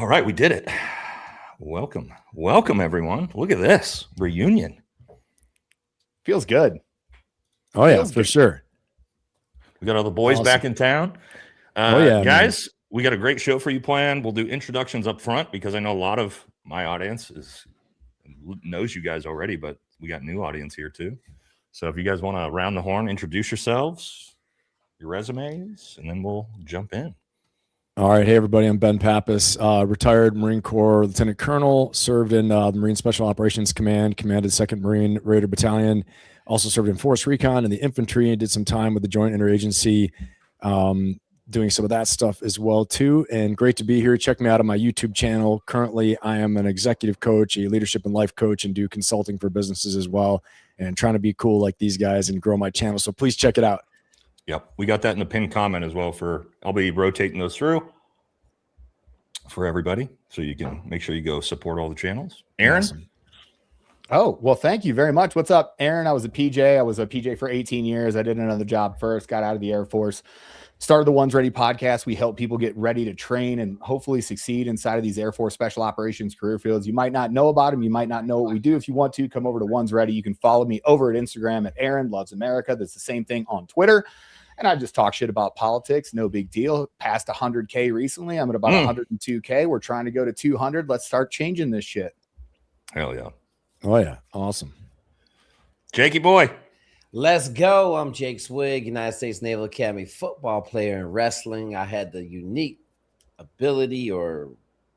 All right, we did it. Welcome, everyone. Look at this reunion. Feels good. Oh yeah, for sure. We got all the boys back in town. Yeah, guys, we got a great show for you planned. We'll do introductions up front because I know a lot of my audience knows you guys already, but we got new audience here too. So if you guys want to round the horn, introduce yourselves, your resumes, and then we'll jump in. All right. Hey, everybody. I'm Ben Pappas, retired Marine Corps Lieutenant Colonel, served in the Marine Special Operations Command, commanded 2nd Marine Raider Battalion, also served in Force Recon and the infantry, and did some time with the Joint Interagency, doing some of that stuff as well, too. And great to be here. Check me out on my YouTube channel. Currently, I am an executive coach, a leadership and life coach, and do consulting for businesses as well, and trying to be cool like these guys and grow my channel. So please check it out. Yep, we got that in the pinned comment as well. I'll be rotating those through for everybody, so you can make sure you go support all the channels. Aaron? Awesome. Oh, well, thank you very much. What's up, Aaron? I was a PJ. I was a PJ for 18 years. I did another job first, got out of the Air Force, started the One's Ready podcast. We help people get ready to train and hopefully succeed inside of these Air Force Special Operations career fields. You might not know about them. You might not know what we do. If you want to, come over to One's Ready. You can follow me over at Instagram at Aaron Loves America. That's the same thing on Twitter. And I just talk shit about politics. No big deal. Passed 100K recently. I'm at about 102K. We're trying to go to 200. Let's start changing this shit. Hell yeah. Oh, yeah. Awesome. Jakey boy. Let's go. I'm Jake Swig, United States Naval Academy football player in wrestling. I had the unique ability, or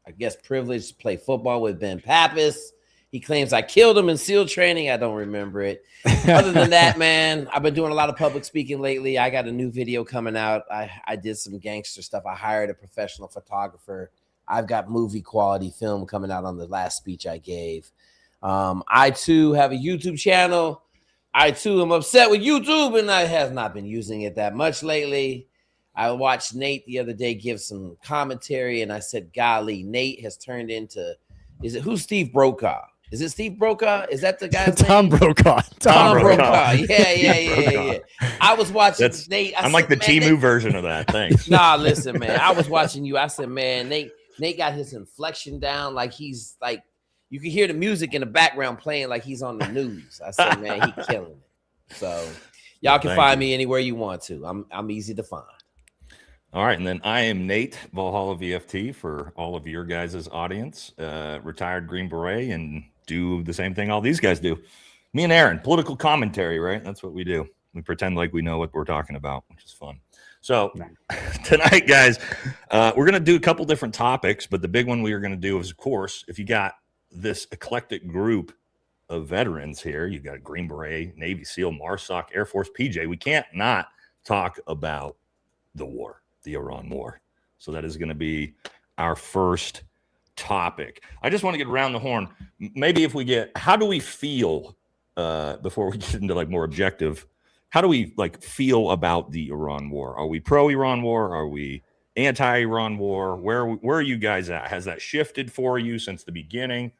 I guess privilege, to play football with Ben Pappas. He claims I killed him in SEAL training. I don't remember it. Other than that, man, I've been doing a lot of public speaking lately. I got a new video coming out. I did some gangster stuff. I hired a professional photographer. I've got movie quality film coming out on the last speech I gave. I, too, have a YouTube channel. I, too, am upset with YouTube, and I have not been using it that much lately. I watched Nate the other day give some commentary, and I said, golly, Nate has turned into, who's Steve Brokaw? Is it Steve Brokaw? Is that the guy's Tom name? Brokaw. Tom Brokaw. Yeah. I was watching Nate. I'm like the Temu version of that. Thanks. Nah, listen, man. I was watching you. I said, man, Nate got his inflection down. Like he's like, you can hear the music in the background playing like he's on the news. I said, man, he's killing it. So y'all can find me anywhere you want to. I'm easy to find. All right, and then I am Nate, Valhalla VFT, for all of your guys' audience, retired Green Beret, and do the same thing all these guys do. Me and Aaron, political commentary, right? That's what we do. We pretend like we know what we're talking about, which is fun. So tonight, guys, we're going to do a couple different topics, but the big one we are going to do is, of course, if you got this eclectic group of veterans here, you got Green Beret, Navy SEAL, MARSOC, Air Force, PJ, we can't not talk about the war, the Iran war. So that is going to be our first topic. I just want to get around the horn. Maybe if we get, how do we feel before we get into like more objective, how do we like feel about the Iran war? Are we pro-Iran war? Are we anti-Iran war? Where are you guys at? Has that shifted for you since the beginning?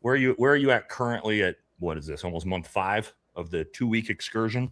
Where are you at currently at, what is this, almost month 5 of the 2-week excursion?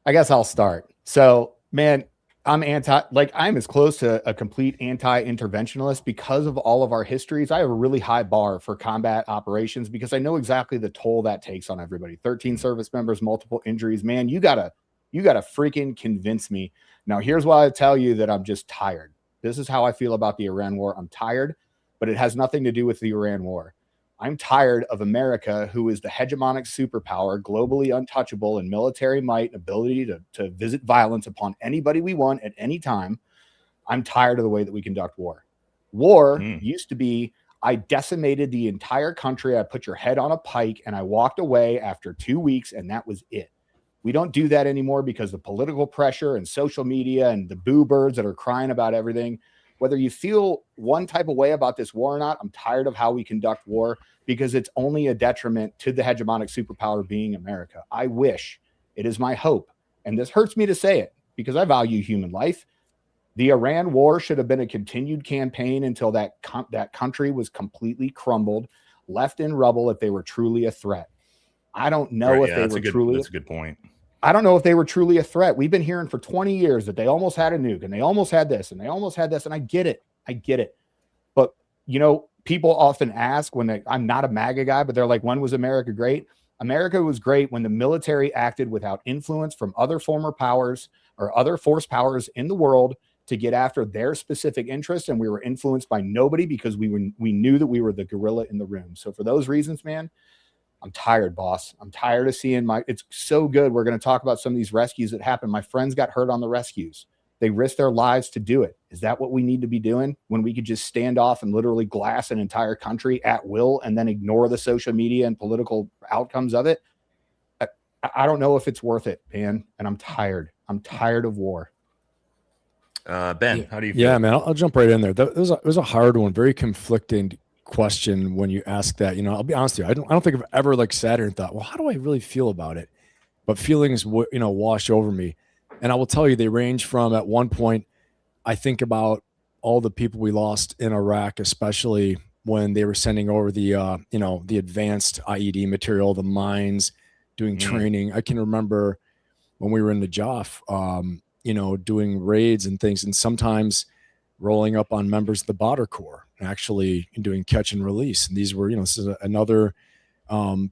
I guess I'll start. So, man, I'm as close to a complete anti-interventionalist because of all of our histories. I have a really high bar for combat operations because I know exactly the toll that takes on everybody. 13 service members, multiple injuries. Man, you gotta freaking convince me. Now, here's why I tell you that I'm just tired. This is how I feel about the Iran war. I'm tired, but it has nothing to do with the Iran war. I'm tired of America, who is the hegemonic superpower, globally untouchable in military might and ability to visit violence upon anybody we want at any time. I'm tired of the way that we conduct war. War used to be, I decimated the entire country. I put your head on a pike and I walked away after 2 weeks, and that was it. We don't do that anymore because of political pressure and social media and the boo birds that are crying about everything. Whether you feel one type of way about this war or not, I'm tired of how we conduct war because it's only a detriment to the hegemonic superpower being America. I wish, it is my hope, and this hurts me to say it because I value human life. The Iran war should have been a continued campaign until that country was completely crumbled, left in rubble if they were truly a threat. I don't know if they were truly. That's a good point. I don't know if they were truly a threat. We've been hearing for 20 years that they almost had a nuke and they almost had this and they almost had this. And I get it. But, people often ask I'm not a MAGA guy, but they're like, when was America great? America was great when the military acted without influence from other former powers or other force powers in the world to get after their specific interests. And we were influenced by nobody because we knew that we were the gorilla in the room. So for those reasons, man, I'm tired, boss. I'm tired of seeing it's so good. We're going to talk about some of these rescues that happened. My friends got hurt on the rescues. They risked their lives to do it. Is that what we need to be doing when we could just stand off and literally glass an entire country at will and then ignore the social media and political outcomes of it? I don't know if it's worth it, man. And I'm tired. I'm tired of war. Ben, how do you feel? Yeah, man, I'll jump right in there. It was a hard one, very conflicting question when you ask that. I'll be honest with you. I don't think I've ever sat here and thought, well, how do I really feel about it? But feelings, wash over me. And I will tell you, they range from, at one point, I think about all the people we lost in Iraq, especially when they were sending over the advanced IED material, the mines, doing training. I can remember when we were in Najaf, doing raids and things, and sometimes rolling up on members of the Badr Corps, actually doing catch and release. And these were, this is another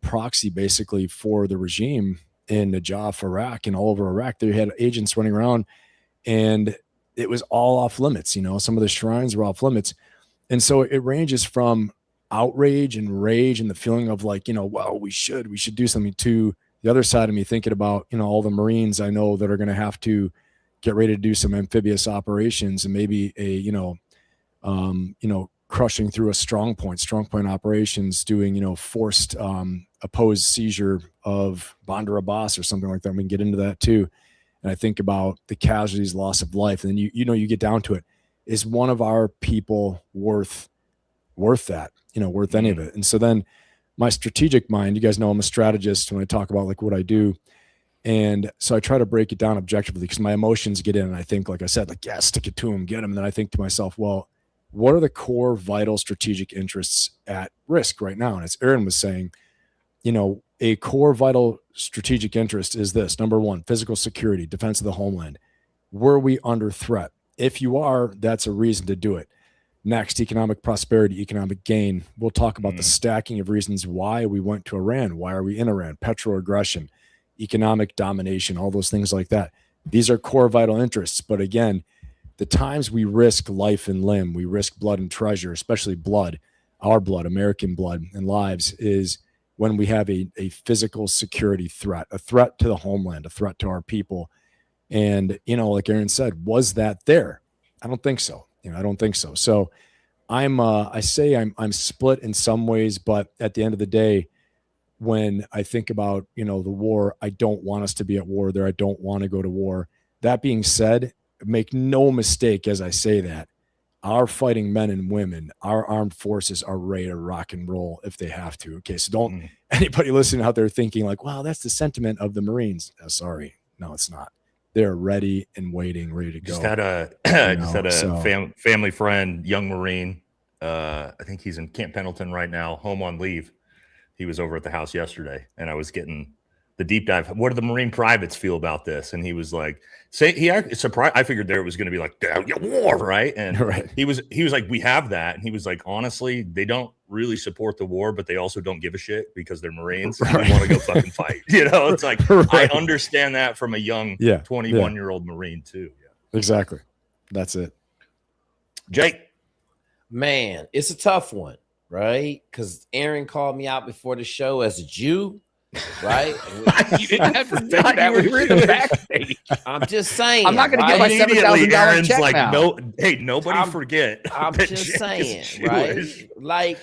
proxy basically for the regime in Najaf, Iraq, and all over Iraq. They had agents running around, and it was all off limits. Some of the shrines were off limits. And so it ranges from outrage and rage and the feeling of well, we should do something, to the other side of me thinking about, all the Marines I know that are going to have to get ready to do some amphibious operations and maybe crushing through a strong point operations, doing, forced opposed seizure of Bandar Abbas or something like that. We can get into that too. And I think about the casualties, loss of life. And then you get down to it. Is one of our people worth that, worth any of it? And so then my strategic mind, you guys know I'm a strategist when I talk about what I do. And so I try to break it down objectively because my emotions get in and I think, like I said, yeah, stick it to him, get him. And then I think to myself, well, what are the core vital strategic interests at risk right now? And as Aaron was saying, a core vital strategic interest is this: number one, physical security, defense of the homeland. Were we under threat? If you are, that's a reason to do it. Next, economic prosperity, economic gain. We'll talk about the stacking of reasons why we went to Iran. Why are we in Iran? Petro aggression, economic domination, all those things like that. These are core vital interests. But again, the times we risk life and limb, we risk blood and treasure, especially blood, our blood, American blood and lives, is when we have a physical security threat, a threat to the homeland, a threat to our people. And, like Aaron said, was that there? I don't think so. I don't think so. So I say I'm split in some ways, but at the end of the day, when I think about, the war, I don't want us to be at war there. I don't want to go to war. That being said, make no mistake as I say that, our fighting men and women, our armed forces are ready to rock and roll if they have to. Okay. So don't anybody listening out there thinking wow, that's the sentiment of the Marines. Sorry. No, it's not. They're ready and waiting, ready to go. Just had a family friend, young Marine. I think he's in Camp Pendleton right now, home on leave. He was over at the house yesterday, and I was getting the deep dive. What do the Marine privates feel about this? And he was like, surprised. I figured there was going to be war, right? And right. he was like, we have that. And he was like, honestly, they don't really support the war, but they also don't give a shit because they're Marines and they want to go fucking fight. It's like, right. I understand that from a young 21-year-old Marine too. Yeah. Exactly. That's it. Jake. Man, it's a tough one, right? Because Aaron called me out before the show as a Jew. Right? You didn't have to say that. We were in the backstage. I'm just saying. I'm not going to get my $7,000 check like, now. No, hey, nobody forget. I'm just saying, right?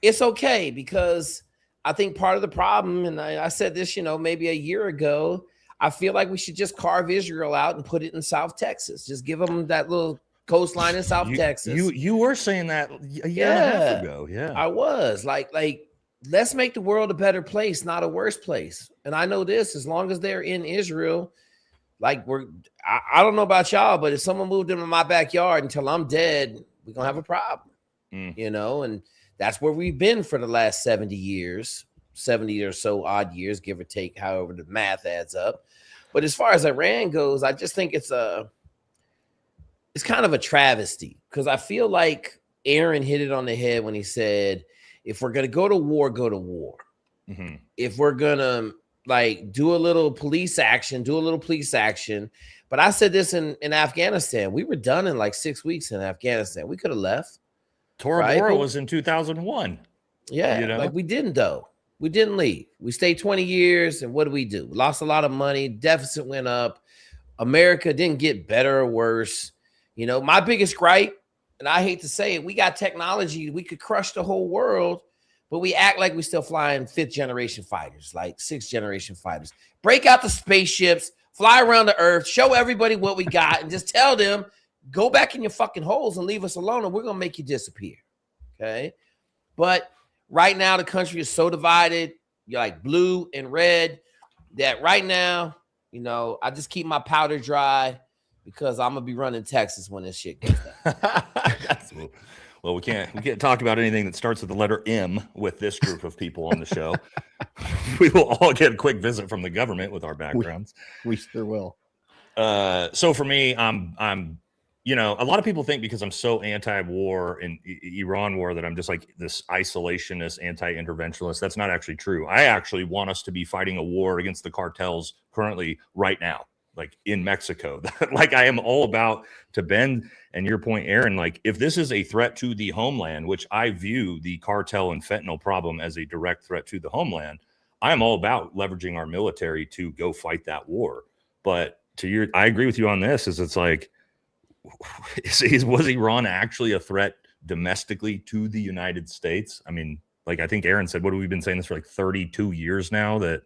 It's okay because I think part of the problem, and I said this, maybe a year ago, I feel like we should just carve Israel out and put it in South Texas. Just give them that little coastline in South Texas. You were saying that a year and a half ago. Yeah, I was like. Let's make the world a better place, not a worse place. And I know this, as long as they're in Israel, I don't know about y'all, but if someone moved into my backyard until I'm dead, we're going to have a problem, and that's where we've been for the last 70 years, 70 or so odd years, give or take, however the math adds up. But as far as Iran goes, I just think it's kind of a travesty, because I feel like Aaron hit it on the head when he said, if we're going to go to war, go to war. Mm-hmm. If we're going to like do a little police action, do a little police action. But I said this in Afghanistan. We were done in like 6 weeks in Afghanistan. We could have left. Tora Right, Bora but- was in 2001. Yeah, You know? like we didn't though. We didn't leave. We stayed 20 years, and what do? We lost a lot of money. Deficit went up. America didn't get better or worse. You know, my biggest gripe, and I hate to say it, we got technology. We could crush the whole world, but we act like we're still flying 5th generation fighters, like 6th generation fighters. Break out the spaceships, fly around the earth, show everybody what we got, and just tell them, go back in your fucking holes and leave us alone, and we're going to make you disappear. Okay? But right now, the country is so divided. You're like blue and red that right now, you know, I just keep my powder dry because I'm going to be running Texas when this shit gets done. Well, we can't talk about anything that starts with the letter M with this group of people on the show. We will all get a quick visit from the government with our backgrounds. We sure will. So for me, I'm you know, a lot of people think because I'm so anti-war and Iran war that I'm just like this isolationist, anti-interventionist. That's not actually true. I actually want us to be fighting a war against the cartels currently right now, like in Mexico. Like I am all about, to Ben and your point, Aaron, like if this is a threat to the homeland, which I view the cartel and fentanyl problem as a direct threat to the homeland, I am all about leveraging our military to go fight that war. But I agree with you on this, is it's like, was Iran actually a threat domestically to the United States? I mean, like I think Aaron said, what have we been saying this for like 32 years now? That,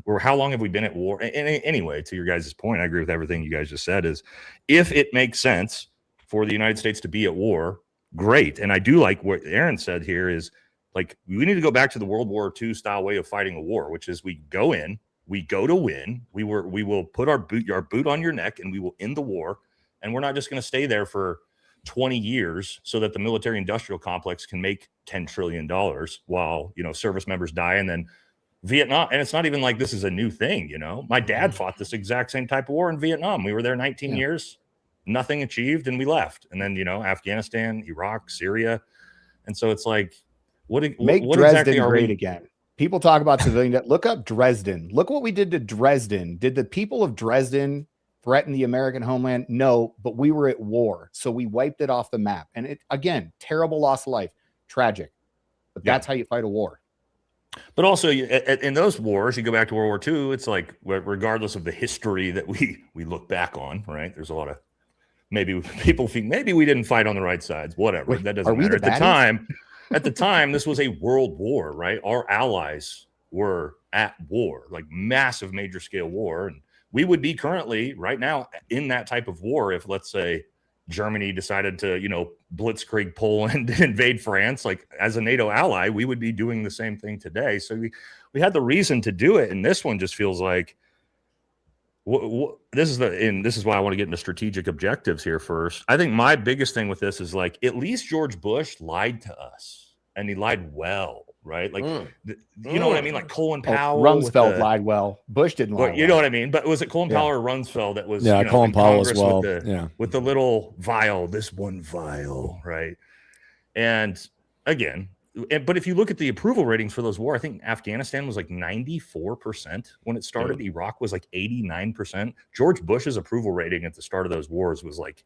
or how long have we been at war? And anyway, to your guys' point, I agree with everything you guys just said, is if it makes sense for the United States to be at war, great. And I do like what Aaron said here is like, we need to go back to the World War II style way of fighting a war, which is we go in, we go to win, we will put our boot on your neck and we will end the war. And we're not just going to stay there for 20 years so that the military industrial complex can make $10 trillion while, you know, service members die. And then Vietnam, and it's not even like this is a new thing, you know. My dad fought this exact same type of war in Vietnam. We were there 19 years, nothing achieved, and we left. And then, you know, Afghanistan, Iraq, Syria. And so it's like, what Dresden exactly are great we again? People talk about civilian death. Look up Dresden. Look what we did to Dresden. Did the people of Dresden threaten the American homeland? No, but we were at war. So we wiped it off the map. And it, again, terrible loss of life, tragic. But that's how you fight a war. But also in those wars, you go back to World War II, it's like, regardless of the history that we look back on, right? There's a lot of, maybe people think maybe we didn't fight on the right sides, whatever. Wait, that doesn't matter. At the time, this was a world war, right? Our allies were at war, like massive major scale war. And we would be currently right now in that type of war if, let's say, Germany decided to, you know, blitzkrieg Poland and invade France. Like as a NATO ally, we would be doing the same thing today. So we had the reason to do it. And this one just feels like this is why I want to get into strategic objectives here first. I think my biggest thing with this is like, at least George Bush lied to us, and he lied well. Right, like you know what I mean, like Colin Powell, Rumsfeld lied well. Bush didn't lie. You know what I mean? But was it Colin Powell or Rumsfeld that was? Colin Powell as well. With the little vial, this one vial, right? And again, but if you look at the approval ratings for those wars, I think Afghanistan was like 94% when it started. Iraq was like 89%. George Bush's approval rating at the start of those wars was like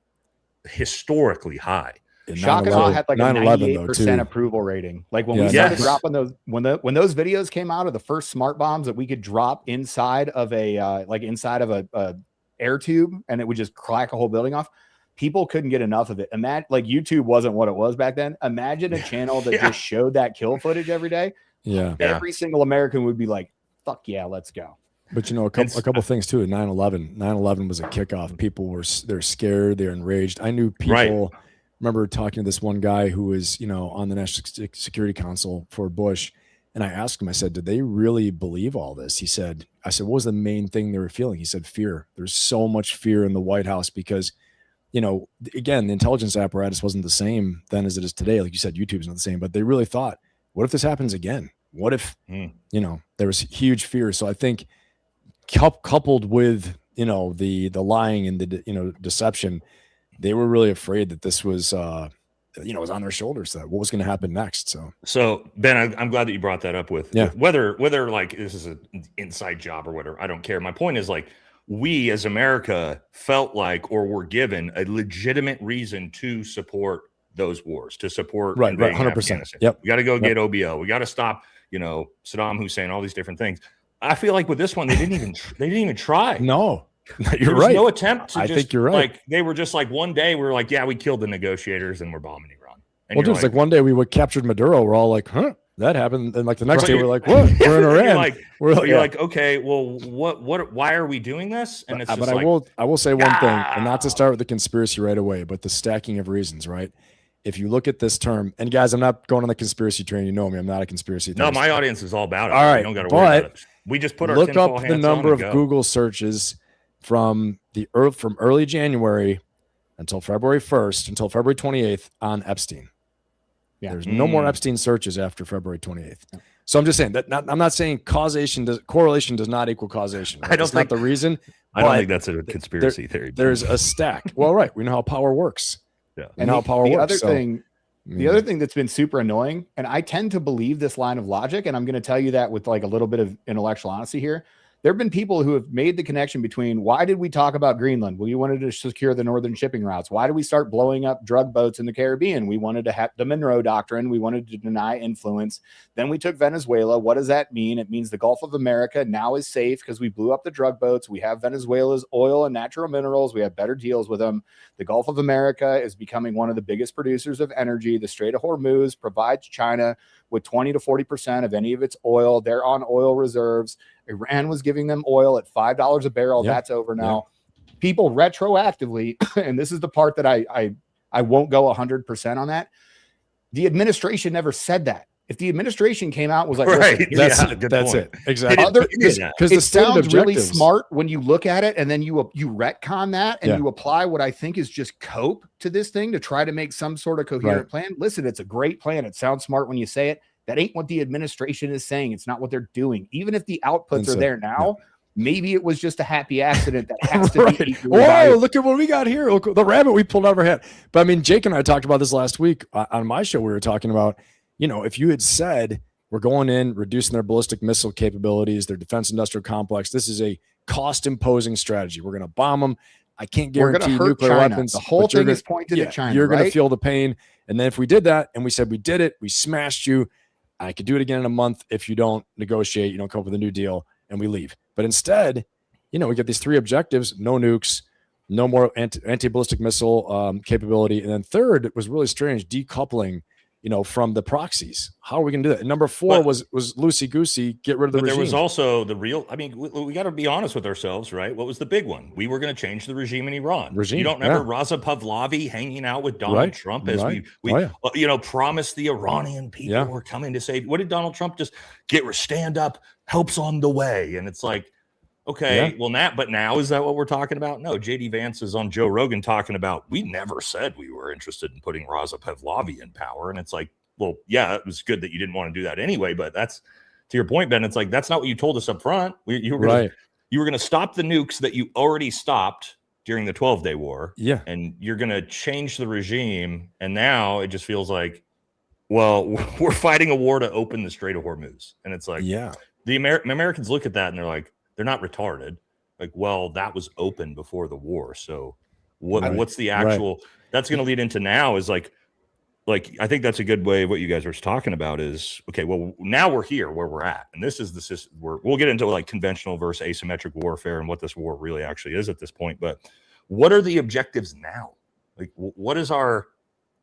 historically high. Shock and Awe had like a 98% approval rating. Like when we started dropping those, when those videos came out of the first smart bombs that we could drop inside of a air tube, and it would just crack a whole building off. People couldn't get enough of it. And that, like, YouTube wasn't what it was back then. Imagine a channel that just showed that kill footage every day. Yeah. Every single American would be like, fuck yeah, let's go. But, you know, a couple things too. 9/11 was a kickoff. People they're scared. They're enraged. I knew people. Right. Remember talking to this one guy who was, you know, on the National Security Council for Bush. And I asked him, I said, did they really believe all this? I said, what was the main thing they were feeling? He said, fear. There's so much fear in the White House because, you know, again, the intelligence apparatus wasn't the same then as it is today. Like you said, YouTube's not the same, but they really thought, what if this happens again? What if, you know, there was huge fear. So I think coupled with, the lying and the, deception, they were really afraid that this was, was on their shoulders, that what was going to happen next. So Ben, I'm glad that you brought that up with whether like this is an inside job or whatever. I don't care. My point is, like, we as America felt like, or were given a legitimate reason to support those wars, to support right, 100%. Yep. We got to go get OBO. We got to stop, Saddam Hussein, all these different things. I feel like with this one, they didn't even try. No, you're there was right. No attempt to. I think you're right. Like, they were just like, one day we were like, yeah, we killed the negotiators and we're bombing Iran. And well, dude, it's like one day we captured Maduro. We're all like, huh, that happened. And like the next day we're like, what? We're in Iran. You're like, okay, well, why are we doing this? And it's just but I will say one thing, and not to start with the conspiracy right away, but the stacking of reasons, right? If you look at this term, and guys, I'm not going on the conspiracy train. You know me, I'm not a conspiracy theorist. No, my audience is all about it. All right, you don't got to worry about it. We just put our look up the number of Google searches from early January until February 1st, until February 28th on Epstein. Yeah. There's no more Epstein searches after February 28th. So I'm just saying that I'm not saying correlation does not equal causation. Right? That's not the reason. I don't think that's a conspiracy theory. There's a stack. Well, right. We know how power works. Yeah. And how power works. The other thing that's been super annoying, and I tend to believe this line of logic, and I'm going to tell you that with like a little bit of intellectual honesty here. There have been people who have made the connection between, why did we talk about Greenland? Well, you wanted to secure the northern shipping routes. Why did we start blowing up drug boats in the Caribbean? We wanted to have the Monroe Doctrine. We wanted to deny influence. Then we took Venezuela. What does that mean? It means the Gulf of America now is safe because we blew up the drug boats. We have Venezuela's oil and natural minerals. We have better deals with them. The Gulf of America is becoming one of the biggest producers of energy. The Strait of Hormuz provides China with 20 to 40% of any of its oil. They're on oil reserves. Iran was giving them oil at $5 a barrel. Yep. That's over now. Yep. People retroactively, and this is the part that I won't go 100% on that. The administration never said that. If the administration came out and was like, right, that's it. Exactly. Because it sounds really smart when you look at it, and then you retcon that and you apply what I think is just cope to this thing to try to make some sort of coherent plan. Listen, it's a great plan. It sounds smart when you say it. That ain't what the administration is saying. It's not what they're doing. Even if the outputs are there now, maybe it was just a happy accident that has to be. Oh, look at what we got here. Look, the rabbit we pulled out of our hat. But I mean, Jake and I talked about this last week on my show. We were talking about, if you had said we're going in, reducing their ballistic missile capabilities, their defense industrial complex, this is a cost imposing strategy. We're going to bomb them. I can't guarantee nuclear weapons. The whole thing is pointed at China. You're going to feel the pain. And then if we did that and we said we did it, we smashed you, I could do it again in a month if you don't negotiate, you don't come up with a new deal, and we leave. But instead, we get these three objectives: no nukes, no more anti-ballistic missile capability, and then third was really strange, decoupling, from the proxies. How are we going to do that? And number four was loosey-goosey, get rid of the regime. There was also the real, I mean, we got to be honest with ourselves, right? What was the big one? We were going to change the regime in Iran. You don't remember Raza Pahlavi hanging out with Donald Trump as we promised the Iranian people were coming to save. What did Donald Trump just stand up, help's on the way? And it's like, okay, well, now is that what we're talking about? No, JD Vance is on Joe Rogan talking about, we never said we were interested in putting Raza Pahlavi in power. And it's like, well, yeah, it was good that you didn't want to do that anyway. But that's, to your point, Ben, it's like, that's not what you told us up front. You were going to stop the nukes that you already stopped during the 12-day war. Yeah. And you're going to change the regime. And now it just feels like, well, we're fighting a war to open the Strait of Hormuz. And it's like, the Americans look at that and they're like, they're not retarded. Like, well, that was open before the war. So what's the actual, that's going to lead into now is like, I think that's a good way. What you guys were talking about is, okay, well, now we're here where we're at. And this is the system we'll get into like conventional versus asymmetric warfare and what this war really actually is at this point. But what are the objectives now? Like, what is our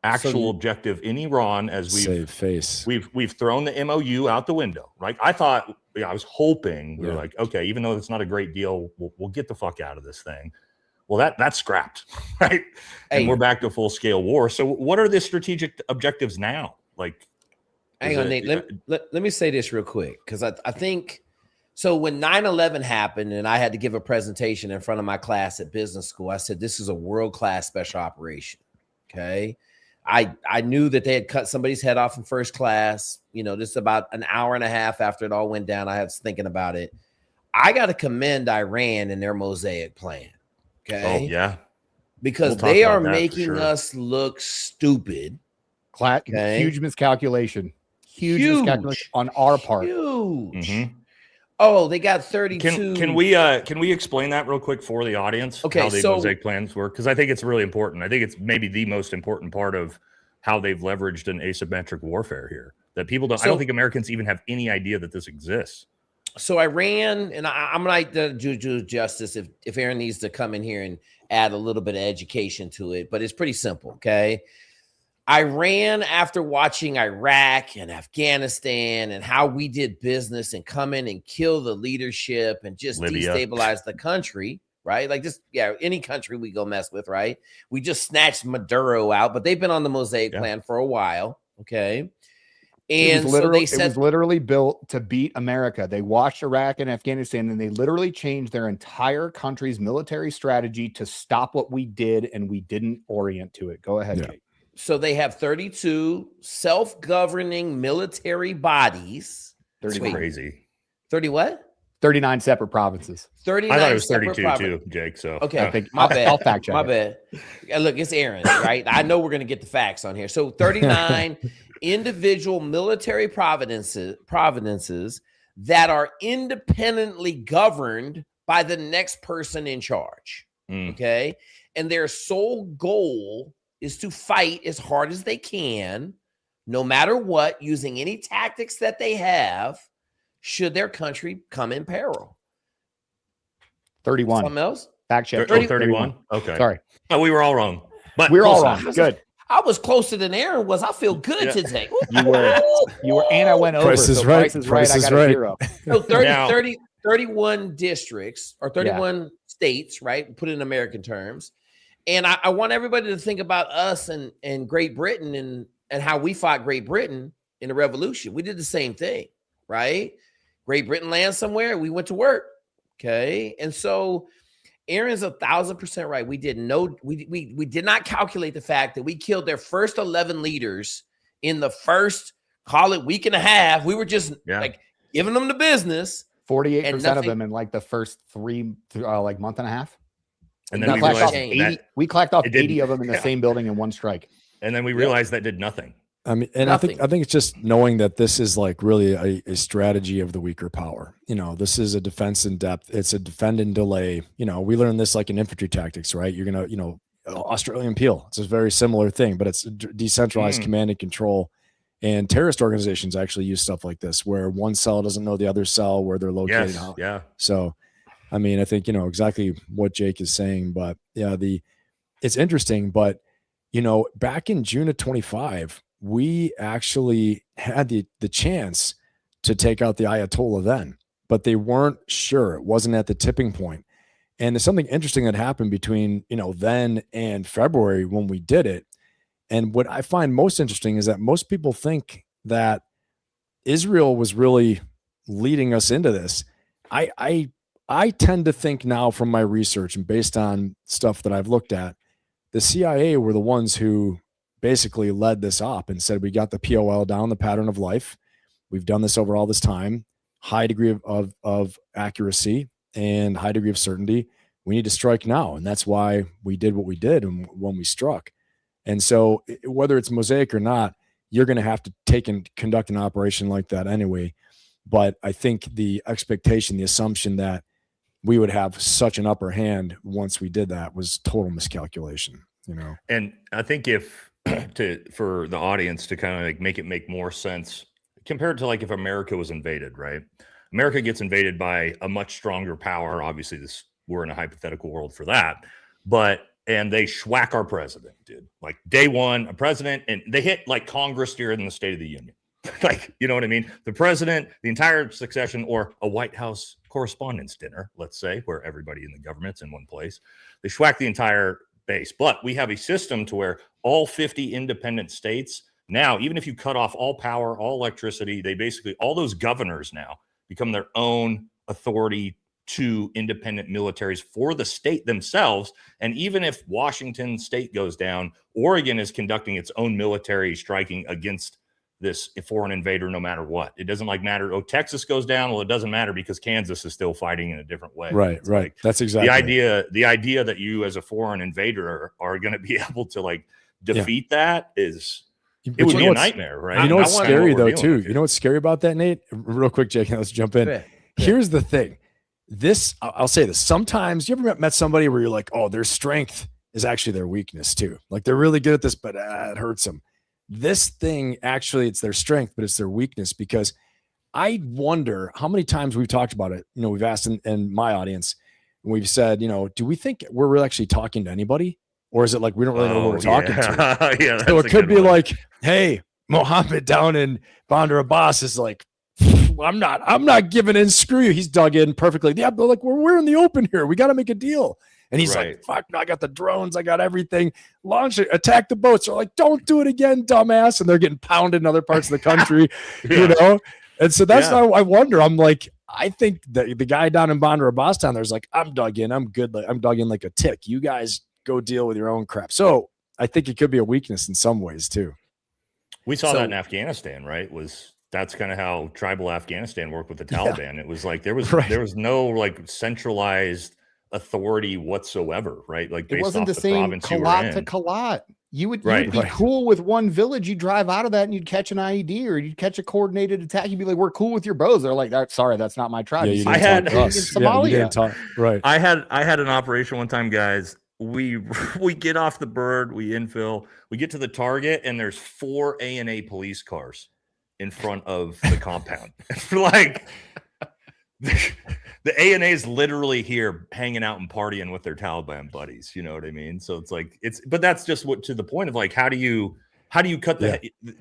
actual objective in Iran as we've thrown the MOU out the window, right? I thought, I was hoping we were like, okay, even though it's not a great deal, we'll get the fuck out of this thing. Well, that's scrapped, right? And we're back to full scale war. So what are the strategic objectives now? Like, hang on, Nate. Let me say this real quick, because I think so. When 9/11 happened, and I had to give a presentation in front of my class at business school, I said this is a world-class special operation. Okay. I knew that they had cut somebody's head off in first class. This is about an hour and a half after it all went down. I was thinking about it. I got to commend Iran and their Mosaic plan. Okay. Oh yeah. Because We'll talk they are about that for making sure. us look stupid. Okay. Huge miscalculation. Huge miscalculation on our part. Huge. Mhm. Oh, they got 32. Can we explain that real quick for the audience? Okay, how the so- Mosaic plans work? Because I think it's really important. I think it's maybe the most important part of how they've leveraged an asymmetric warfare here that people don't. I don't think Americans even have any idea that this exists. So Iran, and I'm like the do justice if Aaron needs to come in here and add a little bit of education to it, but it's pretty simple. Okay. Iran, after watching Iraq and Afghanistan and how we did business and come in and kill the leadership and just Libya. destabilize the country, right? Like just, any country we go mess with, right? We just snatched Maduro out, but they've been on the Mosaic plan for a while. Okay. And so they said it was literally built to beat America. They watched Iraq and Afghanistan, and they literally changed their entire country's military strategy to stop what we did, and we didn't orient to it. Go ahead, Jake. So they have 32 self-governing military bodies. 39. Crazy. 30 what? 39 separate provinces. 39 I thought it was separate 32 too, Jake. So okay, my bad. I'll fact check. My bad. Look, it's Aaron, right? I know we're gonna get the facts on here. So 39 individual military provinces that are independently governed by the next person in charge. Okay, and their sole goal is to fight as hard as they can, no matter what, using any tactics that they have, should their country come in peril. 31. Something else? Fact check. 31. Okay. Sorry. Oh, we were all wrong. But We're all close wrong. enough. Good. I was closer than Aaron was. I feel good today. You were, and I went over. Price is so right. Price is right. Price I is got right. a 0. So 31 districts or 31 states, right? Put it in American terms. And I want everybody to think about us and Great Britain and how we fought Great Britain in the revolution. We did the same thing, right? Great Britain lands somewhere, we went to work. Okay. And so Aaron's 1,000% right. We did not calculate the fact that we killed their first 11 leaders in the first, call it week and a half. We were just like giving them the business. 48% of them in like the first month and a half. And then we clacked off 80 of them in the same building in one strike. And then we realized that did nothing. I mean, and I think it's just knowing that this is like really a strategy of the weaker power. This is a defense in depth. It's a defend and delay. We learned this like in infantry tactics, right? You're gonna, Australian peel. It's a very similar thing, but it's decentralized command and control. And terrorist organizations actually use stuff like this, where one cell doesn't know the other cell where they're located. Yes, yeah. So, I mean, I think exactly what Jake is saying, but it's interesting. But back in June of 25. We actually had the chance to take out the Ayatollah then, but they weren't sure. It wasn't at the tipping point. And there's something interesting that happened between, then and February when we did it. And what I find most interesting is that most people think that Israel was really leading us into this. I tend to think now from my research and based on stuff that I've looked at, the CIA were the ones who basically led this up and said, we got the POL down, the pattern of life. We've done this over all this time, high degree of accuracy and high degree of certainty. We need to strike now. And that's why we did what we did and when we struck. And so whether it's Mosaic or not, you're going to have to take and conduct an operation like that anyway. But I think the expectation, the assumption that we would have such an upper hand once we did that was total miscalculation, And I think for the audience to kind of like make it make more sense compared to like if America was invaded, right? America gets invaded by a much stronger power. Obviously, we're in a hypothetical world for that, and they schwack our president, dude. Like day one, a president, and they hit like Congress during the State of the Union. Like, you know what I mean? The president, the entire succession, or a White House correspondence dinner, let's say, where everybody in the government's in one place. They schwack the entire base. But we have a system to where all 50 independent states now, even if you cut off all power, all electricity, they basically, all those governors now become their own authority to independent militaries for the state themselves. And even if Washington state goes down, Oregon is conducting its own military striking against this foreign invader no matter what. It doesn't like matter. Oh, Texas goes down. Well, it doesn't matter because Kansas is still fighting in a different way. Right. It's Right. like That's exactly the idea that you as a foreign invader are going to be able to like defeat that is. But It would be a what's- nightmare, right? You know what's That's kinda scary what we're though, dealing too? with You know what's scary about that, Nate? Real quick, Jake, let's jump in. Yeah. Here's the thing. I'll say this. Sometimes you ever met somebody where you're like, oh, their strength is actually their weakness too. Like they're really good at this, but it hurts them. This thing, actually, it's their strength, but it's their weakness, because I wonder how many times we've talked about it. You know, we've asked in my audience, and we've said, you know, do we think we're really actually talking to anybody? Or is it like we don't really know who we're talking to? Yeah, So that's it a could good be one. like, hey, Mohammed down in Bandar Abbas is like, I'm not giving in. Screw you. He's dug in perfectly. Yeah, but like we're in the open here. We got to make a deal. And he's Right. like, fuck, no, I got the drones. I got everything. Launch it. Attack the boats. They're like, don't do it again, dumbass. And they're getting pounded in other parts of the country, you know? And so that's how I wonder. I'm like, I think that the guy down in Bandar Abbas down there is like, I'm dug in. I'm good. I'm dug in like a tick. You guys go deal with your own crap. So I think it could be a weakness in some ways too. We saw So- that in Afghanistan, right? That's kind of how tribal Afghanistan worked with the Taliban. It was like there was no like centralized authority whatsoever, right? Like It based wasn't off the the same province you were kalat to in. kalat. You would Right. be cool with one village. You'd drive out of that and you'd catch an IED or you'd catch a coordinated attack. You'd be like, we're cool with your bros. They're like, sorry, that's not my tribe. Yeah, You you see didn't had- talk to in us. Yeah, you Somalia. didn't talk. Right. I had an operation one time, guys. We get off the bird, we infill, we get to the target, and there's 4 A&A police cars in front of the compound. Like the A&A is literally here hanging out and partying with their Taliban buddies. You know what I mean? So it's like but that's just what to the point of like how do you cut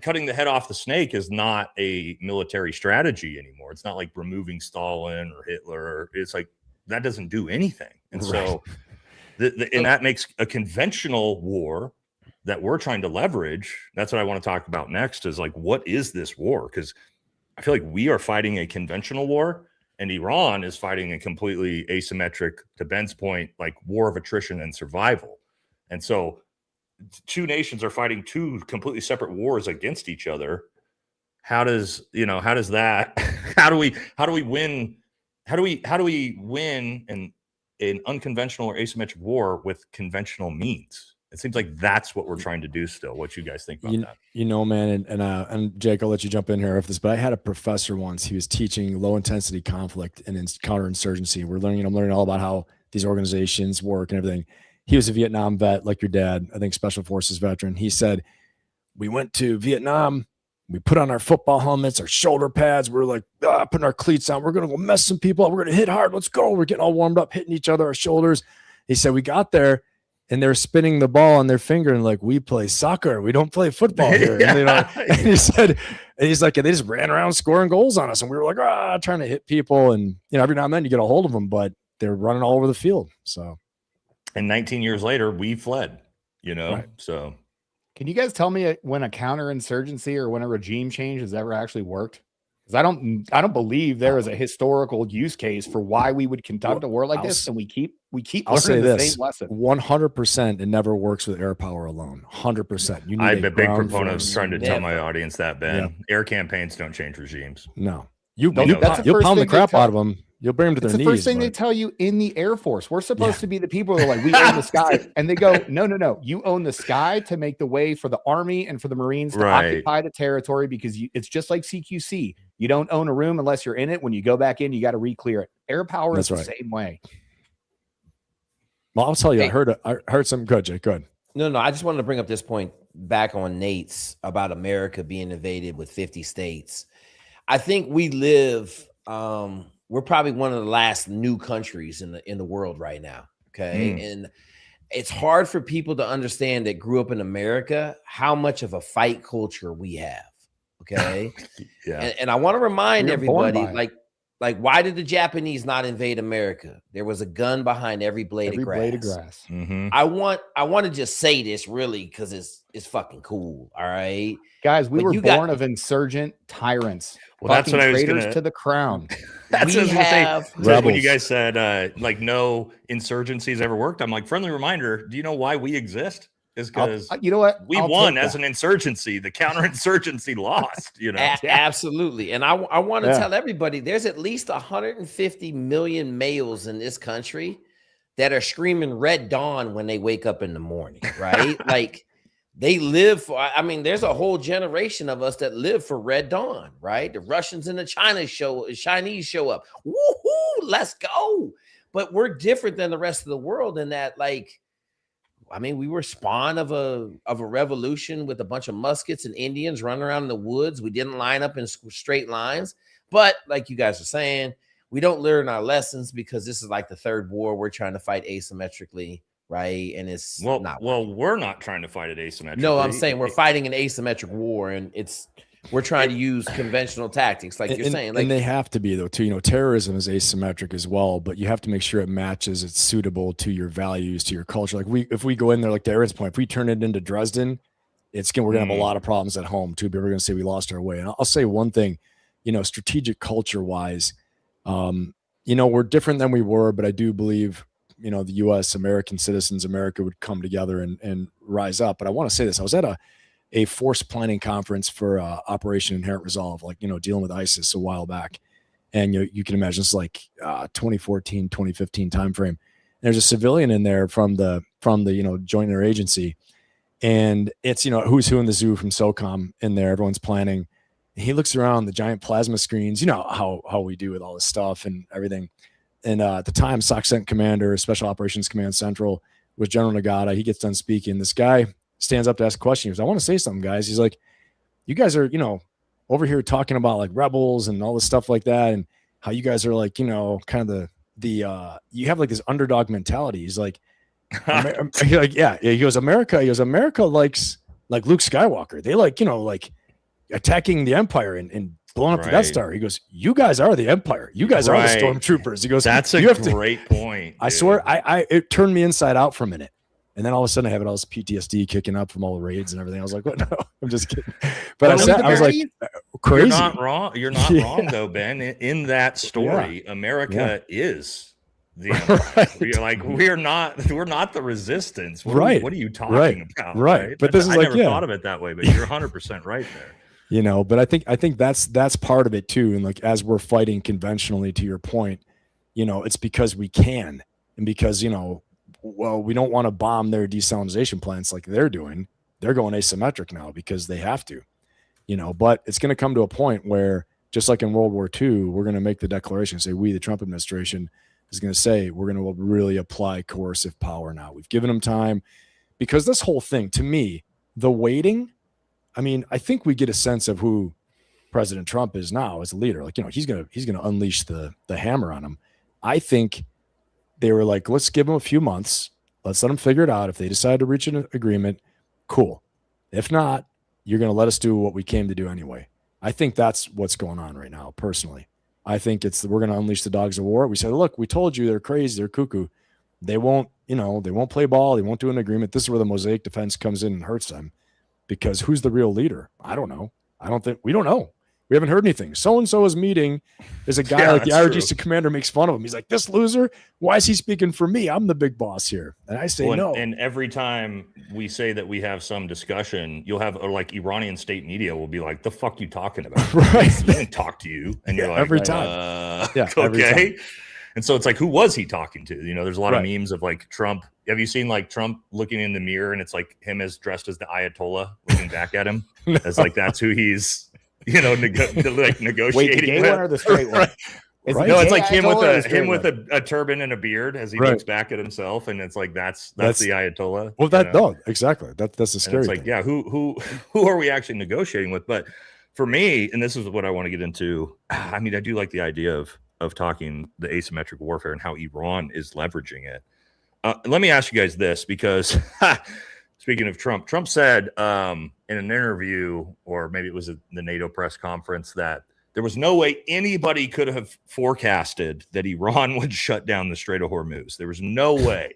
cutting the head off the snake is not a military strategy anymore. It's not like removing Stalin or Hitler. It's like that doesn't do anything. And so and that makes a conventional war that we're trying to leverage. That's what I want to talk about next is like, what is this war? Because I feel like we are fighting a conventional war and Iran is fighting a completely asymmetric, to Ben's point, like war of attrition and survival. And so two nations are fighting two completely separate wars against each other. How do we win an unconventional or asymmetric war with conventional means? It seems like that's what we're trying to do still. What you guys think about that? You know, man, and Jake, I'll let you jump in here after this, but I had a professor once. He was teaching low intensity conflict and counterinsurgency. I'm learning all about how these organizations work and everything. He was a Vietnam vet, like your dad, I think special forces veteran. He said, we went to Vietnam, we put on our football helmets, our shoulder pads. We're like, putting our cleats on. We're going to go mess some people up. We're going to hit hard. Let's go. We're getting all warmed up, hitting each other, our shoulders. He said, we got there and they're spinning the ball on their finger and like, we play soccer. We don't play football here. And he said, and he's like, and they just ran around scoring goals on us. And we were like, trying to hit people. And, every now and then you get a hold of them, but they're running all over the field. So. And 19 years later, we fled, Right. So. Can you guys tell me when a counterinsurgency or when a regime change has ever actually worked? Because I don't believe there is a historical use case for why we would conduct a war like this, and we keep I'll say learning the this: same lesson. 100%, it never works with air power alone. 100%. You need I'm a big ground proponent of force. trying to tell my Never. audience that, Ben. Air campaigns don't change regimes. No, you'll That's the pound the first crap thing they out of them. You'll bring them to It's their the knees. first thing they but- tell you in the Air Force. We're supposed to be the people who are like, we own the sky. And they go, no. You own the sky to make the way for the Army and for the Marines to Right. occupy the territory because it's just like CQC. You don't own a room unless you're in it. When you go back in, you got to re-clear it. Air power That's is right. the same way. Well, I'll tell you, Hey. I heard some good, Jake. Good. No, I just wanted to bring up this point back on Nate's about America being invaded with 50 states. I think we live, we're probably one of the last new countries in the world right now. Okay. And it's hard for people to understand that grew up in America, how much of a fight culture we have. Okay. Yeah. And I want to remind We were born everybody, by it. like, why did the Japanese not invade America? There was a gun behind every blade Every of grass. blade of grass. Mhm. I want to just say this really because it's fucking cool. All right. Guys, we But were you got- born of insurgent tyrants. Well, that's Fucking what I was traitors gonna- to the crown. That's what I was gonna say. have So when you Rebels. guys said like no insurgencies ever worked, I'm like, friendly reminder, do you know why we exist? is because you know what? we I'll won take as that. an insurgency. The counterinsurgency lost, you know. Absolutely. And I want to Yeah. tell everybody there's at least 150 million males in this country that are screaming Red Dawn when they wake up in the morning, right? Like they live for, I mean, there's a whole generation of us that live for Red Dawn, right? The Russians and the Chinese show up. Woohoo, let's go. But we're different than the rest of the world in that, like, I mean, we were spawn of a revolution with a bunch of muskets and Indians running around in the woods. We didn't line up in straight lines. But like you guys are saying, we don't learn our lessons because this is like the third war we're trying to fight asymmetrically, right? And it's not we're not trying to fight it asymmetrically. No, I'm saying we're fighting an asymmetric war, and we're trying to use conventional tactics, like you're saying. Like, and they have to be, though, too. You know, terrorism is asymmetric as well, but you have to make sure it matches, it's suitable to your values, to your culture. Like if we go in there, like to Aaron's point, if we turn it into Dresden, we're gonna have a lot of problems at home too. People are gonna say we lost our way. And I'll say one thing, you know, strategic culture wise, you know, we're different than we were, but I do believe, you know, the U.S. American citizens, America would come together and rise up. But I want to say this: I was at a force planning conference for Operation Inherent Resolve, like, you know, dealing with ISIS a while back. And you can imagine it's like 2014, 2015 timeframe. There's a civilian in there from the, you know, joint interagency. And it's, you know, who's who in the zoo from SOCOM in there. Everyone's planning. And he looks around the giant plasma screens, you know, how we do with all this stuff and everything. And at the time, SOCCENT commander, Special Operations Command Central, was General Nagata. He gets done speaking. This guy stands up to ask a question. He goes, I want to say something, guys. He's like, you guys are, you know, over here talking about like rebels and all this stuff like that, and how you guys are like, you know, kind of the you have like this underdog mentality. He's like, yeah. He goes, America likes like Luke Skywalker. They like, you know, like attacking the Empire and blowing up the Death Star. He goes, you guys are the Empire. You guys are the stormtroopers. He goes, that's a great point. I swear, it turned me inside out for a minute. And then all of a sudden I have all this PTSD kicking up from all the raids and everything. I was like, what? No, I'm just kidding. But I was like, crazy. You're not wrong. You're not wrong though, Ben. In that story, America is the Empire. You're like, we're not the resistance. What are you talking about? Right. But this is I like, never thought of it that way, but you're 100% right there. You know, but I think that's part of it too. And like, as we're fighting conventionally, to your point, you know, it's because we can, and because, you know, well, we don't want to bomb their desalinization plants like they're doing. They're going asymmetric now because they have to, you know, but it's going to come to a point where, just like in World War II, we're going to make the declaration, say we, the Trump administration, is going to say, we're going to really apply coercive power now. We've given them time, because this whole thing, to me, the waiting, I mean, I think we get a sense of who President Trump is now as a leader. Like, you know, he's going to unleash the hammer on him. I think they were like, let's give them a few months. Let's let them figure it out. If they decide to reach an agreement, cool. If not, you're going to let us do what we came to do anyway. I think that's what's going on right now, personally. I think we're going to unleash the dogs of war. We said, look, we told you they're crazy. They're cuckoo. They won't play ball. They won't do an agreement. This is where the mosaic defense comes in and hurts them, because who's the real leader? I don't know. We don't know. We haven't heard anything. So-and-so is meeting. There's a guy like the IRGC commander makes fun of him. He's like, this loser, why is he speaking for me? I'm the big boss here. And I say no. And every time we say that we have some discussion, you'll have, or like Iranian state media will be like, the fuck you talking about? Right. He didn't talk to you. And you're like, every time. Every time. And so it's like, who was he talking to? You know, there's a lot of memes of like Trump. Have you seen like Trump looking in the mirror and it's like him as dressed as the Ayatollah looking back at him? No. As like, that's who he's, you know, negotiating. Wait, the gay one or the straight one? Right. No, it's like him with a turban and a beard as he looks back at himself, and it's like that's the Ayatollah. Well, exactly. That's the scary. It's like, thing. yeah, who are we actually negotiating with? But for me, and this is what I want to get into. I mean, I do like the idea of talking the asymmetric warfare and how Iran is leveraging it. Let me ask you guys this, because speaking of Trump said in an interview, or maybe it was at the NATO press conference, that there was no way anybody could have forecasted that Iran would shut down the Strait of Hormuz. There was no way.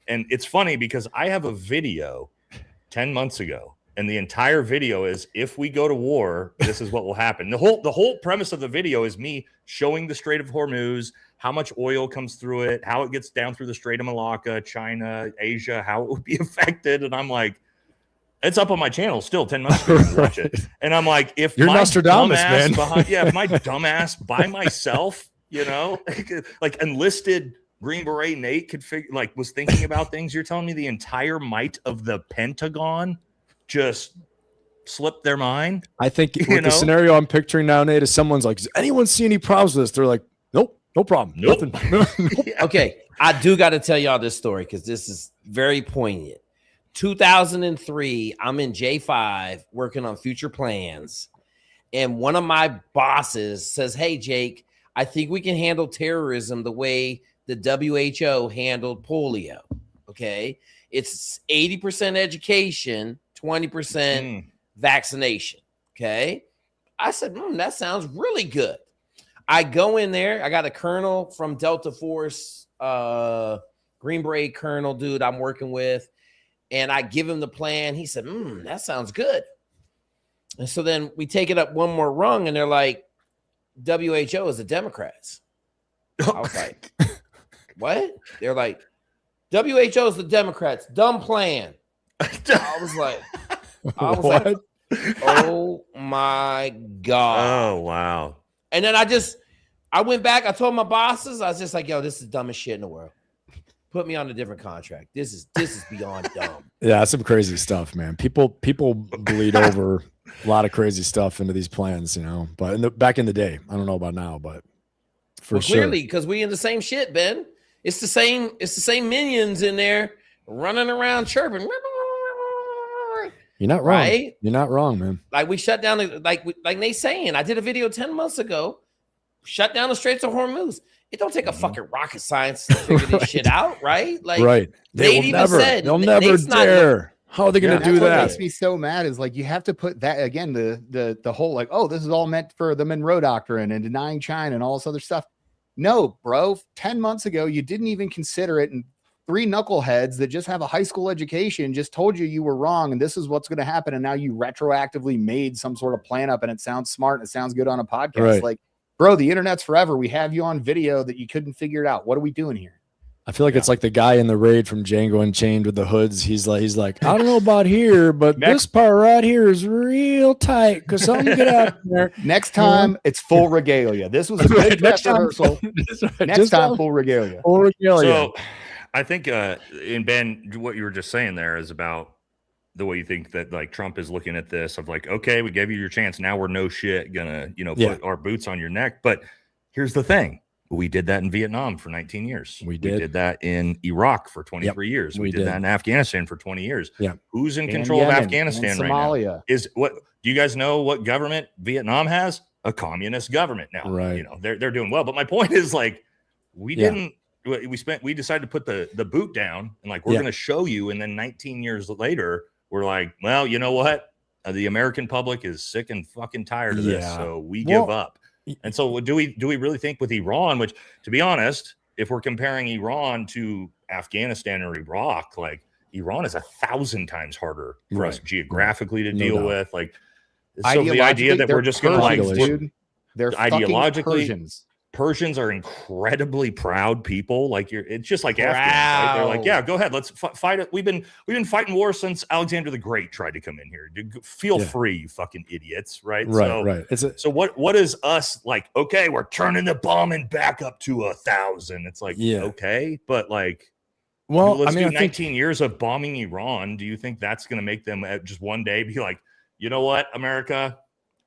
And it's funny because I have a video 10 months ago, and the entire video is, if we go to war, this is what will happen. The whole premise of the video is me showing the Strait of Hormuz, how much oil comes through it, how it gets down through the Strait of Malacca, China, Asia, how it would be affected. And I'm like, It's up on my channel still 10 months ago. You can watch it. And I'm like, if You're my Nostradamus, dumbass man. if my dumbass by myself, like enlisted Green Beret Nate was thinking about things. You're telling me the entire might of the Pentagon just slipped their mind? I think the scenario I'm picturing now, Nate, is someone's like, does anyone see any problems with this? They're like, nope, no problem. Nope. Nothing. Okay, I do got to tell y'all this story because this is very poignant. 2003, I'm in J5 working on future plans, and one of my bosses says, "Hey, Jake, I think we can handle terrorism the way the WHO handled polio. Okay, it's 80% education, 20% vaccination. Okay." I said, that sounds really good. I go in there. I got a colonel from Delta Force, Green Beret colonel dude I'm working with, and I give him the plan. He said, that sounds good. And so then we take it up one more rung, and they're like, WHO is the Democrats. I was like, what? They're like, WHO is the Democrats. Dumb plan. I was like, What? oh my God. Oh, wow. And then I went back. I told my bosses, I was just like, yo, this is the dumbest shit in the world. Put me on a different contract. This is beyond dumb. Yeah, some crazy stuff, man. People bleed over a lot of crazy stuff into these plans, But back in the day, I don't know about now, but for sure. Clearly, because we in the same shit, Ben. It's the same minions in there running around chirping. You're not wrong. Right? You're not wrong, man. Like we shut down like they saying. I did a video 10 months ago. Shut down the Straits of Hormuz. It don't take a fucking rocket science to figure this shit out, right? Like, right. They'll never dare. How are they going to do that? What makes me so mad is like you have to put that again. The whole like, oh, this is all meant for the Monroe Doctrine and denying China and all this other stuff. No, bro. 10 months ago, you didn't even consider it, and 3 knuckleheads that just have a high school education just told you were wrong, and this is what's going to happen. And now you retroactively made some sort of plan up, and it sounds smart and it sounds good on a podcast. Right. Like, bro, the internet's forever. We have you on video that you couldn't figure it out. What are we doing here? I feel like it's like the guy in the raid from Django Unchained with the hoods. He's like, I don't know about here, but this part right here is real tight because something get out there. Next time, it's full regalia. This was a good dress rehearsal. Next time, full regalia. Full regalia. So I think, in Ben, what you were just saying there is about the way you think that like Trump is looking at this of like, okay, we gave you your chance. Now we're no shit gonna, put our boots on your neck. But here's the thing. We did that in Vietnam for 19 years. We did that in Iraq for 23 years. We did that in Afghanistan for 20 years. Yeah. Who's in control of Afghanistan right now? Do you guys know what government Vietnam has? A communist government now. Right. They're doing well. But my point is like, we decided to put the boot down and like, we're going to show you. And then 19 years later, we're like, well, you know what? The American public is sick and fucking tired of this. So we give up. And so do we really think with Iran, which to be honest, if we're comparing Iran to Afghanistan or Iraq, like Iran is 1,000 times harder for us geographically to deal with. Like, so the idea that we're just going to like, they're ideologically, Persians are incredibly proud people. Like it's just like Afghans. Right? They're like, yeah, go ahead. Let's fight it. We've been fighting war since Alexander the Great tried to come in here. Feel free, you fucking idiots. Right. Right. So what is us like? Okay, we're turning the bombing back up to 1,000. It's like, okay, but like, let's do 19 years of bombing Iran. Do you think that's going to make them just one day be like, you know what, America?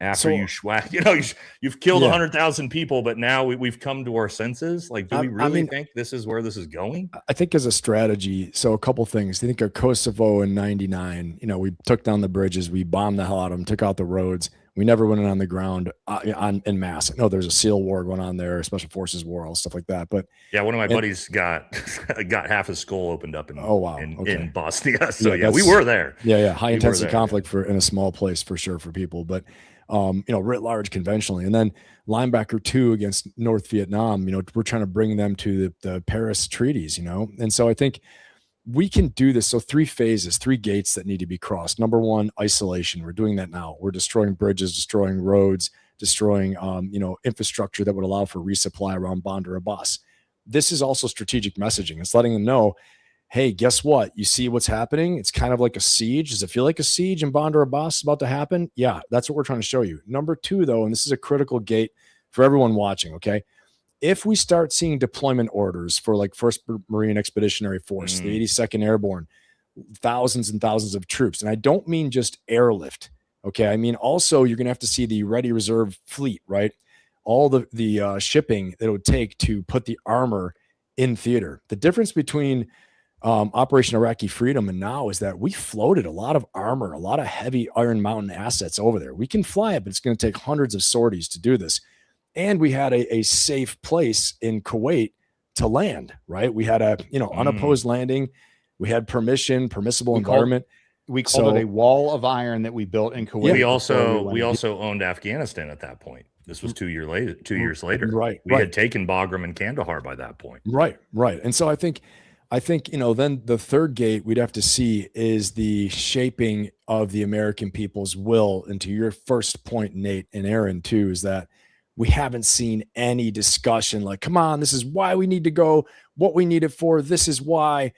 After you've killed 100,000 people, but now we've come to our senses. Like, do we really think this is where this is going? I think as a strategy, so a couple things. I think of Kosovo in '99. We took down the bridges, we bombed the hell out of them, took out the roads. We never went in on the ground en masse. No, there's a SEAL war going on there, Special Forces war, all stuff like that. But yeah, one of my buddies got half his skull opened up in in Bosnia. So we were there. Yeah, high intensity conflict in a small place for sure for people, but. Writ large conventionally. And then linebacker 2 against North Vietnam, we're trying to bring them to the Paris treaties, And so I think we can do this. So 3 phases, 3 gates that need to be crossed. Number 1, isolation. We're doing that now. We're destroying bridges, destroying roads, destroying, infrastructure that would allow for resupply around Bandar Abbas. This is also strategic messaging. It's letting them know, hey, guess what? You see what's happening? It's kind of like a siege. Does it feel like a siege in Bandar Abbas is about to happen? Yeah, that's what we're trying to show you. Number 2, though, and this is a critical gate for everyone watching, okay? If we start seeing deployment orders for like 1st Marine Expeditionary Force, the 82nd Airborne, thousands and thousands of troops, and I don't mean just airlift, okay? I mean also you're going to have to see the ready reserve fleet, right? All the shipping that it would take to put the armor in theater. The difference between Operation Iraqi Freedom and now is that we floated a lot of armor, a lot of heavy Iron Mountain assets over there. We can fly it, but it's going to take hundreds of sorties to do this. And we had a safe place in Kuwait to land, right? We had a unopposed landing. We had permissible environment. We called it a wall of iron that we built in Kuwait. We also owned Afghanistan at that point. This was 2 years later. Right. We had taken Bagram and Kandahar by that point. Right. And so I think, then the third gate we'd have to see is the shaping of the American people's will. And to your first point, Nate and Aaron too, is that we haven't seen any discussion like, come on, this is why we need to go, what we need it for. This is why.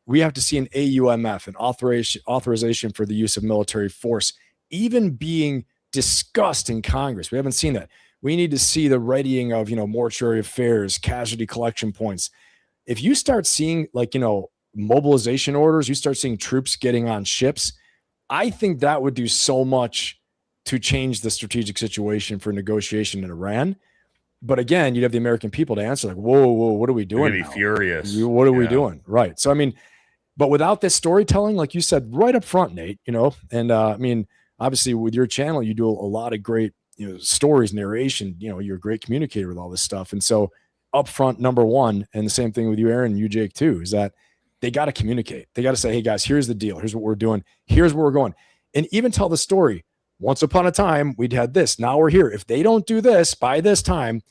We have to see an AUMF, an authorization for the use of military force, even being discussed in Congress. We haven't seen that. We need to see the readying of, mortuary affairs, casualty collection points. If you start seeing mobilization orders, you start seeing troops getting on ships, I think that would do so much to change the strategic situation for negotiation in Iran. But again, you'd have the American people to answer like, whoa, what are we doing? They're gonna be furious. What are we doing? Right. So, I mean, but without this storytelling, like you said, right up front, Nate, and I mean, obviously with your channel, you do a lot of great, stories, narration, you're a great communicator with all this stuff. And so up front, number 1, and the same thing with you, Aaron, and you, Jake, too, is that they got to communicate. They got to say, hey guys, here's the deal. Here's what we're doing. Here's where we're going. And even tell the story. Once upon a time, we'd had this. Now we're here. If they don't do this by this time,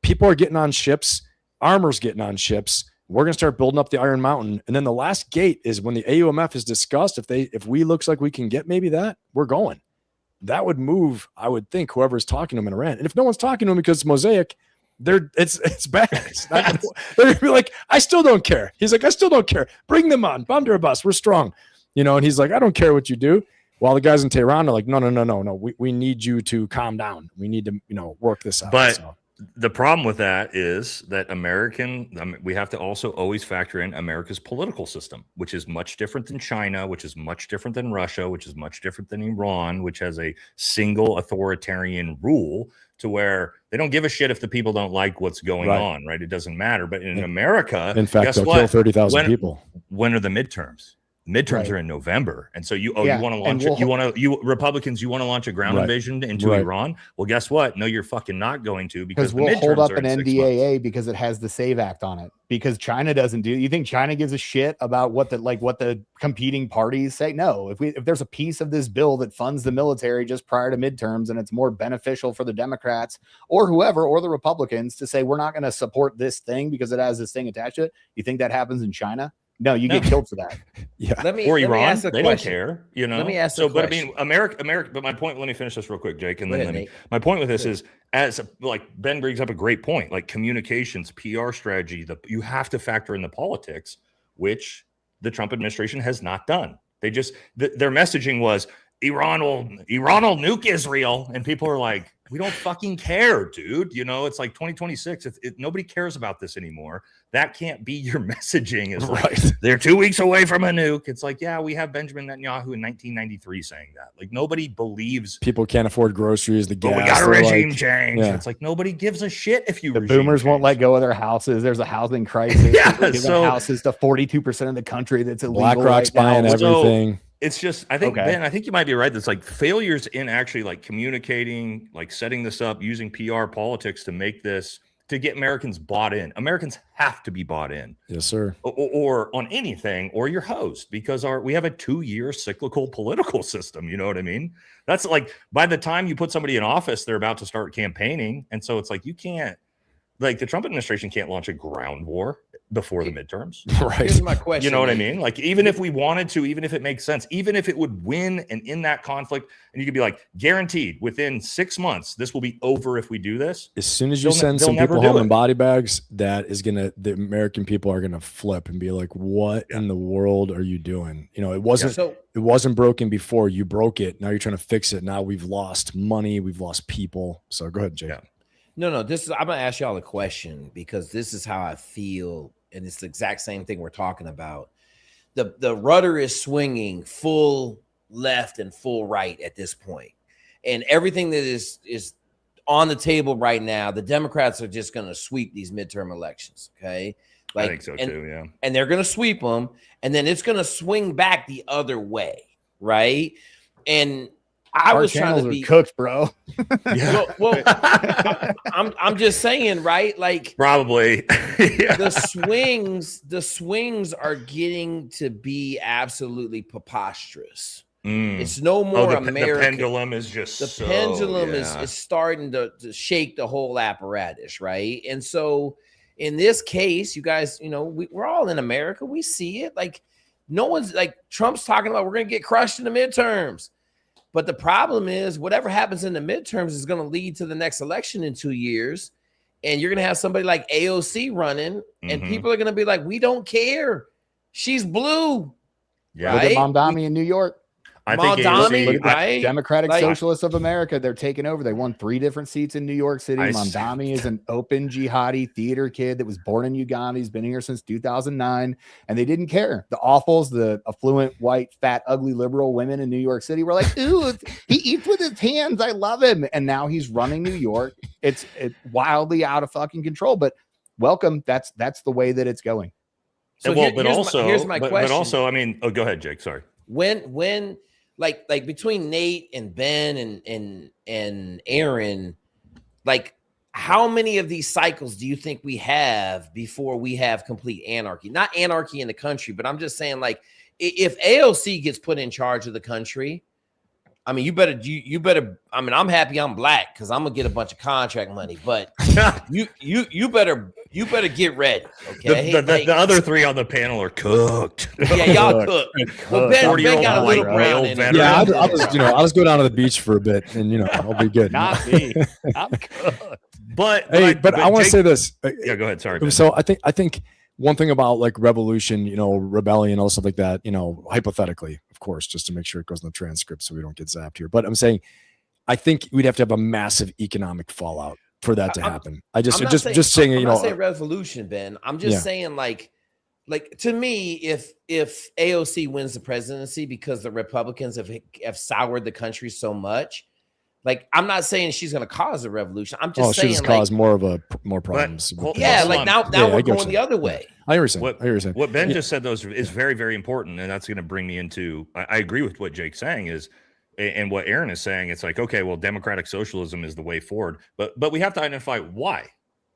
people are getting on ships, armor's getting on ships. We're going to start building up the Iron Mountain. And then the last gate is when the AUMF is discussed. If we looks like we can get maybe that, we're going. That would move, I would think, whoever's talking to them in Iran. And if no one's talking to them because it's Mosaic, it's bad. They're going to be like, I still don't care. He's like, I still don't care. Bring them on. Bandar Abbas, we're strong. And he's like, I don't care what you do. While the guys in Tehran are like, no. We need you to calm down. We need to, work this out. But the problem with that is that we have to also always factor in America's political system, which is much different than China, which is much different than Russia, which is much different than Iran, which has a single authoritarian rule to where they don't give a shit if the people don't like what's going on, right? It doesn't matter. But in America, in fact, they'll kill 30,000 people. When are the midterms? Midterms are in November, and so you want to launch Republicans, you want to launch a ground invasion into Iran. Well, guess what? No, you're fucking not going to, because we'll hold up an NDAA because it has the SAVE Act on it. Because China doesn't do. You think China gives a shit about what the competing parties say? No. If there's a piece of this bill that funds the military just prior to midterms, and it's more beneficial for the Democrats or whoever or the Republicans to say we're not going to support this thing because it has this thing attached to it, you think that happens in China? No, you get killed for that. Or Iran, they don't care. Let me ask. But I mean, America. But my point. Let me finish this real quick, Jake, and then my point with this is, Ben brings up a great point, like communications, PR strategy. You have to factor in the politics, which the Trump administration has not done. They just their messaging was Iran will nuke Israel, and people are like, we don't fucking care, dude. It's like 2026. Nobody cares about this anymore. That can't be your messaging. Is like, they're 2 weeks away from a nuke. It's like, yeah, we have Benjamin Netanyahu in 1993 saying that. Like, nobody believes. People can't afford groceries. The gas. We got a regime change. Yeah. It's like nobody gives a shit if you. The boomers won't let go of their houses. There's a housing crisis. Giving houses to 42% of the country that's illegal. BlackRock's buying everything. It's just, I think, Ben, I think you might be right. That's like failures in actually like communicating, like setting this up, using PR politics to make this, to get Americans bought in. Americans have to be bought in. Yes, sir. Or on anything, or your host, because we have a 2-year cyclical political system. You know what I mean? That's like, by the time you put somebody in office, they're about to start campaigning. And so it's like, you can't, like the Trump administration can't launch a ground war. before the midterms. Right. Here's my question. You know what I mean? Like, even if we wanted to, even if it makes sense, even if it would win and in that conflict, and you could be like, guaranteed within 6 months, this will be over if we do this. As soon as you They'll send some never people do home it. in body bags, the American people are gonna flip and be like, "What in the world are you doing?" You know, it wasn't broken before. You broke it. Now you're trying to fix it. Now we've lost money. We've lost people. So go ahead, Jake. Yeah. No, I'm gonna ask y'all a question because this is how I feel, and it's the exact same thing we're talking about. The rudder is swinging full left and full right at this point, and everything that is on the table right now, the Democrats are just gonna sweep these midterm elections. Okay, I think so too. Yeah, and they're gonna sweep them, and then it's gonna swing back the other way, right? And Our was trying to be cooked, bro. Yeah. Well, I'm just saying, right? Like probably the swings are getting to be absolutely preposterous. It's no more American. The pendulum is just pendulum is starting to shake the whole apparatus, right? And so in this case, you guys, we're all in America. We see it. Like no one's like Trump's talking about we're gonna get crushed in the midterms. But the problem is whatever happens in the midterms is going to lead to the next election in 2 years. And you're going to have somebody like AOC running and people are going to be like, we don't care. She's blue. Yeah. Look at Mamdani in New York. I think Mamdani, right? Democratic Socialists of America, they're taking over. They won 3 different seats in New York City. Mamdani is an open jihadi theater kid that was born in Uganda. He's been here since 2009, and they didn't care. The awfuls, the affluent, white, fat, ugly, liberal women in New York City were like, ooh, he eats with his hands. I love him. And now he's running New York. It's wildly out of fucking control, but welcome. That's the way that it's going. So here's my question. But also, I mean, go ahead, Jake. Sorry. When like between Nate and Ben and Aaron, like how many of these cycles do you think we have before we have complete anarchy? Not anarchy in the country, but I'm just saying, like, if AOC gets put in charge of the country, I mean, you better. I mean, I'm happy I'm black because I'm gonna get a bunch of contract money. But you better get ready. Okay. The other 3 on the panel are cooked. Yeah, y'all cooked. Well, Ben got a little brown in it. Yeah, I'll just go down to the beach for a bit, and I'll be good. Not me. I'm cooked. But I want to say this. Yeah, go ahead. Sorry. Ben. So I think one thing about like revolution, rebellion, all stuff like that, hypothetically, of course, just to make sure it goes in the transcript so we don't get zapped here. But I'm saying, I think we'd have to have a massive economic fallout for that to happen. I'm not saying revolution, Ben. I'm just saying like to me, if AOC wins the presidency because the Republicans have soured the country so much, like I'm not saying she's going to cause a revolution. I'm just saying she just caused more problems. Now we're going the other way. I hear what you're saying. What Ben just said though is very, very important, and that's going to bring me into. I agree with what Jake's saying is, and what Aaron is saying. It's like, okay, well, democratic socialism is the way forward, but we have to identify why.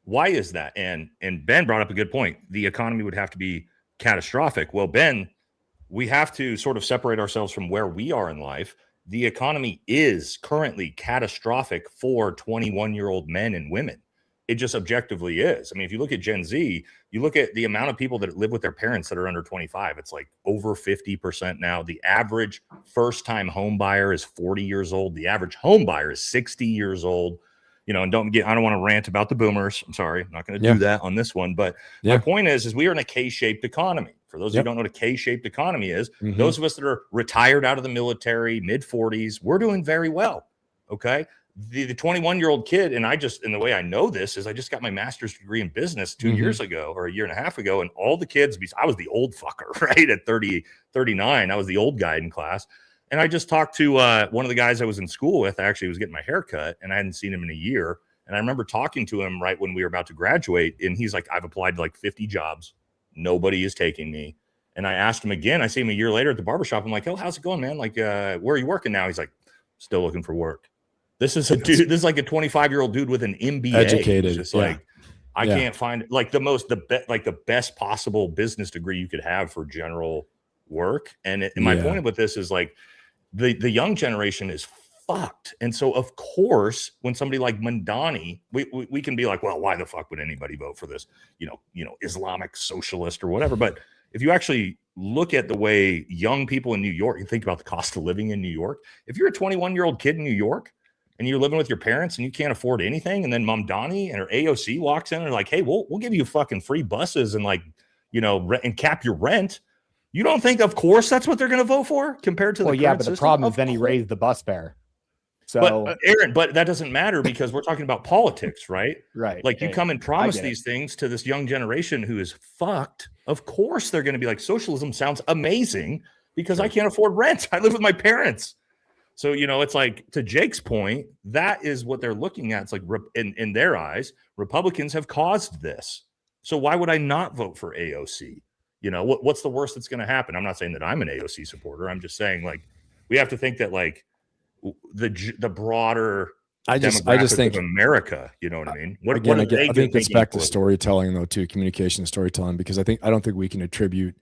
Why is that? And Ben brought up a good point. The economy would have to be catastrophic. Well, Ben, we have to sort of separate ourselves from where we are in life. The economy is currently catastrophic for 21-year-old men and women. It just objectively is. I mean, if you look at Gen Z, you look at the amount of people that live with their parents that are under 25, it's like over 50% now. The average first-time home buyer is 40 years old. The average home buyer is 60 years old. And I don't want to rant about the boomers. I'm sorry. I'm not going to do that on this one. But my point is we are in a K-shaped economy. For those who don't know what a K-shaped economy is, those of us that are retired out of the military, mid-40s, we're doing very well. Okay. The 21-year-old kid, and the way I know this is I just got my master's degree in business 2 years ago or a year and a half ago. And all the kids, I was the old fucker, right? At 30, 39, I was the old guy in class. And I just talked to one of the guys I was in school with. I actually was getting my hair cut and I hadn't seen him in a year. And I remember talking to him right when we were about to graduate. And he's like, I've applied to like 50 jobs. Nobody is taking me. And I asked him again. I see him a year later at the barbershop. I'm like, oh, how's it going, man? Like, where are you working now? He's like, still looking for work. This is a dude. This is like a 25-year-old dude with an MBA. Educated. Just like, I can't find like the best possible business degree you could have for general work. And my point with this is like the young generation is fucked. And so, of course, when somebody like Mandani, we can be like, well, why the fuck would anybody vote for this, Islamic socialist or whatever? But if you actually look at the way young people in New York, you think about the cost of living in New York. If you're a 21-year-old kid in New York and you're living with your parents and you can't afford anything, and then Mamdani and her AOC walks in and they're like, hey, we'll give you fucking free buses and and cap your rent. You don't think, of course, that's what they're going to vote for compared to the current but the system? problem is then he raised the bus fare. So, but Aaron, but that doesn't matter because we're talking about politics, right? Right. Like you come and promise these things to this young generation who is fucked. Of course, they're going to be like, socialism sounds amazing because I can't afford rent. I live with my parents. So, it's like, to Jake's point, that is what they're looking at. It's like, in their eyes, Republicans have caused this. So why would I not vote for AOC? What's the worst that's going to happen? I'm not saying that I'm an AOC supporter. I'm just saying, like, we have to think that, like, the broader I just think of America, you know what I mean? I think it's back to storytelling though, too, communication and storytelling, because I don't think we can attribute,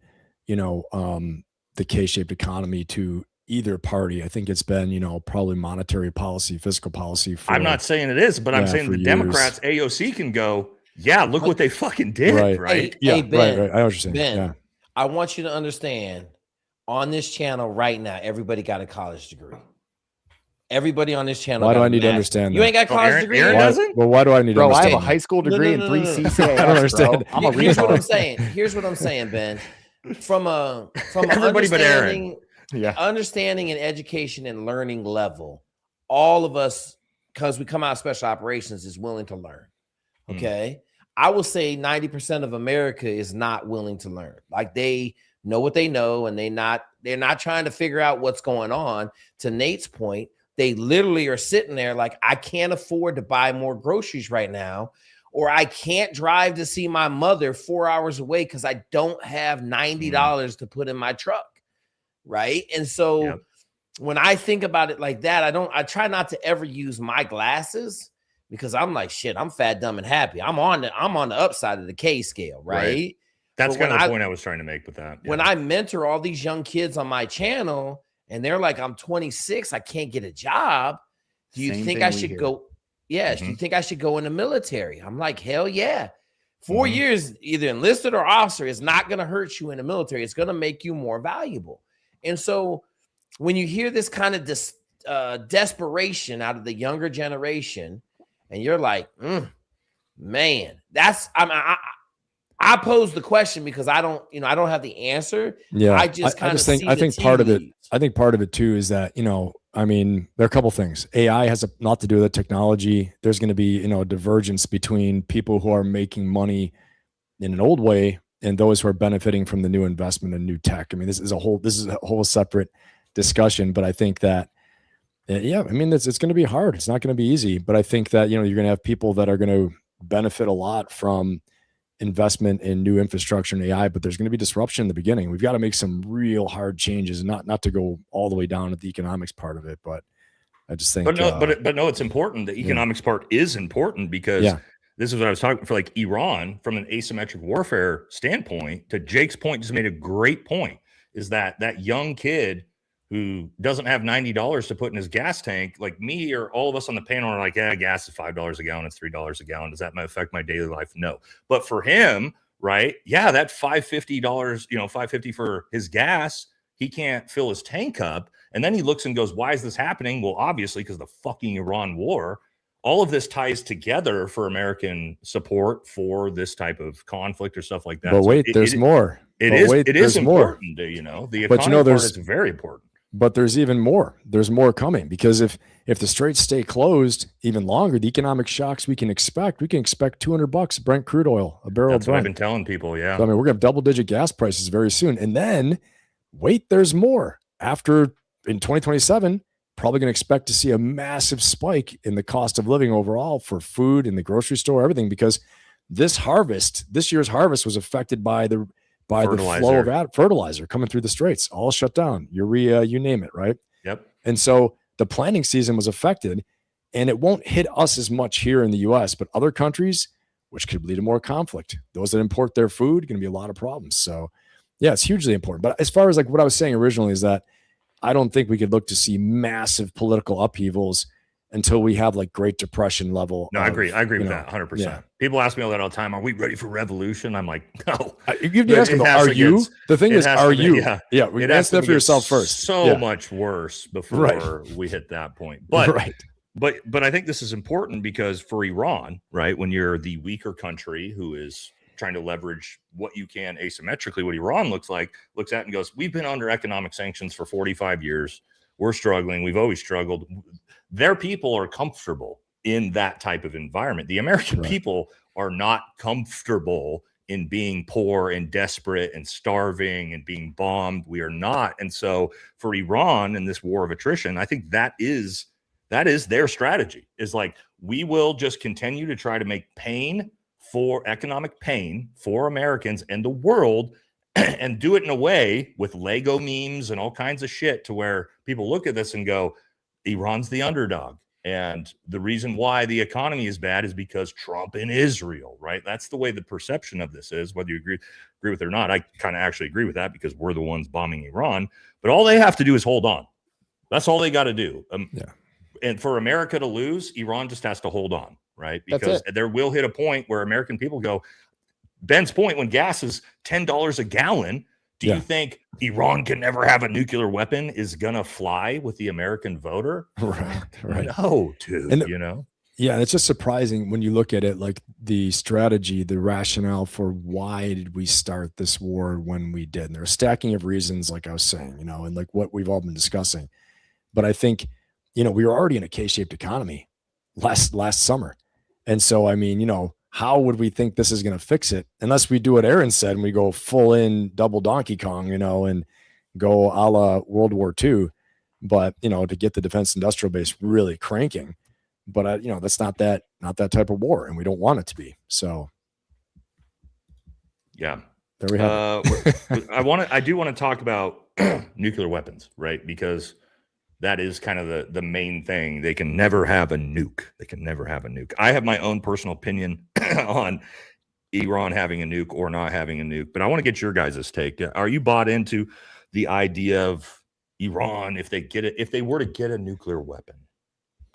the K-shaped economy to either party. I think it's been, probably monetary policy, fiscal policy. I'm not saying it is, but I'm saying the Democrats, AOC can go, yeah, look what they fucking did, right? Hey, Ben, right. I know what you're saying. Ben, I want you to understand, on this channel right now, everybody got a college degree. Everybody on this channel. Why do I need to understand You ain't got a college degree. Aaron doesn't? Well, why do I need to understand? I have a high school degree and 3 CCAs. I don't understand. I'm a Here's what I'm saying. Here's what I'm saying, Ben. From Everybody but Aaron. Understanding and education and learning level, all of us, because we come out of special operations, is willing to learn. Okay. I will say 90% of America is not willing to learn. Like, they know what they know, and they're not trying to figure out what's going on. To Nate's point, they literally are sitting there like, I can't afford to buy more groceries right now, or I can't drive to see my mother 4 hours away because I don't have $90 to put in my truck. Right. And so when I think about it like that, I try not to ever use my glasses, because I'm like, shit, I'm fat, dumb, and happy. I'm on the upside of the K scale. Right. That's kind of the point I was trying to make with that. When I mentor all these young kids on my channel and they're like, I'm 26, I can't get a job. Do you think I should go? Yes. Do you think I should go in the military? I'm like, hell yeah. 4 years, either enlisted or officer, is not going to hurt you in the military. It's going to make you more valuable. And so when you hear this kind of desperation out of the younger generation, and you're like, man, that's, I pose the question because I don't have the answer. Yeah. I think part of it too is that, there are a couple things. AI has a lot to do with the technology. There's going to be, a divergence between people who are making money in an old way and those who are benefiting from the new investment in new tech. This is a whole separate discussion, but I think that, it's going to be hard. It's not going to be easy, but I think that, you're going to have people that are going to benefit a lot from investment in new infrastructure and AI, but there's going to be disruption in the beginning. We've got to make some real hard changes, and not to go all the way down to the economics part of it, but I just think, but no, it's important. The economics part is important because this is what I was talking for, like Iran, from an asymmetric warfare standpoint. To Jake's point, just made a great point, is that young kid who doesn't have $90 to put in his gas tank, like me or all of us on the panel, are like, yeah, gas is $5 a gallon, it's $3 a gallon. Does that affect my daily life? No. But for him, right? Yeah, that $550, $550 for his gas, he can't fill his tank up. And then he looks and goes, why is this happening? Well, obviously, because of the fucking Iran war. All of this ties together for American support for this type of conflict or stuff like that. But wait, there's more. It is important. The economy part is very important. But there's even more. There's more coming, because if the straits stay closed even longer, the economic shocks we can expect $200 Brent crude oil, a barrel. That's of Brent. What I've been telling people. Yeah. So, we're going to have double-digit gas prices very soon. And then wait, there's more. After, in 2027, probably going to expect to see a massive spike in the cost of living overall for food in the grocery store, everything, because this year's harvest was affected by the flow of fertilizer coming through the straits, all shut down, urea, you name it, right? Yep. And so the planting season was affected, and it won't hit us as much here in the U.S., but other countries, which could lead to more conflict. Those that import their food, going to be a lot of problems. So, yeah, it's hugely important. But as far as like what I was saying originally is that I don't think we could look to see massive political upheavals until we have like Great Depression level. No, I agree. I agree with that 100%. Yeah. People ask me all that all the time. Are we ready for revolution? I'm like, no. You have to ask them, are you? The thing is, are you? Yeah. We answer that for yourself first. So much worse before we hit that point. But But I think this is important because for Iran, right, when you're the weaker country who is trying to leverage what you can asymmetrically, what Iran looks at and goes, we've been under economic sanctions for 45 years. We're struggling. We've always struggled. Their people are comfortable in that type of environment. The American people are not comfortable in being poor and desperate and starving and being bombed. We are not. And so for Iran in this war of attrition, I think that is their strategy, is like, we will just continue to try to make economic pain for Americans and the world, and do it in a way with Lego memes and all kinds of shit to where people look at this and go, Iran's the underdog. And the reason why the economy is bad is because Trump and Israel, right? That's the way the perception of this is, whether you agree with it or not. I kind of actually agree with that because we're the ones bombing Iran. But all they have to do is hold on. That's all they got to do. And for America to lose, Iran just has to hold on, right? Because there will hit a point where American people go, Ben's point, when gas is $10 a gallon, do you think Iran can never have a nuclear weapon is going to fly with the American voter? Right. No, dude, and Yeah, it's just surprising when you look at it, like the strategy, the rationale for why did we start this war when we did. And there are a stacking of reasons, like I was saying, and like what we've all been discussing. But I think, we were already in a K-shaped economy last summer. And so, I mean, how would we think this is going to fix it unless we do what Aaron said and we go full in double Donkey Kong, and go a la World War II, but, to get the defense industrial base really cranking. But, that's not that type of war, and we don't want it to be. So. Yeah. There we have it. I do want to talk about nuclear weapons, right? Because that is kind of the main thing. They can never have a nuke. I have my own personal opinion on Iran having a nuke or not having a nuke, but I want to get your guys' take. Are you bought into the idea of Iran if they were to get a nuclear weapon?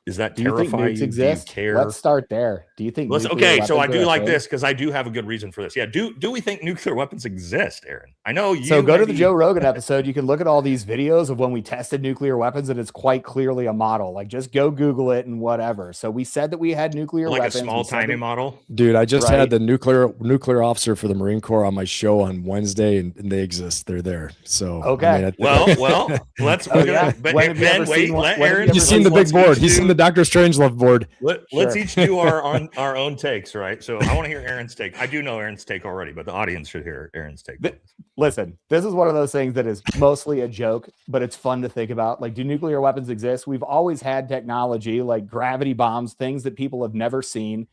Is that terrifying? Do you care? Let's start there. Do you think? So I do like this because I do have a good reason for this. Yeah. Do we think nuclear weapons exist, Aaron? I know you. So go to the Joe Rogan episode. You can look at all these videos of when we tested nuclear weapons, and it's quite clearly a model. Like, just go Google it and whatever. So we said that we had nuclear weapons. Like a small, tiny model. Dude, I just had the nuclear officer for the Marine Corps on my show on Wednesday, and they exist. They're there. So okay. Well, let's. Ben, wait. Let Aaron. He's seen the big board. He's seen the Dr. Strangelove board. Let's each do our own takes, right? So I want to hear Aaron's take. I do know Aaron's take already, but the audience should hear Aaron's take. Listen, this is one of those things that is mostly a joke, but it's fun to think about. Like, do nuclear weapons exist? We've always had technology like gravity bombs, things that people have never seen.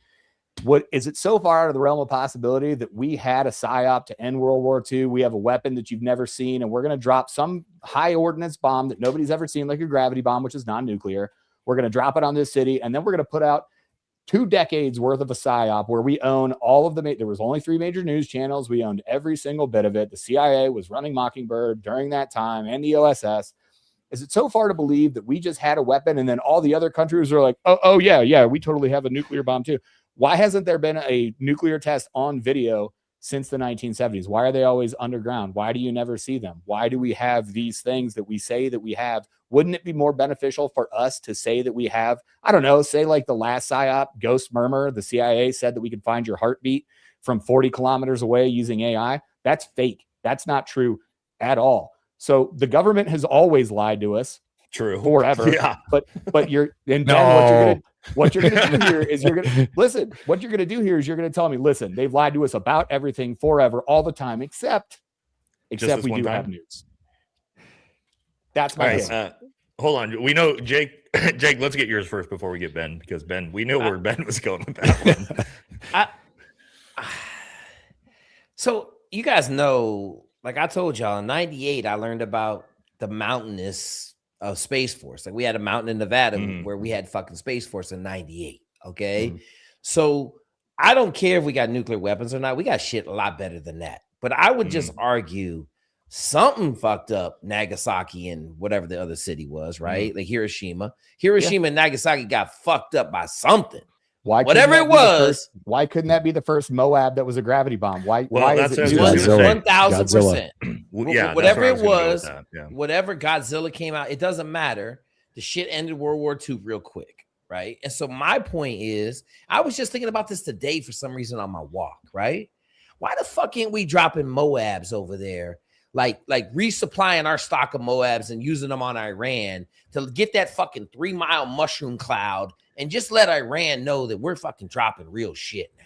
What is it so far out of the realm of possibility that we had a psyop to end World War II? We have a weapon that you've never seen, and we're going to drop some high ordnance bomb that nobody's ever seen, like a gravity bomb, which is non-nuclear. We're going to drop it on this city, and then we're going to put out 2 decades worth of a psyop where we own all of there was only 3 major news channels. We owned every single bit of it. The CIA was running Mockingbird during that time, and the OSS. Is it so far to believe that we just had a weapon and then all the other countries are like, oh yeah, we totally have a nuclear bomb too? Why hasn't there been a nuclear test on video since the 1970s? Why are they always underground? Why do you never see them? Why do we have these things that we say that we have? Wouldn't it be more beneficial for us to say that we have, I don't know, say like the last psyop, Ghost Murmur, the CIA said that we could find your heartbeat from 40 kilometers away using AI? That's fake. That's not true at all. So the government has always lied to us. True. Forever. Yeah. But you're, and Ben, what you're going to do here is you're going to listen. What you're going to do here is you're going to tell me, listen, they've lied to us about everything forever, all the time, except we do have nukes. That's my right. Hold on. We know Jake, let's get yours first before we get Ben, because Ben, we know where Ben was going with that one. So you guys know, like I told y'all in 98, I learned about the mountainous of Space Force. Like we had a mountain in Nevada where we had fucking Space Force in 98. Okay. So I don't care if we got nuclear weapons or not. We got shit a lot better than that. But I would just argue something fucked up Nagasaki and whatever the other city was, right? Like Hiroshima. Hiroshima and Nagasaki got fucked up by something. Whatever it was. Why couldn't that be the first Moab that was a gravity bomb? Why that's is it what I was gonna say. 1,000%. Yeah, whatever it was, whatever Godzilla came out, it doesn't matter. The shit ended World War II real quick, right? And so my point is, I was just thinking about this today for some reason on my walk, right? Why the fuck ain't we dropping Moabs over there? Like resupplying our stock of Moabs and using them on Iran to get that fucking 3-mile mushroom cloud and just let Iran know that we're fucking dropping real shit now.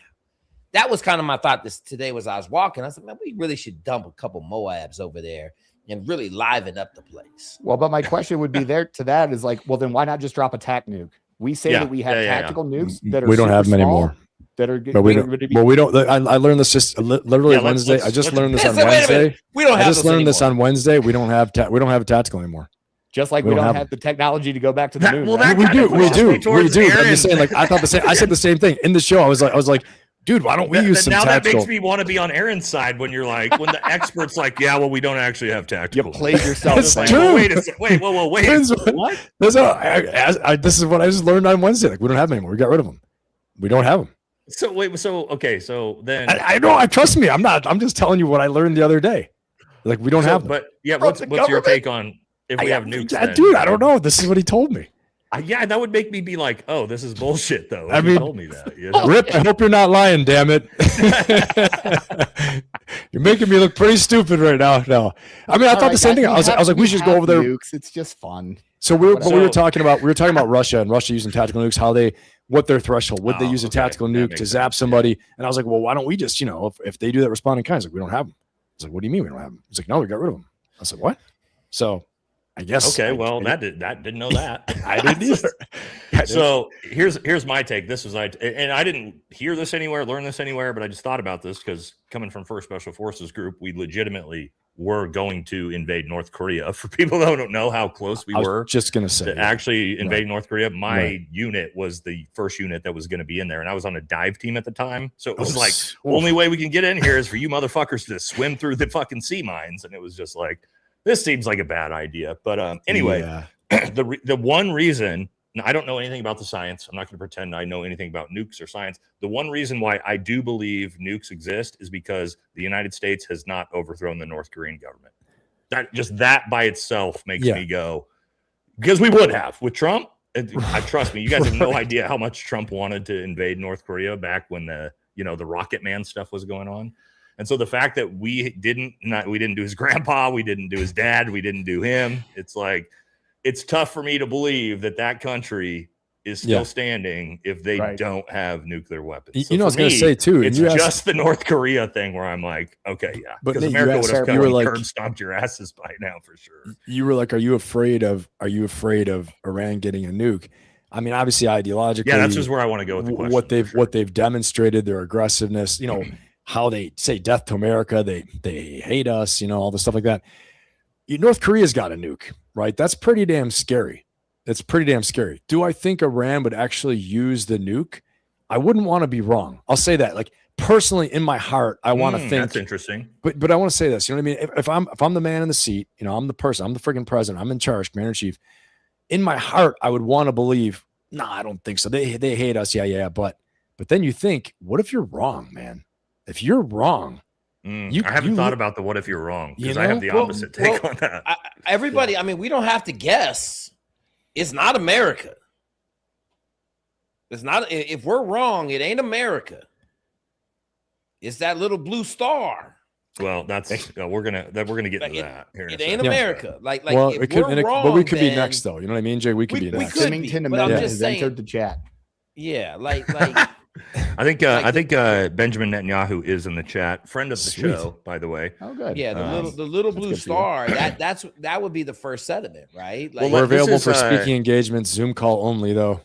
That was kind of my thought today as I was walking. I said, man, we really should dump a couple Moabs over there and really liven up the place. Well, but my question would be there to that is like, well, then why not just drop a TAC nuke? We say that we have tactical nukes that are we don't have them anymore. That are good. But we don't. I learned this just literally Wednesday. I just learned this on Wednesday. We don't have. I just learned this on Wednesday. We don't have a tactical anymore. Just like we don't have the technology to go back to the moon. Well, right? we do. I'm just saying. Like I thought the same. I said the same thing in the show. I was like, dude, why don't we use some now tactical? That makes me want to be on Aaron's side when you're like, when the expert's like, yeah, well, we don't actually have tactical. You played yourself. That's like, true. well, wait a second. Wait. What? This is what I just learned on Wednesday. Like we don't have them anymore. We got rid of them. We don't have them. So wait. So okay. So then I know. I trust me. I'm not. I'm just telling you what I learned the other day. Like we don't have them. But yeah, what's your take on if we have nukes? Dude, I don't know. This is what he told me. Yeah, that would make me be like, oh, this is bullshit, though. I mean, told me that. You know? Rip, I hope you're not lying, damn it. You're making me look pretty stupid right now. No, I mean, I thought the same thing. I was like, we should go over there. Nukes. It's just fun. So we were talking about Russia and Russia using tactical nukes, what their threshold, would they use a tactical nuke to zap somebody? And I was like, well, why don't we just, if they do that, respond in kind? He's like, we don't have them. I was like, what do you mean we don't have them? He's like, no, we got rid of them. I said, what? So I guess. Okay, well, didn't know that. I didn't either. So here's my take. And I didn't hear this anywhere, learn this anywhere, but I just thought about this because coming from 1st Special Forces Group, we legitimately were going to invade North Korea. For people that don't know how close we were, just gonna say actually invade North Korea. My unit was the first unit that was going to be in there, and I was on a dive team at the time. So it was like only way we can get in here is for you motherfuckers to swim through the fucking sea mines, and it was just like. This seems like a bad idea, but anyway, the one reason I don't know anything about the science. I'm not going to pretend I know anything about nukes or science. The one reason why I do believe nukes exist is because the United States has not overthrown the North Korean government. That by itself makes me go, because we would have with Trump. I trust me. You guys have no idea how much Trump wanted to invade North Korea back when the Rocket Man stuff was going on. And so the fact that we didn't do his grandpa, we didn't do his dad, we didn't do him. It's like, it's tough for me to believe that country is still standing if they don't have nuclear weapons. So I was going to say too, it's just the North Korea thing where I'm like, okay, yeah, because America would have curb stomped your asses by now for sure. You were like, are you afraid of Iran getting a nuke? I mean, obviously, ideologically, yeah, that's just where I want to go with the question. What they've demonstrated, their aggressiveness, how they say death to America, they hate us, all the stuff like that. North Korea's got a nuke, right? That's pretty damn scary. It's pretty damn scary. Do I think Iran would actually use the nuke? I wouldn't want to be wrong. I'll say that. Like personally, in my heart, I want to think that's interesting. But I want to say this. You know what I mean? If I'm the man in the seat, I'm the person, I'm the freaking president, I'm in charge, commander in chief. In my heart, I would want to believe, no, I don't think so. They hate us, yeah. But then you think, what if you're wrong, man? If you're wrong, I haven't thought about the what if you're wrong, because I have the opposite take on that. Everybody, I mean, we don't have to guess. It's not America. It's not. If we're wrong, it ain't America. It's that little blue star. Well, that's we're gonna get into that. Here it ain't America. Like well, if we're wrong, but we could be next, though. You know what I mean, Jay? We could be next. Symington Amendment has entered the chat. Yeah, like. I think Benjamin Netanyahu is in the chat. Friend of the show, by the way. Oh, good. Yeah, the little blue star. That would be the first sediment, right? Like, we're available for speaking engagements, Zoom call only, though.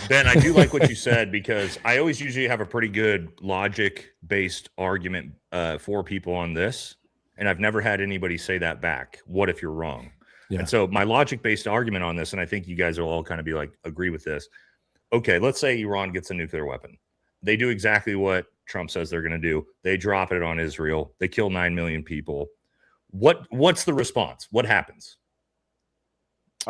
Ben, I do like what you said, because I always usually have a pretty good logic-based argument for people on this, and I've never had anybody say that back. What if you're wrong? Yeah. And so my logic-based argument on this, and I think you guys will all kind of be like, agree with this. Okay, let's say Iran gets a nuclear weapon. They do exactly what Trump says they're going to do. They drop it on Israel. They kill 9 million people. what's the response? What happens?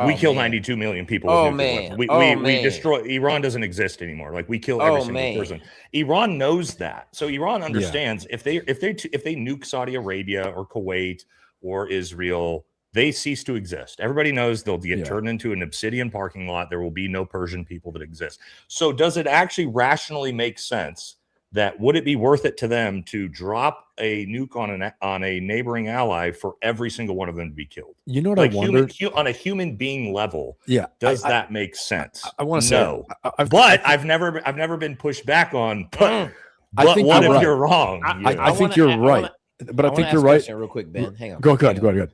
We kill 92 million people with nuclear weapons. We destroy. Iran doesn't exist anymore. Like, we kill every single person. Iran knows that. So Iran understands if they nuke Saudi Arabia or Kuwait or Israel, they cease to exist. Everybody knows they'll get turned into an obsidian parking lot. There will be no Persian people that exist. So does it actually rationally make sense that would it be worth it to them to drop a nuke on a neighboring ally for every single one of them to be killed? You know what, like, I wonder on a human being level. Yeah, does that make sense? I want to say no, I've never been pushed back on. But what if you're wrong? I think you're right, but I think you're right. Real quick, Ben, hang on. Go ahead.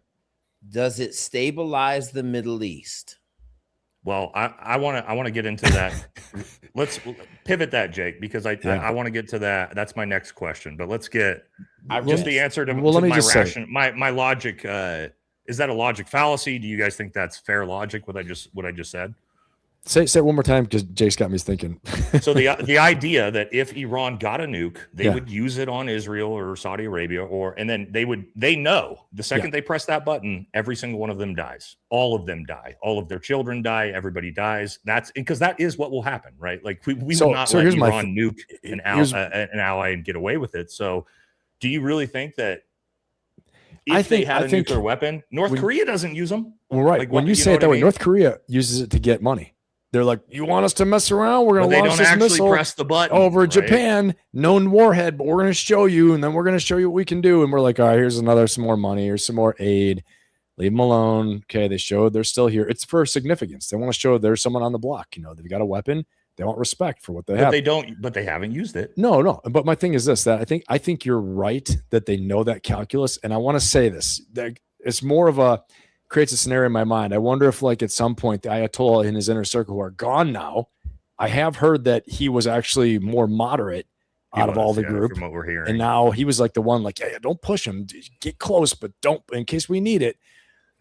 Does it stabilize the Middle East? Well, I want to get into that. Let's pivot that, Jake, because I want to get to that. That's my next question. But let's get the answer to, my logic. Is that a logic fallacy? Do you guys think that's fair logic? What I just said? Say it one more time, because Jake's got me thinking. So the idea that if Iran got a nuke, they would use it on Israel or Saudi Arabia, and then they know the second they press that button, every single one of them dies. All of them die. All of their children die. Everybody dies. That's because that is what will happen, right? Like, we will not let Iran nuke an ally and get away with it. So do you really think that if they had a nuclear weapon, North Korea doesn't use them? Well, right. Like, when you say it that way, North Korea uses it to get money. They're like, you want us to mess around? We're going to launch this missile press the button over Japan, known warhead, but we're going to show you, and then we're going to show you what we can do. And we're like, all right, here's some more money, here's some more aid. Leave them alone. Okay, they showed they're still here. It's for significance. They want to show there's someone on the block. You know, they've got a weapon. They want respect for what they have. But they haven't used it. No. But my thing is this: that I think you're right that they know that calculus. And I want to say this: that it's more of a creates a scenario in my mind. I wonder if, like, at some point the Ayatollah in his inner circle, who are gone now, I have heard that he was actually more moderate out of all the group. From what we're hearing. And now he was like the one, like, yeah, don't push him, get close, but don't, in case we need it.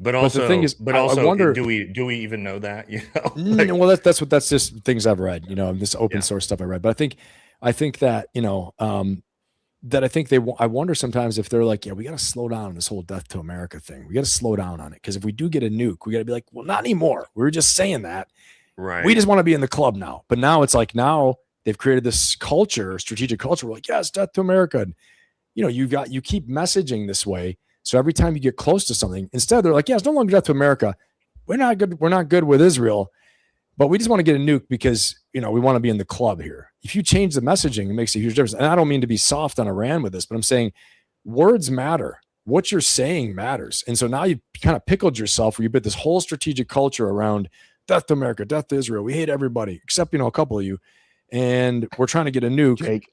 But also, the thing is, I wonder, do we even know that? You know, like, well, that's just things I've read. You know, this open source stuff I read. But I think that, you know, that I think I wonder sometimes if they're like, yeah, we got to slow down on this whole death to America thing. We got to slow down on it, because if we do get a nuke, we got to be like, well, not anymore. We were just saying that. Right. We just want to be in the club now. But now it's like, now they've created this culture, strategic culture. We're like, yes, death to America. And, you know, you keep messaging this way. So every time you get close to something, instead they're like, yeah, it's no longer death to America. We're not good. We're not good with Israel, but we just want to get a nuke because, you know, we want to be in the club here. If you change the messaging, it makes a huge difference. And I don't mean to be soft on Iran with this, but I'm saying words matter. What you're saying matters. And so now you've kind of pickled yourself where you built this whole strategic culture around death to America, death to Israel. We hate everybody except, you know, a couple of you. And we're trying to get a nuke. Jake.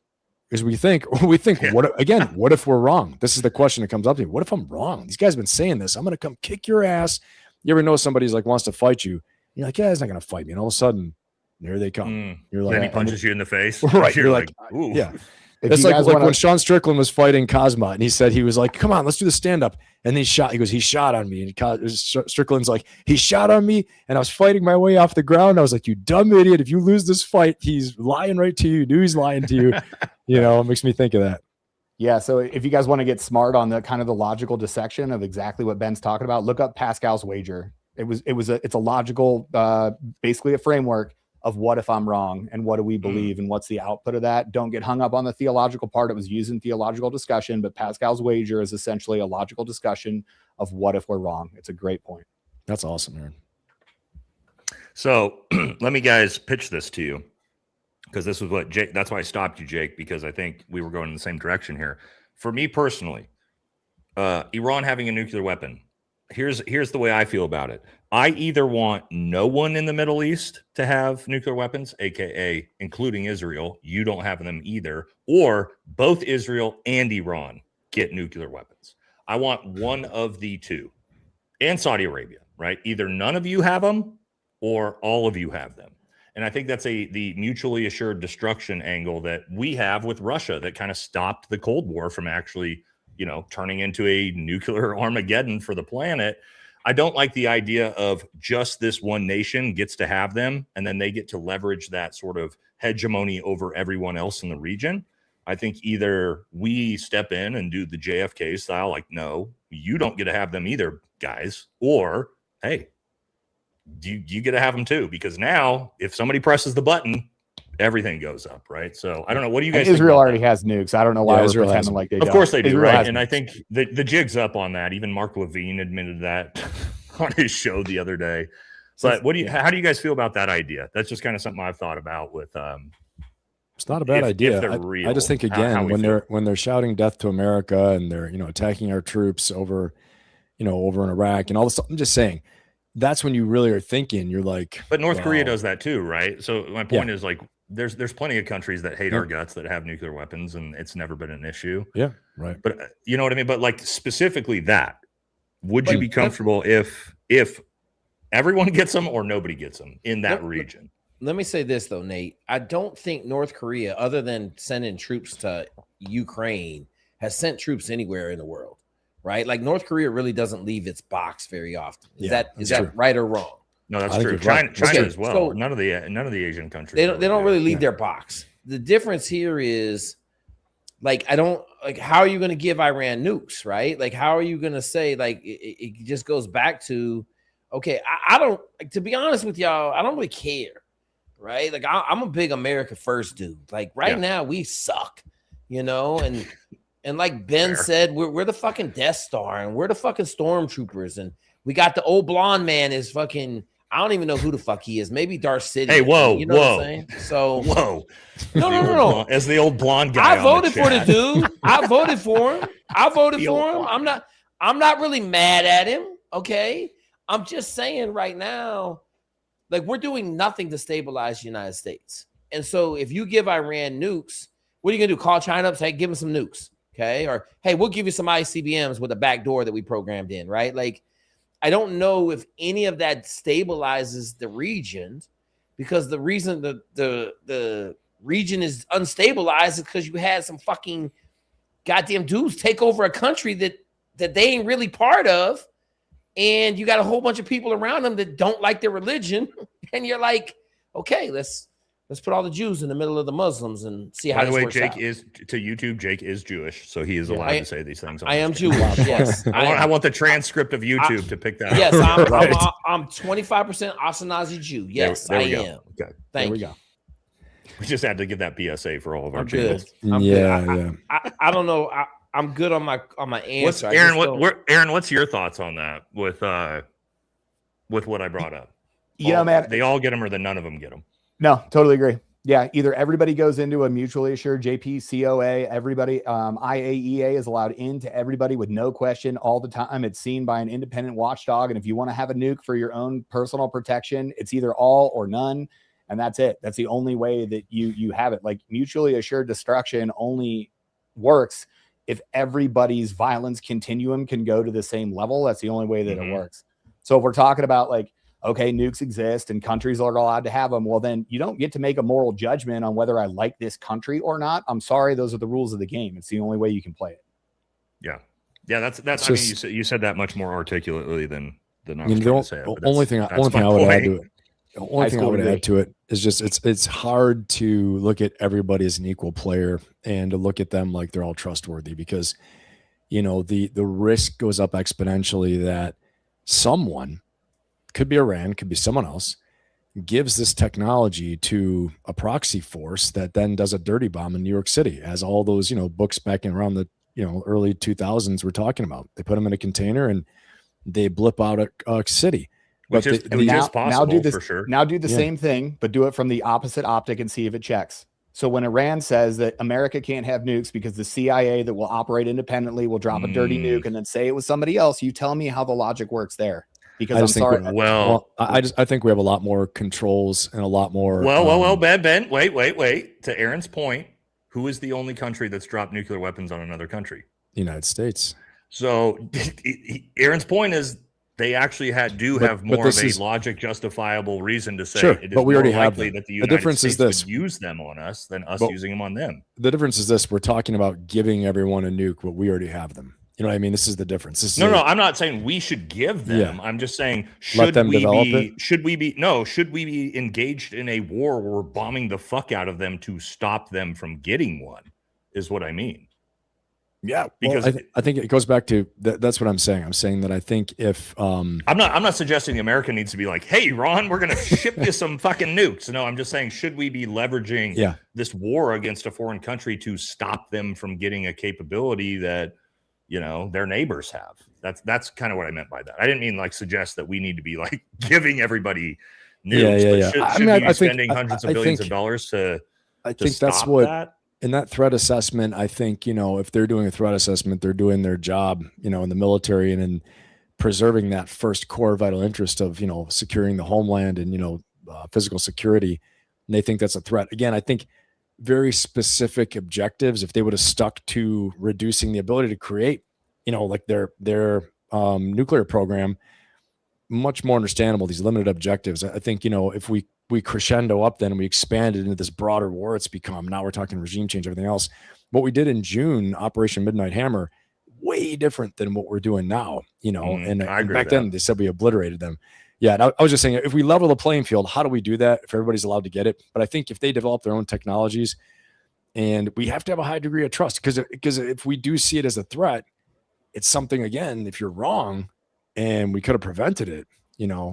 Because we think, what if we're wrong? This is the question that comes up to me. What if I'm wrong? These guys have been saying this. I'm going to come kick your ass. You ever know somebody's like wants to fight you? You're like, yeah, he's not going to fight me. And all of a sudden, there they come. You're like, then he punches you in the face. Right. You're like, ooh. Yeah. It's like when Sean Strickland was fighting Cosma, and he said, he was like, come on, let's do the stand-up. And he goes, he shot on me. And Strickland's like, he shot on me, and I was fighting my way off the ground. I was like, you dumb idiot. If you lose this fight, he's lying right to you. You knew he's lying to you. You know, it makes me think of that. Yeah. So if you guys want to get smart on the kind of the logical dissection of exactly what Ben's talking about, look up Pascal's wager. It's a logical, basically a framework of what if I'm wrong and what do we believe and what's the output of that. Don't get hung up on the theological part. It was used in theological discussion, but Pascal's wager is essentially a logical discussion of what if we're wrong. It's a great point. That's awesome, Aaron. So let me guys pitch this to you, because this was what Jake, that's why I stopped you, Jake, because I think we were going in the same direction here. For me personally, Iran having a nuclear weapon, here's the way I feel about it. I either want no one in the Middle East to have nuclear weapons, aka including Israel. You don't have them either, or both Israel and Iran get nuclear weapons. I want one of the two, and Saudi Arabia, right? Either none of you have them or all of you have them. And I think that's the mutually assured destruction angle that we have with Russia that kind of stopped the Cold War from actually, you know, turning into a nuclear Armageddon for the planet. I don't like the idea of just this one nation gets to have them and then they get to leverage that sort of hegemony over everyone else in the region. I think either we step in and do the JFK style, like, no, you don't get to have them either, guys, or hey, you get to have them too, because now if somebody presses the button, everything goes up, right? So I don't know. What do you guys think? Israel already has nukes. I don't know why we're Israel pretending like they don't. Of course they do, Israel right? has And nukes. I think the jig's up on that. Even Mark Levine admitted that on his show the other day. But how do you guys feel about that idea? That's just kind of something I've thought about with it's not a bad idea. they're I real, just think, how again, we feel. when they're shouting death to America and they're, attacking our troops over in Iraq and all this stuff, I'm just saying, that's when you really are thinking, you're like, But North Korea wow. does that too, right? So my point is, like, there's plenty of countries that hate our guts that have nuclear weapons, and it's never been an issue. Yeah, right. But you know what I mean? But like specifically that, would you be comfortable if everyone gets them or nobody gets them in that region? Let me say this though, Nate. I don't think North Korea, other than sending troops to Ukraine, has sent troops anywhere in the world, right? Like North Korea really doesn't leave its box very often. Is that right or wrong? No, that's true. China as well. So none of the Asian countries. They don't really leave their box. The difference here is, like, how are you going to give Iran nukes, right? Like, how are you going to say, like, it just goes back to, okay, I don't, like, to be honest with y'all, I don't really care, right? Like, I'm a big America first dude. Like, right now we suck, and like Ben said, we're the fucking Death Star and we're the fucking stormtroopers, and we got the old blonde man is fucking, I don't even know who the fuck he is. Maybe Darth City. Hey, whoa, you know what I'm saying? So no. As the old blonde guy, I voted for the dude. I voted for him. I'm not really mad at him. Okay, I'm just saying right now, like, we're doing nothing to stabilize the United States. And so if you give Iran nukes, what are you gonna do? Call China up, say, give them some nukes, okay? Or hey, we'll give you some ICBMs with a back door that we programmed in, right? Like, I don't know if any of that stabilizes the region, because the reason the region is unstabilized is because you had some fucking goddamn dudes take over a country that they ain't really part of, and you got a whole bunch of people around them that don't like their religion, and you're like, okay, let's put all the Jews in the middle of the Muslims and see how. By the way, Jake is to YouTube. Jake is Jewish, so he is allowed to say these things. I am Jewish. Yes, I want the transcript of YouTube to pick that. Yes, up. I'm 25% Ashkenazi Jew. Yes, there we am. Okay, thank you. We just had to give that PSA for all of our channels. I'm good. I don't know. I'm good on my answer. Aaron, what's your thoughts on that with what I brought up? Man, they all get them, or none of them get them. No, totally agree. Yeah, either everybody goes into a mutually assured JPCOA, everybody, IAEA is allowed into everybody with no question all the time. It's seen by an independent watchdog. And if you want to have a nuke for your own personal protection, it's either all or none. And that's it. That's the only way that you have it. Like, mutually assured destruction only works if everybody's violence continuum can go to the same level. That's the only way that it works. So if we're talking about, like, okay, nukes exist and countries are allowed to have them, well, then you don't get to make a moral judgment on whether I like this country or not. I'm sorry, those are the rules of the game. It's the only way you can play it. Yeah. That's I mean, you said that much more articulately than I was trying to say it. The only thing I would add to it. The only thing I would add to it is just it's hard to look at everybody as an equal player and to look at them like they're all trustworthy, because the risk goes up exponentially that someone, could be Iran, could be someone else, gives this technology to a proxy force that then does a dirty bomb in New York City, as all those books back in around the early 2000s were talking about. They put them in a container and they blip out a city. Which is possible for sure. Now do the same thing, but do it from the opposite optic and see if it checks. So when Iran says that America can't have nukes because the CIA that will operate independently will drop a dirty nuke and then say it was somebody else, you tell me how the logic works there. Because I'm sorry. I think we have a lot more controls and a lot more. Ben, wait. To Aaron's point, who is the only country that's dropped nuclear weapons on another country? The United States. So Aaron's point is, they actually have more of a logic justifiable reason to say it is but we already have likely that the United States would use them on us than us using them on them. The difference is this: we're talking about giving everyone a nuke, but we already have them. You know what I mean? This is the difference. No, I'm not saying we should give them. Yeah. I'm just saying, should we be engaged in a war where we're bombing the fuck out of them to stop them from getting one? is what I mean. Yeah, because I think it goes back to that's what I'm saying. I'm saying that I think if I'm not suggesting the America needs to be like, hey, Ron, we're going to ship you some fucking nukes. No, I'm just saying, should we be leveraging this war against a foreign country to stop them from getting a capability that, you know, their neighbors have? That's kind of what I meant by that. I didn't mean like suggest that we need to be like giving everybody nukes, but should we be spending hundreds of billions of dollars to stop that's what that? In that threat assessment, I think, you know, if they're doing a threat assessment, they're doing their job, you know, in the military and in preserving that first core vital interest of, you know, securing the homeland and, you know, physical security. And they think that's a threat. Again, I think very specific objectives, if they would have stuck to reducing the ability to create, you know, like their nuclear program, much more understandable, these limited objectives. I think, you know, if we crescendo up, then we expanded into this broader war it's become. Now we're talking regime change, everything else. What we did in June, Operation Midnight Hammer, way different than what we're doing now, you know, and back then they said we obliterated them. Yeah. And I was just saying, if we level the playing field, how do we do that if everybody's allowed to get it? But I think if they develop their own technologies, and we have to have a high degree of trust, because if we do see it as a threat, it's something, again, if you're wrong and we could have prevented it, you know,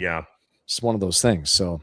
it's one of those things. So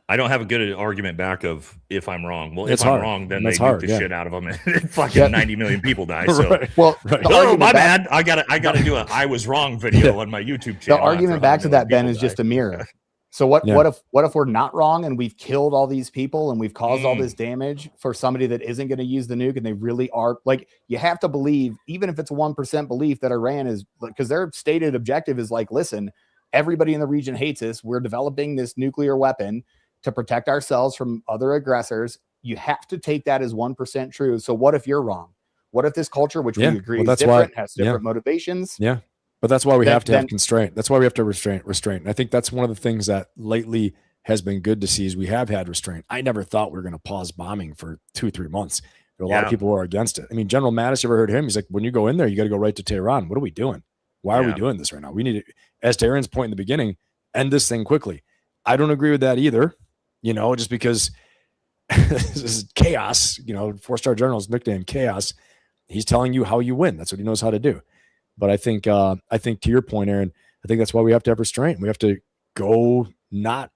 I don't have a good argument back of if I'm wrong. Well, it's if hard. I'm wrong, then they nuke the shit out of them and fucking 90 million people die. So, well, oh, my bad. I gotta do a I was wrong video on my YouTube channel. The argument back to that, Ben, is just a mirror. So what if we're not wrong and we've killed all these people and we've caused all this damage for somebody that isn't going to use the nuke, and they really are, like, you have to believe, even if it's a 1% belief, that Iran is, because their stated objective is like, listen, everybody in the region hates us. We're developing this nuclear weapon to protect ourselves from other aggressors. You have to take that as 1% true. So what if you're wrong? What if this culture, which we agree is different, has different motivations? Yeah. But that's why we have to have constraint. That's why we have to restraint. And I think that's one of the things that lately has been good to see, is we have had restraint. I never thought we were going to pause bombing for 2-3 months. There were a lot of people who are against it. I mean, General Mattis, you ever heard him? He's like, when you go in there, you got to go right to Tehran. What are we doing? Why are we doing this right now? We need to, as to Aaron's point in the beginning, end this thing quickly. I don't agree with that either, you know, just because this is chaos, you know, 4-star general's nickname chaos. He's telling you how you win. That's what he knows how to do. But I think to your point, Aaron, I think that's why we have to have restraint. We have to go no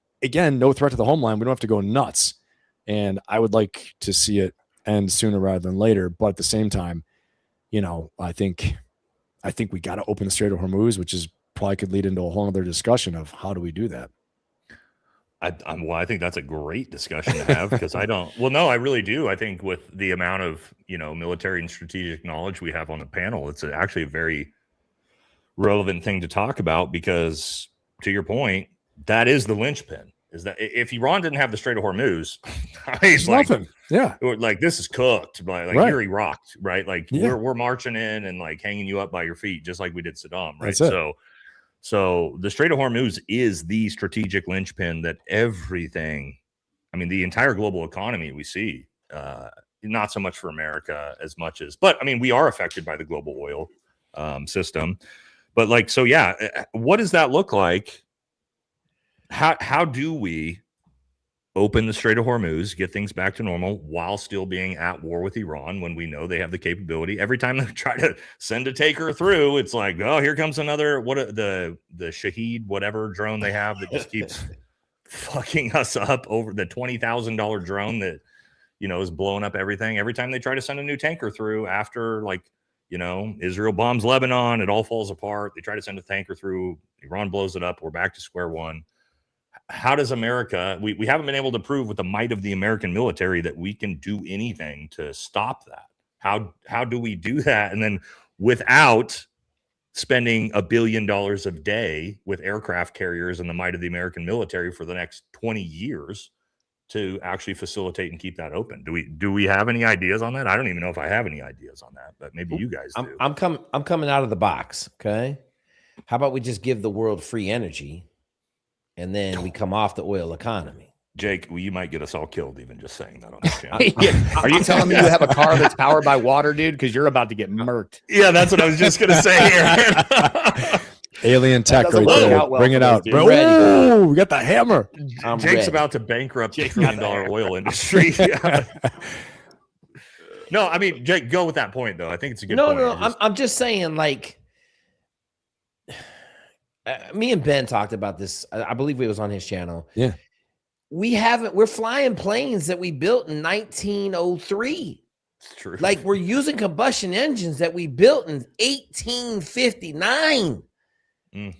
threat to the homeland. We don't have to go nuts. And I would like to see it end sooner rather than later. But at the same time, you know, I think we got to open the Strait of Hormuz, which is probably could lead into a whole other discussion of how do we do that. I think that's a great discussion to have, because I really do. I think with the amount of, you know, military and strategic knowledge we have on the panel, it's actually a very relevant thing to talk about, because to your point, that is the linchpin, is that if Iran didn't have the Strait of Hormuz, it's like, nothing. Yeah. Like, this is cooked, but like you're rocked, right? Like we're marching in and like hanging you up by your feet, just like we did Saddam, right? So the Strait of Hormuz is the strategic linchpin that everything, I mean, the entire global economy we see, not so much for America as much as, but I mean, we are affected by the global oil system. But like, so yeah, what does that look like? How do we open the Strait of Hormuz, get things back to normal while still being at war with Iran, when we know they have the capability? Every time they try to send a taker through, it's like, oh, here comes another, the Shaheed, whatever drone they have that just keeps fucking us up, over the $20,000 drone that, you know, is blowing up everything. Every time they try to send a new tanker through after, like, you know, Israel bombs Lebanon, it all falls apart. They try to send a tanker through, Iran blows it up. We're back to square one. How does America, we haven't been able to prove with the might of the American military that we can do anything to stop that. How do we do that? And then without spending $1 billion a day with aircraft carriers and the might of the American military for the next 20 years to actually facilitate and keep that open? Do we have any ideas on that? I don't even know if I have any ideas on that, but maybe you guys do. I'm coming out of the box. Okay. How about we just give the world free energy, and then we come off the oil economy? Jake, well, you might get us all killed even just saying that on this channel. Are you telling me you have a car that's powered by water, dude? Because you're about to get murked. Yeah, that's what I was just going to say here. Alien tech right there. Bring it out. Bro. Ooh, we got the hammer. Jake's about to bankrupt the $1 trillion oil industry. No, I mean, Jake, go with that point though. I think it's a good No, point. no, I'm just saying, like, me and Ben talked about this. I believe it was on his channel. Yeah. We're flying planes that we built in 1903. It's true. Like, we're using combustion engines that we built in 1859.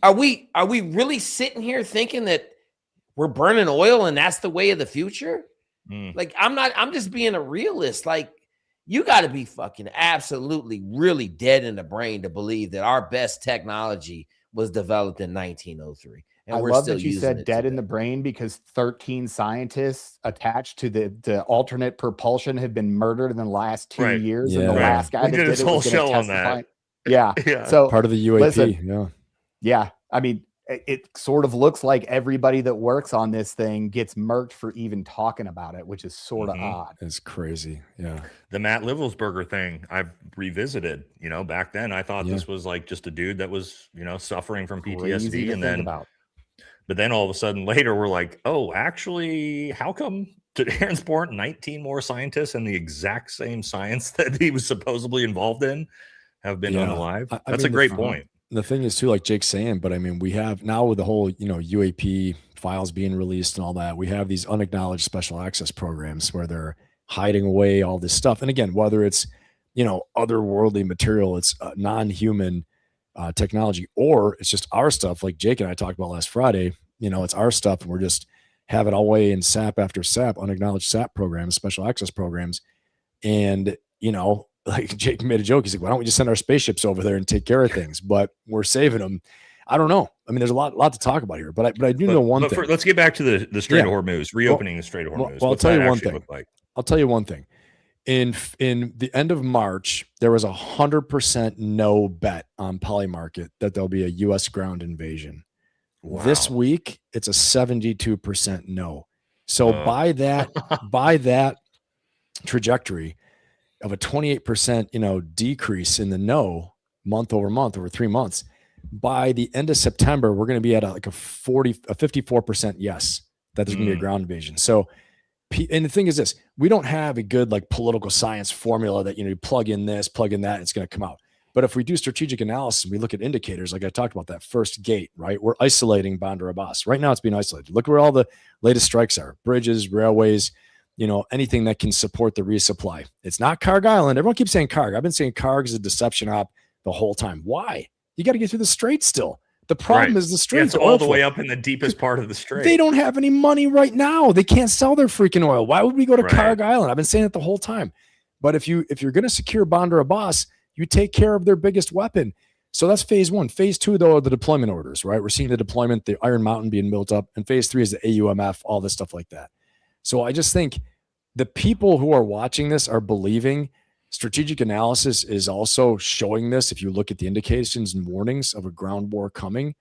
Are we really sitting here thinking that we're burning oil and that's the way of the future? Like, I'm just being a realist. Like, you got to be fucking absolutely really dead in the brain to believe that our best technology was developed in 1903. And I we're love still that you using said it dead today. in the brain, because 13 scientists attached to the alternate propulsion have been murdered in the last 2 Right. years. Yeah. And the Right. last guy We that did did this it whole was going to show on testify. that. Yeah. Yeah. So Part of the UAP. listen, yeah. I mean, it sort of looks like everybody that works on this thing gets murked for even talking about it, which is sort of odd. It's crazy. Yeah. The Matt Livelsberger thing I've revisited. You know, back then I thought this was like just a dude that was, you know, suffering from Crazy PTSD, to and think then about. but then all of a sudden later we're like, oh, actually, how come to Aaron's point, 19 more scientists in the exact same science that he was supposedly involved in have been unalive? That's a great point. The thing is too, like Jake's saying, but I mean, we have now with the whole, UAP files being released and all that, we have these unacknowledged special access programs where they're hiding away all this stuff. And again, whether it's, otherworldly material, it's non-human technology, or it's just our stuff. Like Jake and I talked about last Friday, it's our stuff. And we're just have it all way in SAP after SAP, unacknowledged SAP programs, special access programs. And, like Jake made a joke. He's like, why don't we just send our spaceships over there and take care of things? But we're saving them. I don't know. I mean, there's a lot to talk about here, but I do know one thing. Let's get back to the Strait of Hormuz, reopening the Strait of Hormuz. Well, I'll tell you one thing. I'll tell you one thing. In the end of March, there was 100% no bet on Polymarket that there'll be a U.S. ground invasion. Wow. This week, it's a 72% no. So by that trajectory of a 28%, decrease in the no month over 3 months, by the end of September, we're going to be at a 54% yes that there's going to be a ground invasion. So, and the thing is this, we don't have a good political science formula that, you plug in this, plug in that, it's going to come out. But if we do strategic analysis, we look at indicators, like I talked about that first gate, right? We're isolating Bandar Abbas. Right now it's being isolated. Look where all the latest strikes are: bridges, railways, anything that can support the resupply. It's not Karg Island. Everyone keeps saying Karg. I've been saying Karg is a deception op the whole time. Why? You got to get through the strait still. The problem is the strait. It's all the way up in the deepest part of the strait. They don't have any money right now. They can't sell their freaking oil. Why would we go to Karg Island? I've been saying it the whole time. But if you're going to secure Bandar Abbas, you take care of their biggest weapon. So that's phase one. Phase two, though, are the deployment orders, right? We're seeing the deployment, the Iron Mountain being built up. And phase three is the AUMF, all this stuff like that. So I just think the people who are watching this are believing. Strategic analysis is also showing this. If you look at the indications and warnings of a ground war coming,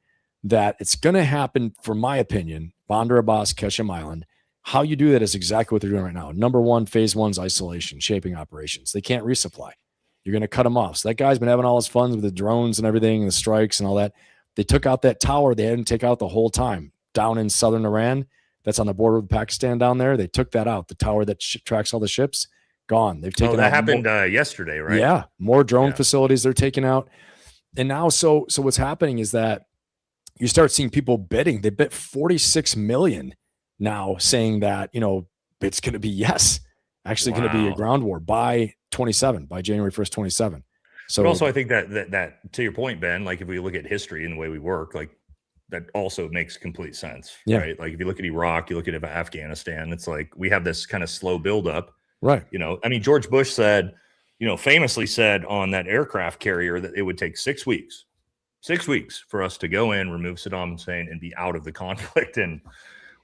that it's going to happen, for my opinion, Bandar Abbas, Keshem Island. How you do that is exactly what they're doing right now. Number one, phase one's isolation, shaping operations. They can't resupply. You're going to cut them off. So that guy's been having all his fun with the drones and everything, and the strikes and all that. They took out that tower they hadn't taken out the whole time down in southern Iran. That's on the border with Pakistan down there. They took that out. The tower that tracks all the ships, gone. They've taken that out happened yesterday, right? Yeah, more drone facilities they're taking out. And now, so what's happening is that you start seeing people bidding. They bid 46 million now, saying that it's going to be actually going to be a ground war by January 1st, 27. So, but also I think that to your point, Ben, like if we look at history and the way we work, like that also makes complete sense, right? Like if you look at Iraq, you look at Afghanistan, it's like we have this kind of slow buildup. Right. I mean, George Bush said, famously said on that aircraft carrier that it would take 6 weeks for us to go in, remove Saddam Hussein, and be out of the conflict. And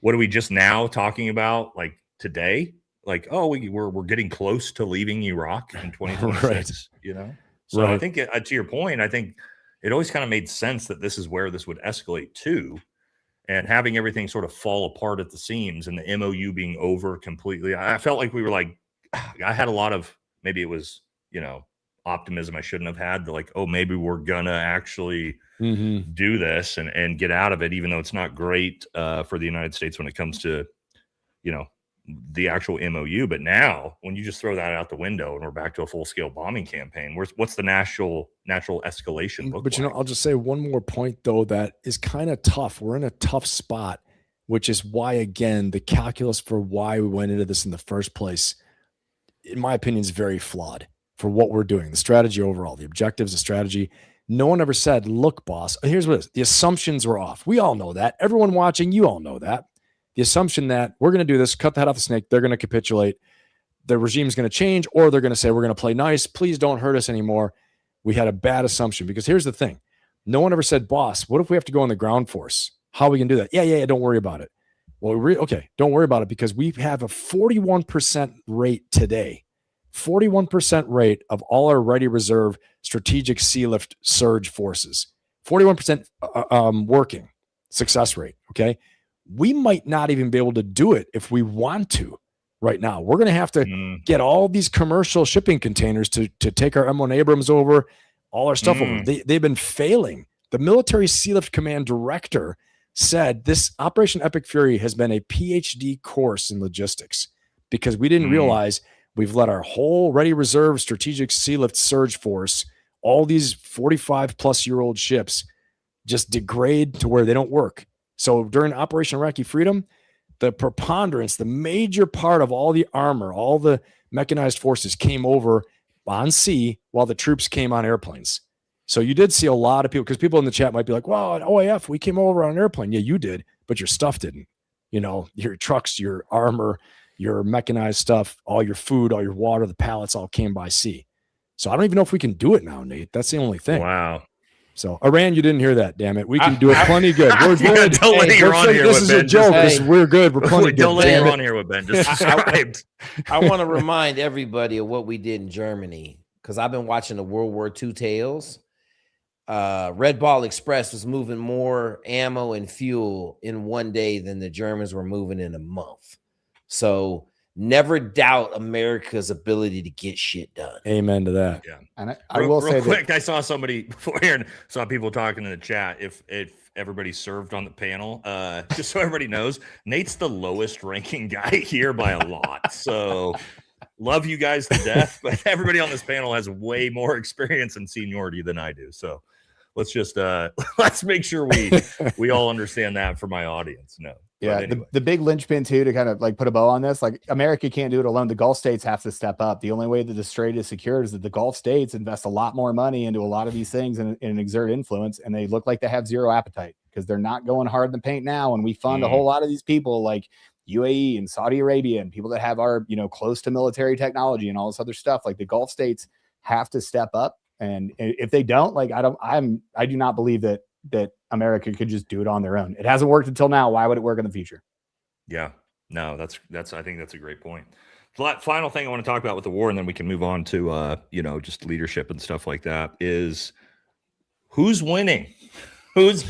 what are we just now talking about? Like today, like, oh, we're getting close to leaving Iraq in 2026, So I think to your point, I think it always kind of made sense that this is where this would escalate to. And having everything sort of fall apart at the seams and the MOU being over completely, I felt like we were like, I had a lot of, maybe it was, optimism I shouldn't have had. Like, oh, maybe we're going to actually do this and get out of it, even though it's not great for the United States when it comes to, the actual MOU. But now, when you just throw that out the window and we're back to a full scale bombing campaign, what's the natural escalation look But like? I'll just say one more point though that is kind of tough. We're in a tough spot, which is why, again, the calculus for why we went into this in the first place, in my opinion, is very flawed for what we're doing. The strategy overall, the objectives, the strategy. No one ever said, look, boss, here's what it is. The assumptions were off. We all know that. Everyone watching, you all know that. The assumption that we're going to do this, cut the head off the snake, they're going to capitulate, the regime's going to change, or they're going to say, we're going to play nice, please don't hurt us anymore. We had a bad assumption because here's the thing. No one ever said, boss, what if we have to go on the ground force? How are we going to do that? Yeah, don't worry about it. Well, okay, don't worry about it because we have a 41% rate today, 41% rate of all our ready reserve strategic sea lift surge forces, 41% working success rate, okay? We might not even be able to do it if we want to right now. We're going to have to get all these commercial shipping containers to take our M1 Abrams over, all our stuff over. They've been failing. The Military Sea Lift Command director said this Operation Epic Fury has been a PhD course in logistics because we didn't realize we've let our whole ready reserve strategic sea lift surge force, all these 45-plus-year-old ships, just degrade to where they don't work. So during Operation Iraqi Freedom, the preponderance, the major part of all the armor, all the mechanized forces came over on sea while the troops came on airplanes. So you did see a lot of people, because people in the chat might be like, well, at OAF, we came over on an airplane. Yeah, you did, but your stuff didn't. You know, your trucks, your armor, your mechanized stuff, all your food, all your water, the pallets all came by sea. So I don't even know if we can do it now, Nate. That's the only thing. Wow. So Iran, you didn't hear that, damn it. We can do it plenty good. We're good. Don't let you're on here this with is Ben. a joke. We're good. We're plenty good. Don't let you're on here with Ben. Just described. I want to remind everybody of what we did in Germany because I've been watching the World War II tales. Red Ball Express was moving more ammo and fuel in one day than the Germans were moving in a month. So never doubt America's ability to get shit done. Amen to that. Yeah. And I will say quick, I saw somebody before here and saw people talking in the chat. If everybody served on the panel, just so everybody knows, Nate's the lowest ranking guy here by a lot. So love you guys to death, but everybody on this panel has way more experience and seniority than I do. So let's just let's make sure we all understand that for my audience. No. Yeah, anyway. the big linchpin too, to kind of like put a bow on this, like America can't do it alone. The Gulf states have to step up. The only way that the strait is secured is that the Gulf states invest a lot more money into a lot of these things and exert influence. And they look like they have zero appetite because they're not going hard in the paint now. And we fund a whole lot of these people like UAE and Saudi Arabia and people that have our, close to military technology and all this other stuff. Like the Gulf states have to step up. And if they don't, like, I do not believe that America could just do it on their own. It hasn't worked until now. Why would it work in the future? Yeah, no, that's, I think that's a great point. Final thing I want to talk about with the war, and then we can move on to, just leadership and stuff like that, is who's winning? Who's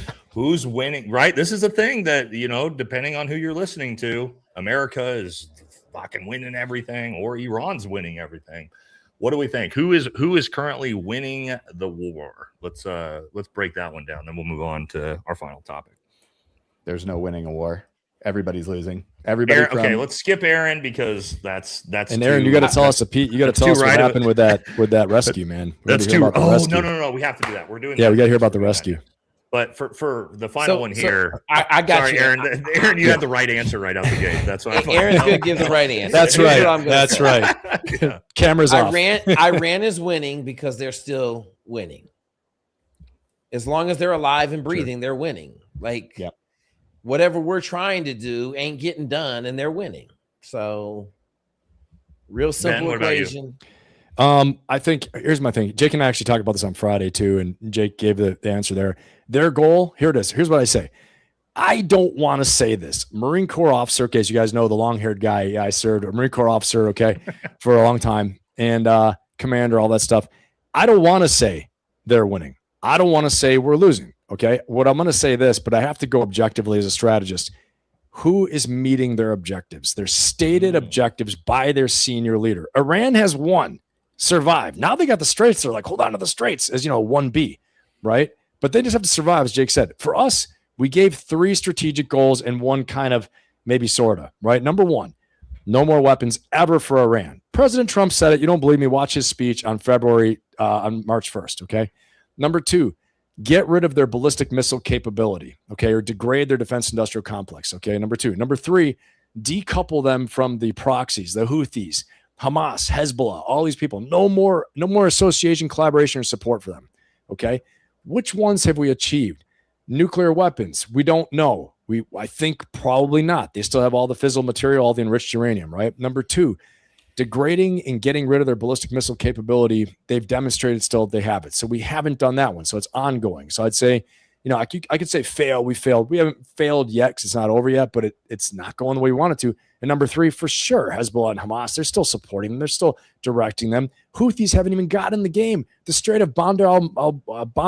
winning, right? This is a thing that, depending on who you're listening to, America is fucking winning everything or Iran's winning everything. What do we think? Who is currently winning the war? Let's break that one down. Then we'll move on to our final topic. There's no winning a war. Everybody's losing. Okay, let's skip Aaron because that's. And Aaron, you got to tell us you got to tell us what happened with that rescue, man. That's too. Oh no, we have to do that. We're doing. Yeah, we got to hear about the rescue. But for the final one here, I got you, Aaron. Aaron, you had the right answer right out the gate. That's what Aaron's gonna give the right answer. That's right. That's right. Yeah. Cameras off. Iran is winning because they're still winning. As long as they're alive and breathing, they're winning. Like, whatever we're trying to do ain't getting done, and they're winning. So, real simple equation. I think here's my thing. Jake and I actually talked about this on Friday too, and Jake gave the answer there. Their goal, here it is. Here's what I say. I don't want to say this. Marine Corps officer, okay, as you guys know, the long-haired guy, I served a Marine Corps officer, okay, for a long time, and commander, all that stuff. I don't want to say they're winning. I don't want to say we're losing, okay? What I'm going to say this, but I have to go objectively as a strategist. Who is meeting their objectives? Their stated objectives by their senior leader. Iran has won. Survive. Now they got the straits. They're like, hold on to the straits as 1B, right? But they just have to survive, as Jake said. For us, we gave 3 strategic goals and one kind of maybe sorta, right? Number 1, No more weapons ever for Iran. President Trump said it. You don't believe me? Watch his speech on March 1st. Okay. Number 2, get rid of their ballistic missile capability. Okay. Or degrade their defense industrial complex. Okay. Number 2. Number 3, decouple them from the proxies, the Houthis, Hamas, Hezbollah, all these people. No more association, collaboration, or support for them. Okay. Which ones have we achieved? Nuclear weapons. We don't know. I think probably not. They still have all the fissile material, all the enriched uranium, right? Number 2, degrading and getting rid of their ballistic missile capability. They've demonstrated still they have it. So we haven't done that one. So it's ongoing. So I'd say, I could say fail. We failed. We haven't failed yet because it's not over yet, but it's not going the way we want it to. And number 3, for sure, Hezbollah and Hamas, they're still supporting them. They're still directing them. Houthis haven't even gotten in the game. The Strait of Bandar al-Mabeb,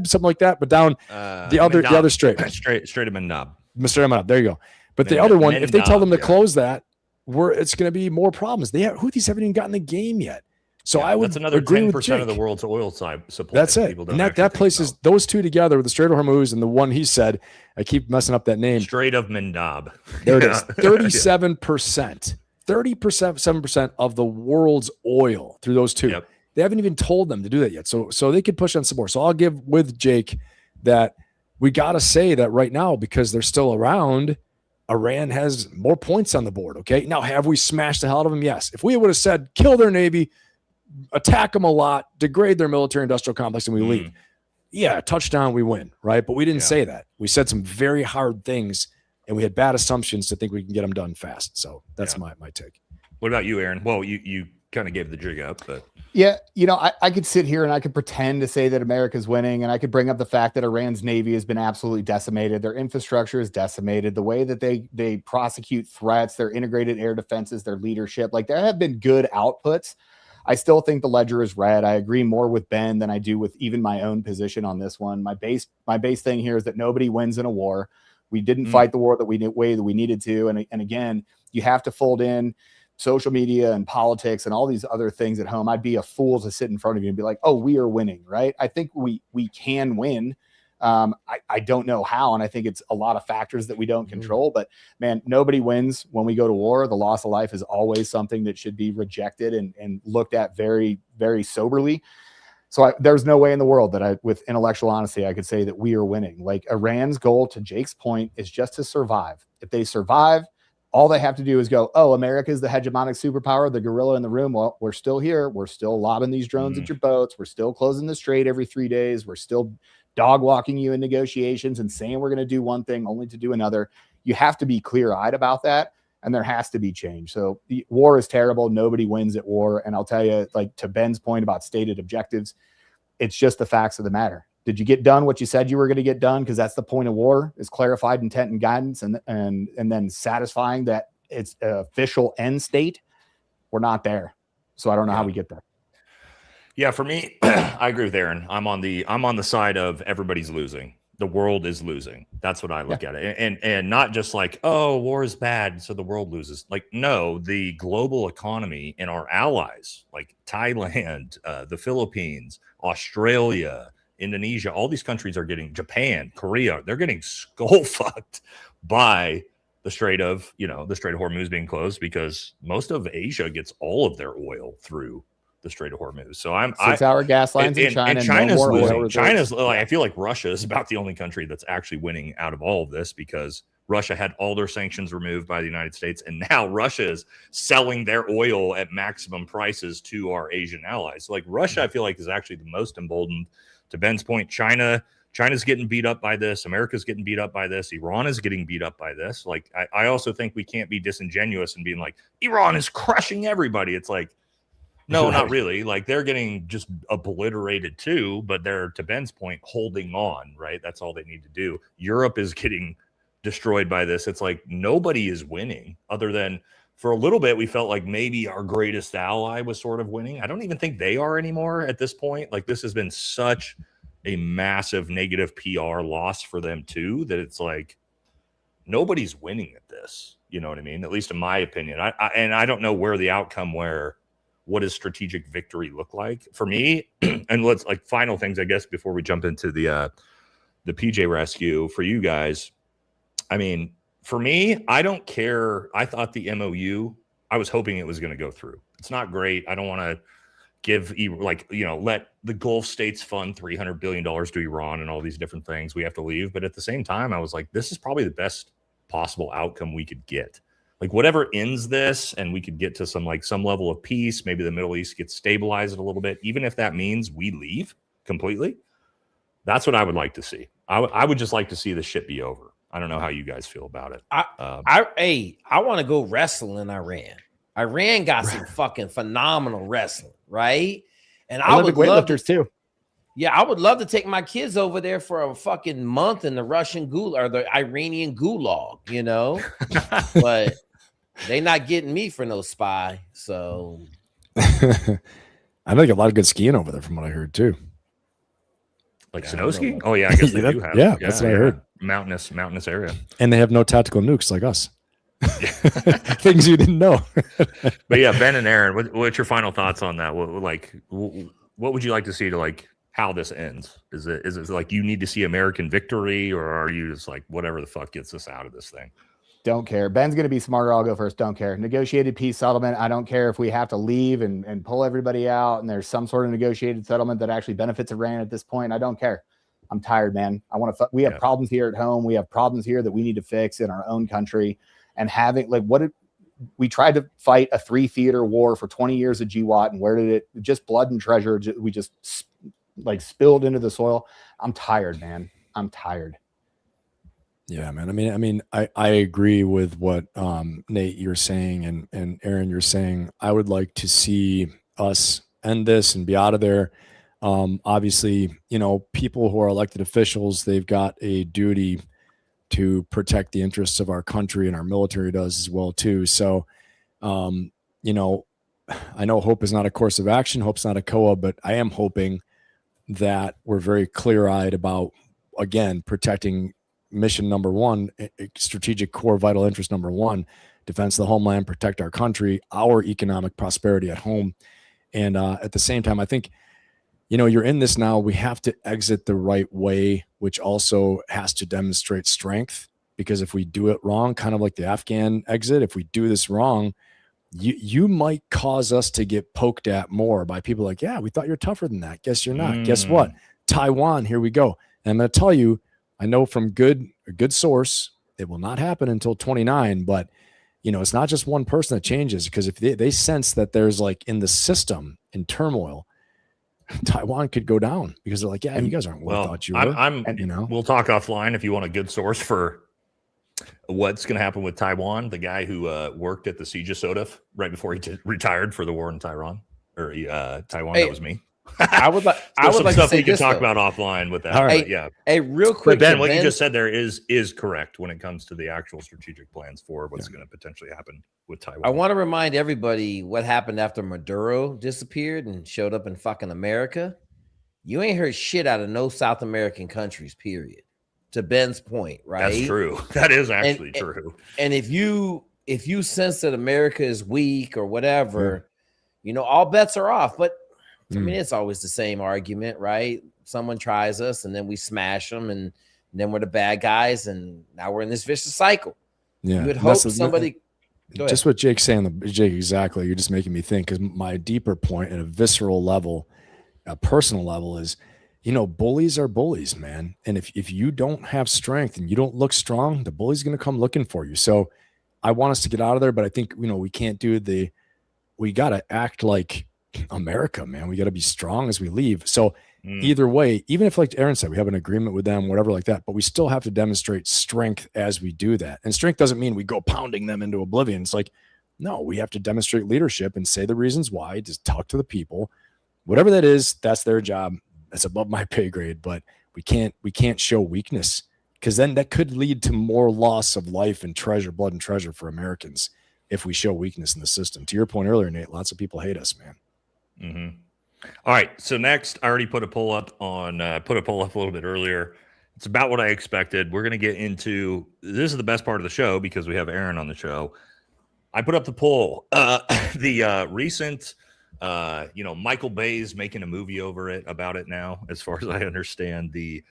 something like that, but down the other strait. Strait of Mandab. Strait of Mandab. There you go. But the other one, if they tell them to close that, it's going to be more problems. Houthis haven't even gotten the game yet. So I would. That's another 10% of the world's oil supply. That's it. And that place is those two together with the Strait of Hormuz and the one he said. I keep messing up that name. Strait of Mandab. There it is. 37%. 37% of the world's oil through those two. Yep. They haven't even told them to do that yet. So they could push on some more. So I'll give with Jake that we got to say that right now because they're still around. Iran has more points on the board. Okay. Now, have we smashed the hell out of them? Yes. If we would have said, kill their Navy, attack them a lot, degrade their military industrial complex, and we leave. Yeah, touchdown, we win, right? But we didn't say that. We said some very hard things, and we had bad assumptions to think we can get them done fast. So that's my take. What about you, Aaron? Well, you kind of gave the jig up, but yeah, I could sit here and I could pretend to say that America's winning, and I could bring up the fact that Iran's Navy has been absolutely decimated. Their infrastructure is decimated. The way that they prosecute threats, their integrated air defenses, their leadership, like there have been good outputs. I still think the ledger is red. I agree more with Ben than I do with even my own position on this one. My base thing here is that nobody wins in a war. We didn't fight the war that we needed to. And again, you have to fold in social media and politics and all these other things at home. I'd be a fool to sit in front of you and be like, oh, we are winning, right? I think we can win. I don't know how, and I think it's a lot of factors that we don't control, but man, nobody wins when we go to war. The loss of life is always something that should be rejected and looked at very, very soberly. So there's no way in the world that with intellectual honesty, I could say that we are winning. Like Iran's goal, to Jake's point, is just to survive. If they survive, all they have to do is go, oh, America is the hegemonic superpower, the gorilla in the room. Well, we're still here. We're still lobbing these drones at your boats. We're still closing the strait every 3 days. We're still dog walking you in negotiations and saying we're going to do one thing only to do another. You have to be clear-eyed about that, and there has to be change. So the war is terrible. Nobody wins at war. And I'll tell you, like to Ben's point about stated objectives, it's just the facts of the matter. Did you get done what you said you were going to get done? Because that's the point of war, is clarified intent and guidance, and then satisfying that it's an official end state. We're not there. So I don't know how we get there. Yeah, for me, I agree with Aaron. I'm on the side of everybody's losing. The world is losing. That's what I look at it. And not just like, oh, war is bad, so the world loses. Like, no, the global economy and our allies, like Thailand, the Philippines, Australia, Indonesia, all these countries are getting, Japan, Korea, they're getting skull fucked by the Strait of Hormuz being closed, because most of Asia gets all of their oil through the Strait of Hormuz. So 6-hour gas lines in China. And China's no more losing. China's like, I feel like Russia is about the only country that's actually winning out of all of this, because Russia had all their sanctions removed by the United States, and now Russia is selling their oil at maximum prices to our Asian allies. So like Russia, I feel like, is actually the most emboldened. To Ben's point, China's getting beat up by this. America's getting beat up by this. Iran is getting beat up by this. Like, I also think we can't be disingenuous and being like, Iran is crushing everybody. It's like, no, not really. Like, they're getting just obliterated too, but they're, to Ben's point, holding on, right? That's all they need to do. Europe is getting destroyed by this. It's like nobody is winning, other than for a little bit, we felt like maybe our greatest ally was sort of winning. I don't even think they are anymore at this point. Like, this has been such a massive negative PR loss for them too, that it's like nobody's winning at this. You know what I mean? At least in my opinion. I don't know where the outcome, what does strategic victory look like for me? And let's, like, final things, I guess, before we jump into the PJ rescue for you guys. I mean, For me, I don't care. I thought the MOU, I was hoping it was going to go through. It's not great. I don't want to give, let the Gulf states fund $300 billion to Iran and all these different things. We have to leave. But at the same time, I was like, this is probably the best possible outcome we could get. Like whatever ends this and we could get to some level of peace, maybe the Middle East gets stabilized a little bit, even if that means we leave completely. That's what I would like to see. I would just like to see the shit be over. I don't know how you guys feel about it. I want to go wrestle in Iran. Iran got some fucking phenomenal wrestling, right? And I would love weightlifters too. Yeah, I would love to take my kids over there for a fucking month in the Russian gulag or the Iranian gulag, but they not getting me for no spy. So I know they got a lot of good skiing over there from what I heard too. Like snow skiing? Oh yeah, I guess they do have. Yeah, that's what I heard. Mountainous area. And they have no tactical nukes like us. Things you didn't know. But yeah, Ben and Aaron, what's your final thoughts on that? What would you like to see to how this ends? Is it like you need to see American victory, or are you just like whatever the fuck gets us out of this thing? Don't care. Ben's going to be smarter. I'll go first. Don't care. Negotiated peace settlement. I don't care if we have to leave and pull everybody out and there's some sort of negotiated settlement that actually benefits Iran at this point. I don't care. I'm tired, man. We have problems here at home. We have problems here that we need to fix in our own country. And having we tried to fight a 3-theater war for 20 years at GWAT, and where did it just blood and treasure? We just spilled into the soil. I'm tired, man. I'm tired. Yeah, man. I mean, I agree with what Nate you're saying and Aaron you're saying. I would like to see us end this and be out of there. Obviously, people who are elected officials, they've got a duty to protect the interests of our country, and our military does as well too. So, I know hope is not a course of action. Hope's not a COA, but I am hoping that we're very clear-eyed about, again, protecting mission number one, strategic core vital interest number one, defense of the homeland, protect our country, our economic prosperity at home. And at the same time, I think, you're in this now. We have to exit the right way, which also has to demonstrate strength, because if we do it wrong, kind of like the Afghan exit, if we do this wrong, you might cause us to get poked at more by people like, yeah, we thought you're tougher than that. Guess you're not. Guess what? Taiwan, here we go. And I'm going to tell you, I know from a good source, it will not happen until 29, but it's not just one person that changes, because if they sense that there's in the system in turmoil, Taiwan could go down because they're like, yeah, you guys aren't what I thought you were. We'll talk offline if you want a good source for what's going to happen with Taiwan. The guy who worked at the siege of Sodef right before he retired for the war in Taiwan or Taiwan. That was me. I would like stuff to say we can talk about offline with that. All right. But yeah. Hey, real quick, Ben, what you just said there is correct when it comes to the actual strategic plans for what's going to potentially happen with Taiwan. I want to remind everybody what happened after Maduro disappeared and showed up in fucking America. You ain't heard shit out of no South American countries, period. To Ben's point, right? That's true. That is actually true. And if you sense that America is weak or whatever, all bets are off. But I mean, it's always the same argument, right? Someone tries us and then we smash them and then we're the bad guys. And now we're in this vicious cycle. Yeah. You would hope somebody. Just what Jake's saying, Jake, exactly. You're just making me think, because my deeper point at a visceral level, a personal level is, bullies are bullies, man. And if you don't have strength and you don't look strong, the bully's going to come looking for you. So I want us to get out of there, but I think, we can't do we got to act like America, man. We got to be strong as we leave. So either way, even if, like Aaron said, we have an agreement with them, whatever like that, but we still have to demonstrate strength as we do that. And strength doesn't mean we go pounding them into oblivion. It's like, no, we have to demonstrate leadership and say the reasons why, just talk to the people, whatever that is, that's their job. That's above my pay grade, but we can't show weakness, because then that could lead to more loss of life and treasure, blood and treasure for Americans if we show weakness in the system. To your point earlier, Nate, lots of people hate us, man. Mm-hmm. All right. So next, I already put a poll up a little bit earlier. It's about what I expected. We're going to get into, this is the best part of the show because we have Aaron on the show. I put up the poll, the recent, Michael Bay's making a movie about it now, as far as I understand, the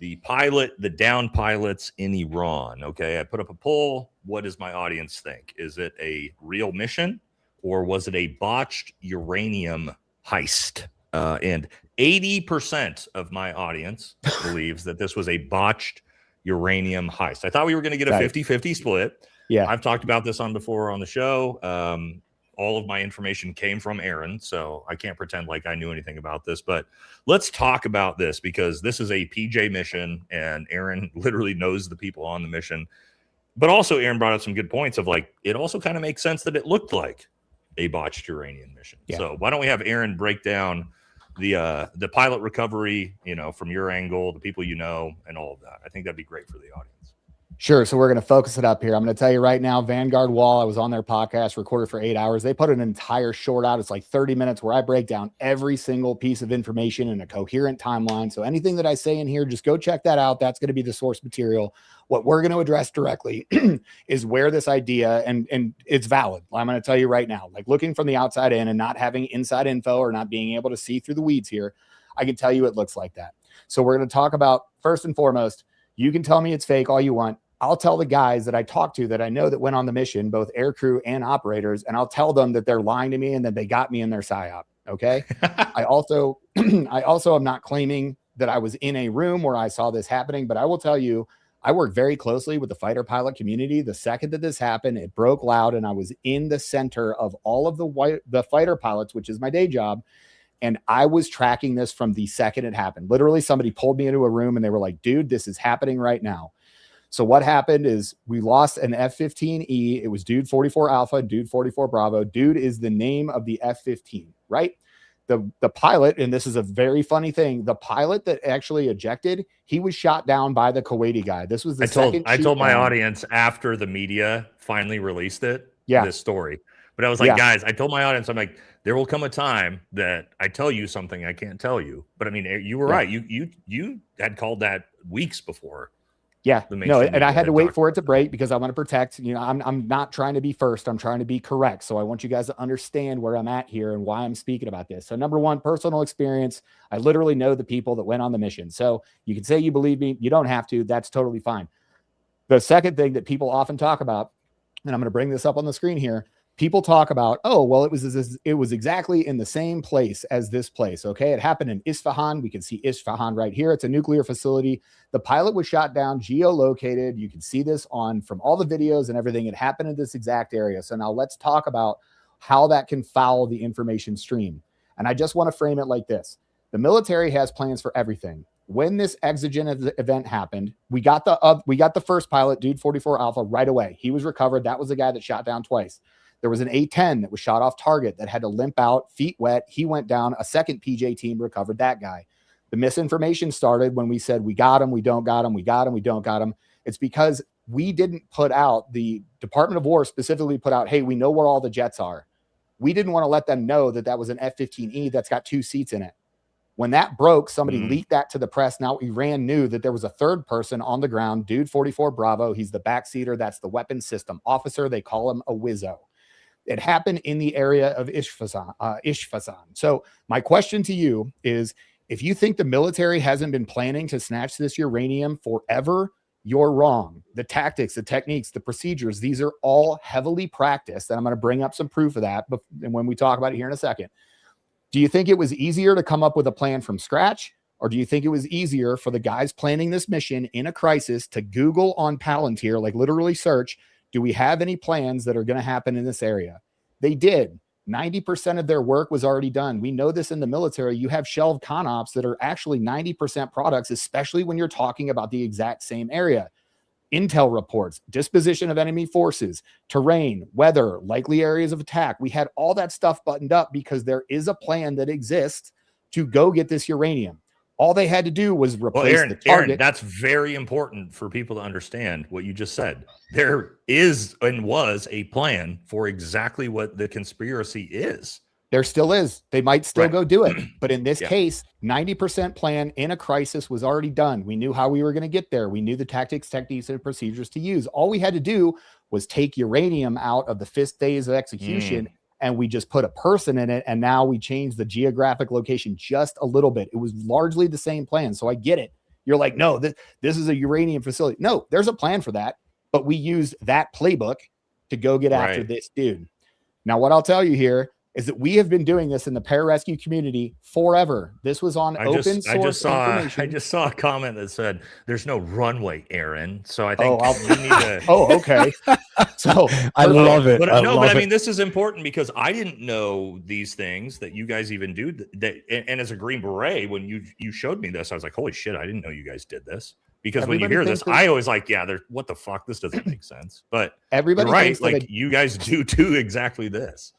the down pilots in Iran. Okay, I put up a poll. What does my audience think? Is it a real mission, or was it a botched uranium heist? And 80% of my audience believes that this was a botched uranium heist. I thought we were going to get a 50-50 split. Yeah, I've talked about this before on the show. All of my information came from Aaron, so I can't pretend like I knew anything about this. But let's talk about this, because this is a PJ mission, and Aaron literally knows the people on the mission. But also, Aaron brought up some good points of like, it also kind of makes sense that it looked like a botched uranium mission. Yeah. So why don't we have Aaron break down the pilot recovery, from your angle, the people and all of that. I think that'd be great for the audience. Sure. So we're going to focus it up here. I'm going to tell you right now, Vanguard Wall, I was on their podcast, recorded for 8 hours. They put an entire short out. It's like 30 minutes where I break down every single piece of information in a coherent timeline. So anything that I say in here, just go check that out. That's going to be the source material. What we're going to address directly is where this idea, and it's valid. I'm going to tell you right now, like looking from the outside in and not having inside info or not being able to see through the weeds here, I can tell you it looks like that. So we're going to talk about, first and foremost, you can tell me it's fake all you want. I'll tell the guys that I talked to that I know that went on the mission, both air crew and operators, and I'll tell them that they're lying to me and that they got me in their psyop. Okay. I also am not claiming that I was in a room where I saw this happening, but I will tell you, I work very closely with the fighter pilot community. The second that this happened, it broke loud, and I was in the center of all of the fighter pilots, which is my day job. And I was tracking this from the second it happened. Literally, somebody pulled me into a room and they were like, dude, this is happening right now. So what happened is we lost an F-15E. It was Dude 44 Alpha, Dude 44 Bravo. Dude is the name of the F-15, right? The pilot, and this is a very funny thing, the pilot that actually ejected, he was shot down by the Kuwaiti guy. This was the I told my audience after the media finally released this story. But I was like, guys, I told my audience, I'm like, there will come a time that I tell you something I can't tell you. But I mean, you were right. You had called that weeks before. Yeah, no, and I had to wait for it to break because I want to protect, I'm not trying to be first. I'm trying to be correct. So I want you guys to understand where I'm at here and why I'm speaking about this. So number one, personal experience. I literally know the people that went on the mission. So you can say you believe me. You don't have to. That's totally fine. The second thing that people often talk about, and I'm going to bring this up on the screen here. People talk about, oh, well, it was exactly in the same place as this place. Okay. It happened in Isfahan. We can see Isfahan right here. It's a nuclear facility. The pilot was shot down, geolocated. You can see this from all the videos and everything. It happened in this exact area. So now let's talk about how that can foul the information stream. And I just want to frame it like this. The military has plans for everything. When this exigent event happened, we got the first pilot, Dude 44 Alpha, right away. He was recovered. That was the guy that shot down twice. There was an A-10 that was shot off target that had to limp out, feet wet. He went down. A second PJ team recovered that guy. The misinformation started when we said, we got him, we don't got him, we got him, we don't got him. It's because we didn't put out, the Department of War specifically put out, hey, we know where all the jets are. We didn't want to let them know that was an F-15E that's got 2 seats in it. When that broke, somebody leaked that to the press. Now Iran knew that there was a third person on the ground, Dude 44 Bravo. He's the backseater. That's the weapons system officer. They call him a Wizzo. It happened in the area of Ishfasan. So my question to you is, if you think the military hasn't been planning to snatch this uranium forever, you're wrong. The tactics, the techniques, the procedures, these are all heavily practiced. And I'm going to bring up some proof of that when we talk about it here in a second. Do you think it was easier to come up with a plan from scratch? Or do you think it was easier for the guys planning this mission in a crisis to Google on Palantir, like literally search, do we have any plans that are going to happen in this area? They did. 90% of their work was already done. We know this in the military. You have shelved ConOps that are actually 90% products, especially when you're talking about the exact same area. Intel reports, disposition of enemy forces, terrain, weather, likely areas of attack. We had all that stuff buttoned up because there is a plan that exists to go get this uranium. All they had to do was replace the target. Aaron, that's very important for people to understand what you just said. There is and was a plan for exactly what the conspiracy is. There still is. They might still go do it. But in this case, 90% plan in a crisis was already done. We knew how we were going to get there. We knew the tactics, techniques, and procedures to use. All we had to do was take uranium out of the 5th phase of execution, and we just put a person in it, and now we changed the geographic location just a little bit. It was largely the same plan. So I get it. You're like, no, this is a uranium facility. No, there's a plan for that, but we used that playbook to go get after Right. this dude. Now, what I'll tell you here is that we have been doing this in the pararescue community forever. This was on open source information. I just saw a comment that said, "There's no runway, Aaron." So I think Oh, we need to. oh, okay. So I love it. But I no, love but I it. mean, this is important because I didn't know these things that you guys even do. And as a Green Beret, when you showed me this, I was like, "Holy shit! I didn't know you guys did this." Because when you Everybody hear this, thinks that- I always like, "Yeah, there's what the fuck? This doesn't make sense." But everybody you're right, thinks that like you guys do exactly this.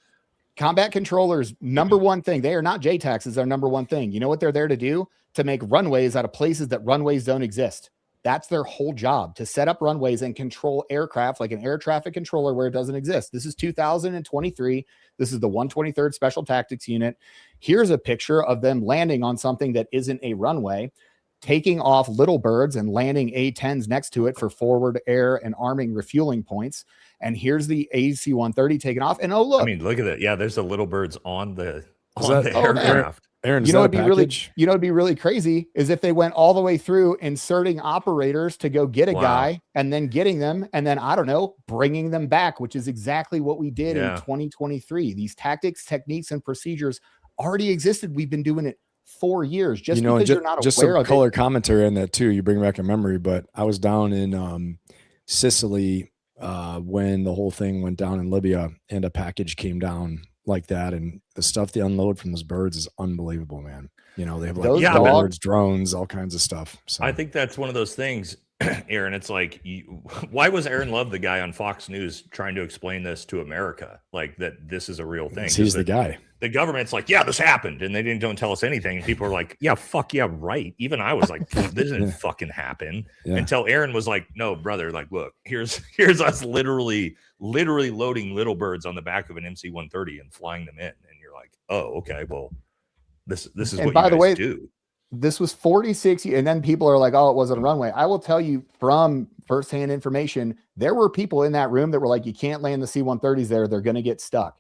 combat controllers, number one thing, they are not JTACs, is their number one thing. You know what they're there to do? To make runways out of places that runways don't exist. That's their whole job, to set up runways and control aircraft like an air traffic controller where it doesn't exist. This is 2023. This is the 123rd Special Tactics Unit. Here's a picture of them landing on something that isn't a runway, taking off little birds and landing A-10s next to it for forward air and arming refueling points. And here's the AC-130 taking off. And oh, look. I mean, look at that. Yeah, there's the little birds on the that- aircraft. Aaron, You know, it'd be really crazy is if they went all the way through inserting operators to go get a Wow. guy and then getting them and then, I don't know, bringing them back, which is exactly what we did Yeah. in 2023. These tactics, techniques, and procedures already existed. We've been doing it 4 years. Just because you're not just aware some of color it. commentary on that too. You bring back a memory, but I was down in Sicily when the whole thing went down in Libya, and a package came down like that, and the stuff they unload from those birds is unbelievable, man. You know, they have like Those birds, drones, all kinds of stuff. So I think that's one of those things, Aaron. It's like, why was Aaron Love the guy on Fox News trying to explain this to America, like that this is a real thing? he's the guy. The government's like, yeah, this happened, and they don't tell us anything. And people are like, yeah, fuck yeah, right. Even I was like, this didn't fucking happen until Aaron was like, no, brother, like, look, here's us literally loading little birds on the back of an MC-130 and flying them in, and you're like, oh, okay, well, this is And what by you the guys way, do. This was 46, and then people are like, oh, it wasn't a runway. I will tell you from firsthand information, there were people in that room that were like, you can't land the C-130s there. They're going to get stuck.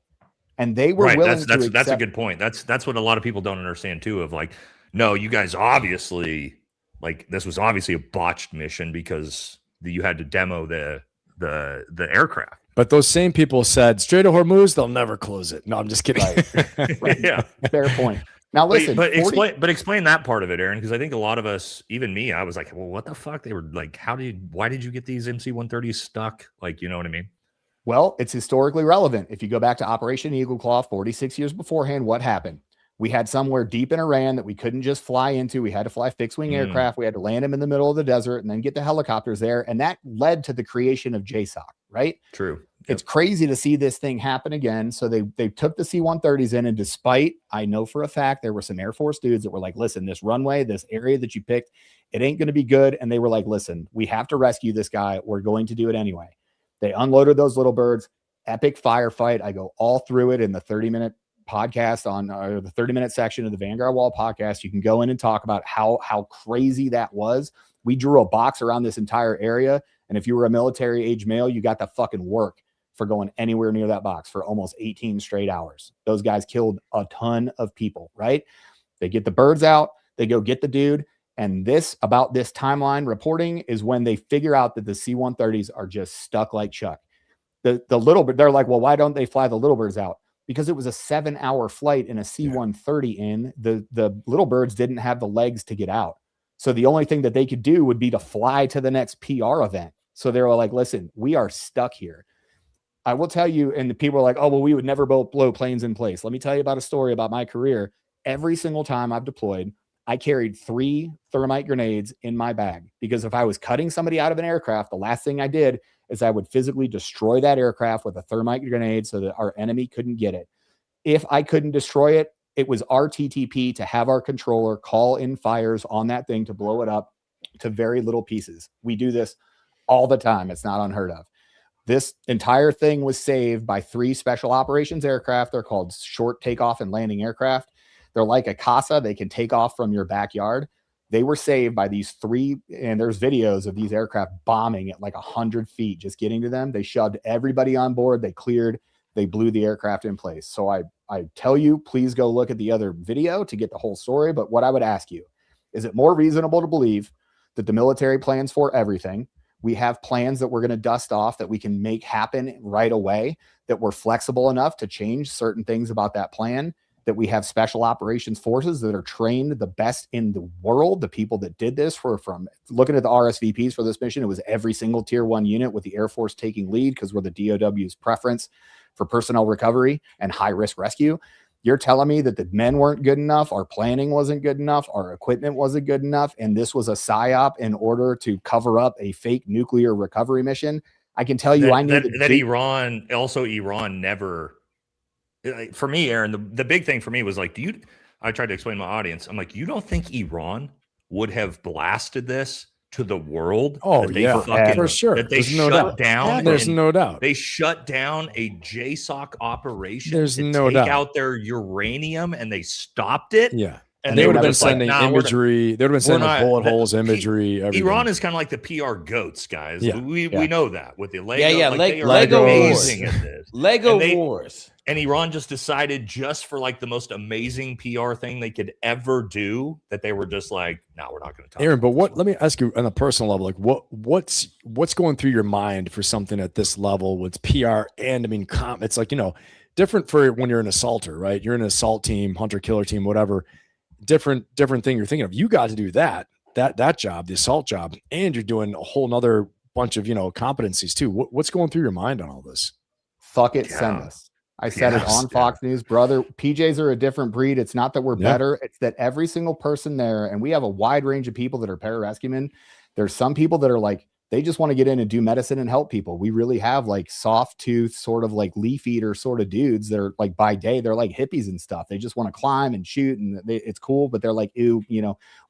And they were right. willing That's a good point. That's what a lot of people don't understand too, of like, no, you guys obviously, like, this was obviously a botched mission because you had to demo the aircraft. But those same people said, Strait of Hormuz, they'll never close it. No, I'm just kidding. Right. Yeah. Fair point. Now listen, but explain that part of it, Aaron, because I think a lot of us, even me, I was like, well, what the fuck? They were like, why did you get these MC-130s stuck? Like, you know what I mean? Well, it's historically relevant. If you go back to Operation Eagle Claw 46 years beforehand, what happened? We had somewhere deep in Iran that we couldn't just fly into. We had to fly fixed wing aircraft. We had to land them in the middle of the desert and then get the helicopters there. And that led to the creation of JSOC, right? True. It's crazy to see this thing happen again. So they took the C-130s in, and despite, I know for a fact, there were some Air Force dudes that were like, listen, this runway, this area that you picked, it ain't going to be good. And they were like, listen, we have to rescue this guy. We're going to do it anyway. They unloaded those little birds. Epic firefight. I go all through it in the 30-minute podcast on the 30-minute section of the Vanguard Wall podcast. You can go in and talk about how crazy that was. We drew a box around this entire area. And if you were a military age male, you got the fucking work for going anywhere near that box for almost 18 straight hours. Those guys killed a ton of people, right? They get the birds out, they go get the dude. And this timeline reporting is when they figure out that the C-130s are just stuck like Chuck. The little bit, they're like, well, why don't they fly the little birds out? Because it was a 7-hour flight in a C-130 in. The little birds didn't have the legs to get out. So the only thing that they could do would be to fly to the next PR event. So they were like, listen, we are stuck here. I will tell you, and the people are like, oh, well, we would never blow planes in place. Let me tell you about a story about my career. Every single time I've deployed, I carried 3 thermite grenades in my bag, because if I was cutting somebody out of an aircraft, the last thing I did is I would physically destroy that aircraft with a thermite grenade so that our enemy couldn't get it. If I couldn't destroy it, it was our TTP to have our controller call in fires on that thing to blow it up to very little pieces. We do this all the time. It's not unheard of. This entire thing was saved by 3 special operations aircraft. They're called short takeoff and landing aircraft. They're like a CASA. They can take off from your backyard. They were saved by these 3, and there's videos of these aircraft bombing at like 100 feet, just getting to them. They shoved everybody on board. They cleared. They blew the aircraft in place. So I tell you, please go look at the other video to get the whole story. But what I would ask you, is it more reasonable to believe that the military plans for everything. We have plans that we're going to dust off that we can make happen right away, that we're flexible enough to change certain things about that plan, that we have special operations forces that are trained the best in the world. The people that did this were from looking at the RSVPs for this mission. It was every single tier 1 unit with the Air Force taking lead because we're the DOW's preference for personnel recovery and high risk rescue. You're telling me that the men weren't good enough, our planning wasn't good enough, our equipment wasn't good enough, and this was a psyop in order to cover up a fake nuclear recovery mission? I can tell you, I knew that Iran never. For me, Aaron, the big thing for me was like, I tried to explain to my audience. I'm like, you don't think Iran would have blasted this to the world? Oh, that they yeah, fucking, for sure. That they There's no shut doubt. down. There's no doubt. They shut down a JSOC operation There's to no take doubt. out their uranium, and they stopped it. Yeah. And they would were have been just like, sending nah, imagery. They would have been sending bullet holes, imagery. Everything. Iran is kind of like the PR goats, guys. Yeah. We know that with the Lego. They are Lego amazing at this. Lego Wars. And Iran just decided, just for like the most amazing PR thing they could ever do, that they were just like, no, we're not going to talk. Aaron, but let me ask you on a personal level, like what's going through your mind for something at this level with PR? And I mean, it's like, different for when you're an assaulter, right? You're in an assault team, hunter killer team, whatever. Different thing you're thinking of. You got to do that job, the assault job, and you're doing a whole nother bunch of competencies too. What's going through your mind on all this? Fuck it, send us. I said it on Fox News, brother. PJs are a different breed. It's not that we're better. It's that every single person there, and we have a wide range of people that are pararescuemen. There's some people that are like, they just want to get in and do medicine and help people. We really have like soft tooth, sort of like leaf eater sort of dudes that are like, by day, they're like hippies and stuff. They just want to climb and shoot, and it's cool, but they're like, ew,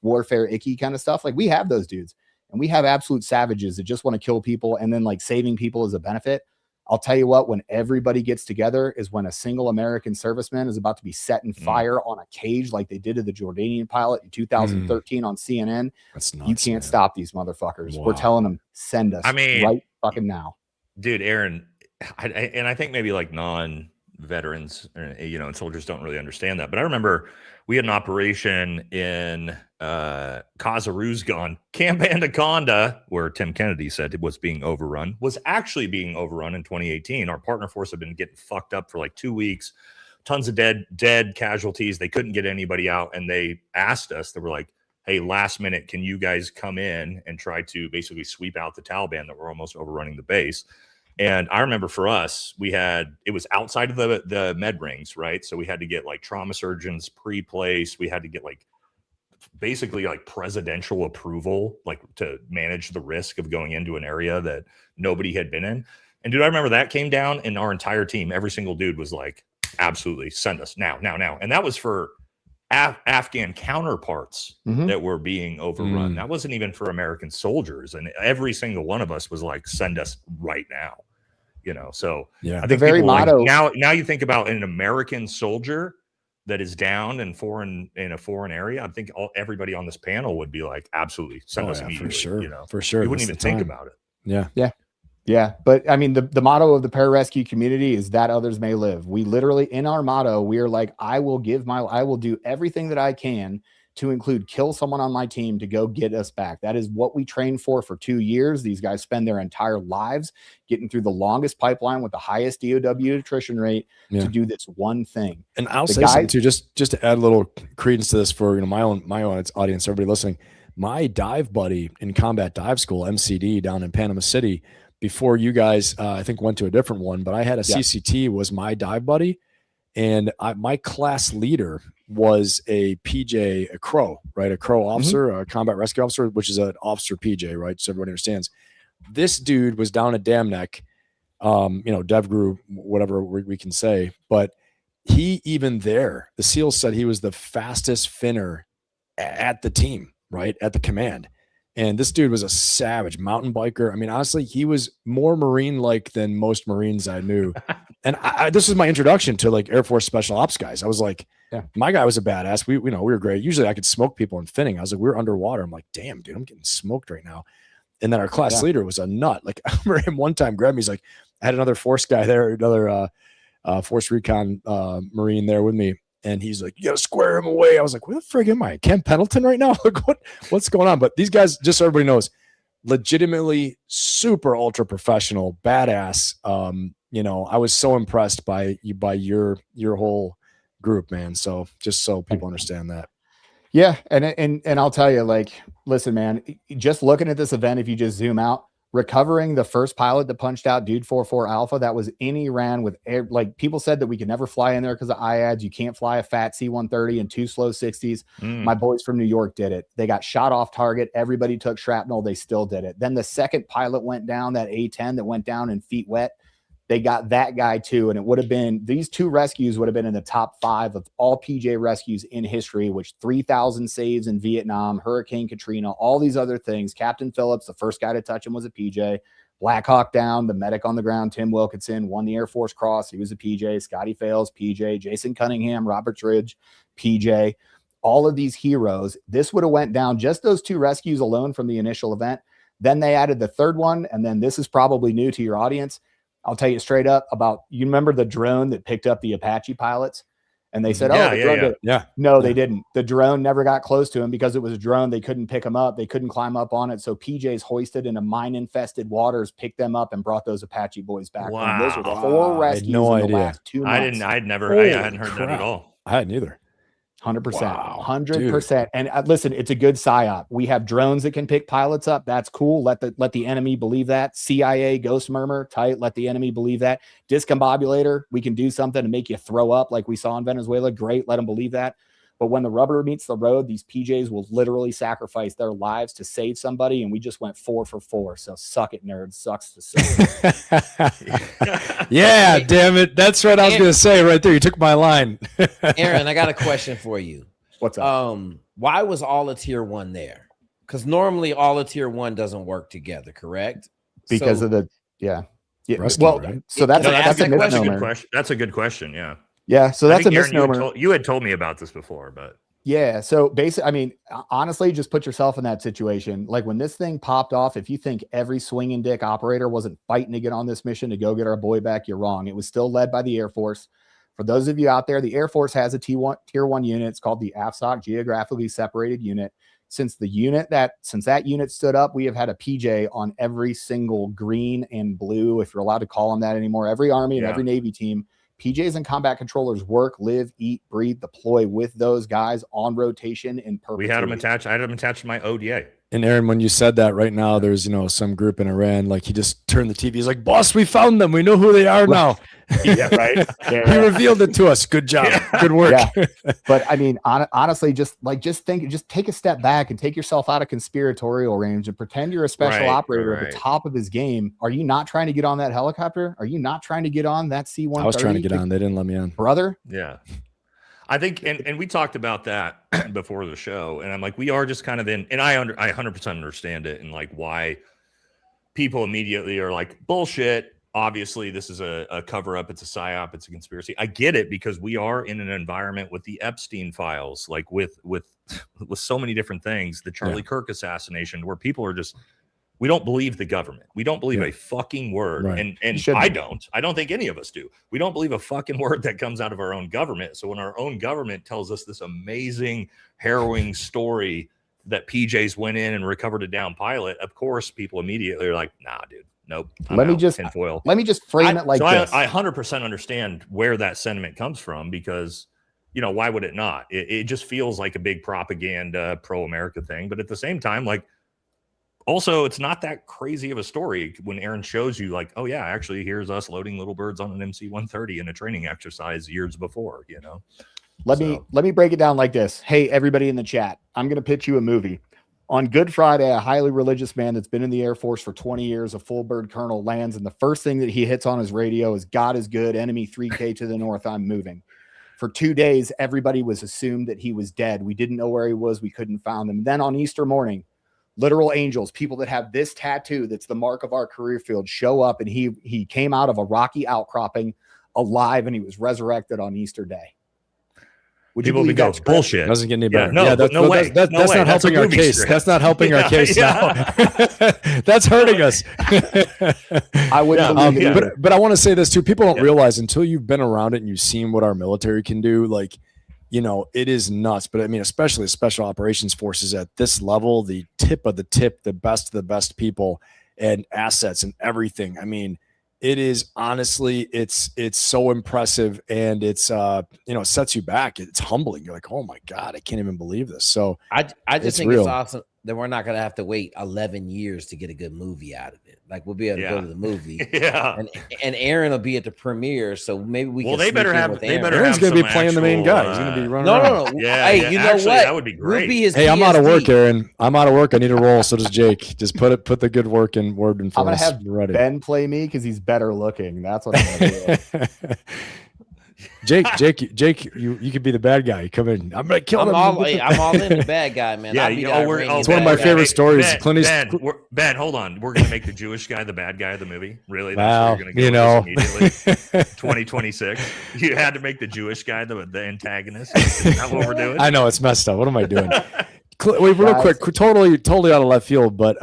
warfare icky kind of stuff. Like, we have those dudes, and we have absolute savages that just want to kill people, and then like saving people as a benefit. I'll tell you what, when everybody gets together is when a single American serviceman is about to be set in fire on a cage like they did to the Jordanian pilot in 2013 on CNN. That's nuts, you can't stop these motherfuckers. Wow. We're telling them, send us right fucking now. Dude, Aaron, I think maybe like non-veterans, and soldiers don't really understand that. But I remember we had an operation in Khazaruzgan, Camp Anaconda, where Tim Kennedy said it was being overrun, was actually being overrun in 2018. Our partner force had been getting fucked up for like 2 weeks, tons of dead casualties. They couldn't get anybody out, and they asked us, they were like, hey, last minute, can you guys come in and try to basically sweep out the Taliban that were almost overrunning the base? And I remember for us, it was outside of the med rings, right? So we had to get like trauma surgeons pre-placed. We had to get like basically like presidential approval, like to manage the risk of going into an area that nobody had been in. And dude, I remember that came down, and our entire team, every single dude was like, absolutely, send us now. And that was for Afghan counterparts that were being overrun. That wasn't even for American soldiers. And every single one of us was like, send us right now. So yeah, I think the very motto now you think about an American soldier that is down in a foreign area. I think everybody on this panel would be like, absolutely, send us immediately. For sure. You wouldn't even think about it. Yeah. But I mean, the motto of the pararescue community is that others may live. We literally, in our motto, we are like, I will do everything that I can to include kill someone on my team to go get us back. That is what we train for 2 years. These guys spend their entire lives getting through the longest pipeline with the highest DOW attrition rate to do this one thing. And I'll say something too, just to add a little credence to this for my own audience, everybody listening. My dive buddy in combat dive school, MCD, down in Panama City, before you guys, I think went to a different one, but I had a CCT was my dive buddy. And my class leader was a PJ, a crow, right? A crow officer, a combat rescue officer, which is an officer PJ, right? So everyone understands. This dude was down at Dam Neck, Dev Group, whatever we can say. But he, even there, the SEALs said he was the fastest finner at the team, right? At the command. And this dude was a savage mountain biker. I mean, honestly, he was more Marine-like than most Marines I knew. And this is my introduction to like Air Force Special Ops guys. I was like, my guy was a badass. We were great. Usually I could smoke people in finning. I was like, we were underwater. I'm like, damn, dude, I'm getting smoked right now. And then our class leader was a nut. Like, I remember him one time grabbed me. He's like, I had another force guy there, another force recon Marine there with me. and he's like, you got to square him away. I was like, where the frig am I? Kent Pendleton right now? Like, what's going on? But these guys, just so everybody knows, legitimately super ultra professional, badass. I was so impressed by your whole group, man. So just so people understand that. Yeah, and I'll tell you, like, listen, man, just looking at this event, if you just zoom out, recovering the first pilot that punched out Dude 44 Alpha, that was in Iran with air, like people said that we could never fly in there because of IADS. You can't fly a fat C-130 and 2 slow 60s. My boys from New York did it. They got shot off target. Everybody took shrapnel. They still did it. Then the second pilot went down, that A-10 that went down in feet wet. They got that guy too. And it would have been, these 2 rescues would have been in the top 5 of all PJ rescues in history, which 3,000 saves in Vietnam, Hurricane Katrina, all these other things. Captain Phillips, the first guy to touch him, was a PJ. Black Hawk Down, the medic on the ground, Tim Wilkinson, won the Air Force Cross. He was a PJ. Scotty Fales, PJ. Jason Cunningham, Robert Ridge, PJ. All of these heroes. This would have went down, just those 2 rescues alone from the initial event. Then they added the third one. And then this is probably new to your audience. I'll tell you straight up about, you remember the drone that picked up the Apache pilots? And they said, No, they didn't. The drone never got close to him because it was a drone. They couldn't pick him up. They couldn't climb up on it. So PJs hoisted into mine-infested waters, picked them up, and brought those Apache boys back. Wow. Those were 4 rescues no in the idea. last 2 months. I hadn't heard that at all. I hadn't either. 100%. Wow, 100%. And listen, it's a good psyop. We have drones that can pick pilots up. That's cool. Let the enemy believe that. CIA ghost murmur, tight. Let the enemy believe that. Discombobulator, we can do something to make you throw up like we saw in Venezuela. Great. Let them believe that. But when the rubber meets the road, these PJs will literally sacrifice their lives to save somebody. And we just went 4 for 4. So suck it, nerds. Sucks to suck. Yeah, damn it. That's what I was going to say right there. You took my line. Aaron, I got a question for you. What's up? Why was all of tier 1 there? Because normally all of tier 1 doesn't work together, correct? Because of the Rescue, well, right? so that's a good misnomer. question. That's a good question. Yeah. Yeah, so that's a Aaron, misnomer. you had told me about this before, but Yeah. So basically, I mean, honestly, just put yourself in that situation. Like when this thing popped off, if you think every swinging dick operator wasn't fighting to get on this mission to go get our boy back, you're wrong. It was still led by the Air Force. For those of you out there, the Air Force has a tier 1 unit. It's called the AFSOC, Geographically Separated Unit. Since that unit stood up, we have had a PJ on every single green and blue, if you're allowed to call them that anymore. Every Army and every Navy team. PJs and combat controllers work, live, eat, breathe, deploy with those guys on rotation in perpetuity. we had them attached. I had them attached to my ODA. And Aaron, when you said that right now, there's, some group in Iran, like he just turned the TV. He's like, boss, we found them. We know who they are now. Yeah, right. He revealed it to us. Good job. Yeah. Good work. Yeah. But I mean, honestly, just take a step back and take yourself out of conspiratorial range and pretend you're a special operator at the top of his game. Are you not trying to get on that helicopter? Are you not trying to get on that C-130? I was trying to get on. They didn't let me on. Brother? Yeah. I think, and we talked about that before the show, and I'm like, we are just kind of in, and I 100% understand it, and like why people immediately are like, bullshit. Obviously, this is a cover up. It's a psyop. It's a conspiracy. I get it because we are in an environment with the Epstein files, like with so many different things, the Charlie Kirk assassination, where people are just, we don't believe the government. We don't believe a fucking word. Right. And I don't think any of us do. We don't believe a fucking word that comes out of our own government. So when our own government tells us this amazing, harrowing story that PJs went in and recovered a down pilot, of course, people immediately are like, nah, dude, nope. Let me just frame it like this. I 100% understand where that sentiment comes from because, why would it not? It just feels like a big propaganda, pro-America thing. But at the same time, like, also, it's not that crazy of a story when Aaron shows you like, oh yeah, actually here's us loading little birds on an MC-130 in a training exercise years before, Let me break it down like this. Hey, everybody in the chat, I'm going to pitch you a movie. On Good Friday, a highly religious man that's been in the Air Force for 20 years, a full bird colonel, lands, and the first thing that he hits on his radio is God is good, enemy 3K to the north, I'm moving. For 2 days, everybody was assumed that he was dead. We didn't know where he was. We couldn't find him. Then on Easter morning, literal angels, people that have this tattoo that's the mark of our career field, show up, and he came out of a rocky outcropping alive, and he was resurrected on Easter Day. Would people you go bullshit? Doesn't get any better. That's not helping our case. Script. That's not helping our case now. That's hurting us. I wouldn't believe it. But I want to say this too. People don't realize until you've been around it and you've seen what our military can do. Like, you know, it is nuts. But I mean, especially special operations forces at this level, the tip of the tip, the best of the best people and assets and everything. I mean, it is honestly, it's so impressive, and it's you know, it sets you back. It's humbling. You're like, oh my God, I can't even believe this. So I just think real. it's awesome that we're not going to have to wait 11 years to get a good movie out of it. Like we'll be able to go to the movie, and Aaron will be at the premiere, so maybe we. Well, can they better sneak in have. with They Aaron. better Aaron's have going to some be playing the main guy. He's going to be running around. No. Yeah, Hey, you know actually, what? that would be great. We'll be his Hey, I'm out of PST. work, Aaron. I'm out of work. I need a role. So does Jake. Just put the good work in word and for I'm gonna us. have Ready. Ben play me because he's better looking. That's what I'm gonna do. Jake, you could be the bad guy. You come in. I'm gonna kill I'm him. all in the bad guy, man. Yeah, I'll be that Iranian it's one of my bad guy. favorite stories. Ben, Clint Eastwood- Ben, hold on. We're gonna make the Jewish guy the bad guy of the movie. Really? Wow, That's where you you're know, gonna go with this immediately. 2026. You had to make the Jewish guy the antagonist. Is that what we're doing? I know it's messed up. What am I doing? Wait, real Guys. quick, totally out of left field, but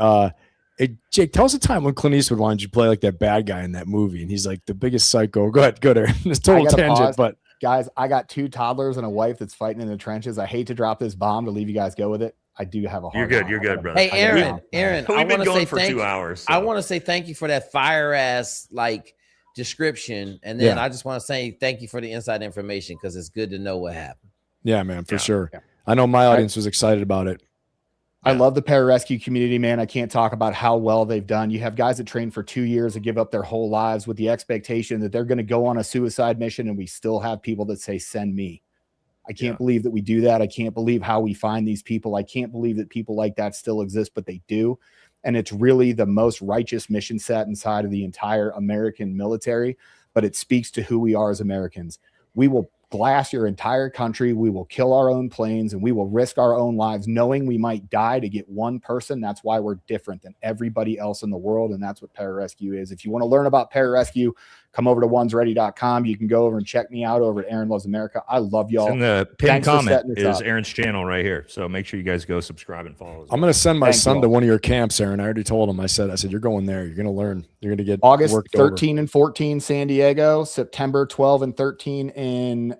hey, Jake, tell us a time when Clint Eastwood wanted you to play like that bad guy in that movie, and he's like the biggest psycho. Go ahead, Aaron. It's total gotta tangent, pause. but Guys, I got 2 toddlers and a wife that's fighting in the trenches. I hate to drop this bomb to leave you guys go with it. I do have a hard You're good. on. You're good, brother. Hey, I gotta Aaron, go. Aaron, I We've been want to say going for thank 2 you. hours. I so. want to say thank you for that fire ass like description, and then Yeah. I just want to say thank you for the inside information because it's good to know what happened. yeah, man, for Yeah. sure. Yeah. I know my audience was excited about it. I Yeah. love the pararescue community, man. I can't talk about how well they've done. You have guys that train for 2 years and give up their whole lives with the expectation that they're going to go on a suicide mission, and we still have people that say, send me. I can't believe that we do that. I can't believe how we find these people. I can't believe that people like that still exist, but they do. And it's really the most righteous mission set inside of the entire American military, but it speaks to who we are as Americans. We will glass your entire country. We will kill our own planes, and we will risk our own lives knowing we might die to get one person. That's why we're different than everybody else in the world. And that's what pararescue is. If you want to learn about pararescue, come over to onesready.com. You can go over and check me out over at Aaron Loves America. I love y'all. In the pinned Thanks for comment setting this is up. Aaron's channel right here. So make sure you guys go subscribe and follow. I'm going to send my Thank you son to all. one of your camps, Aaron. I already told him. I said, you're going there. You're going to learn. You're going to get August worked over. 13 and 14, San Diego, September 12 and 13 in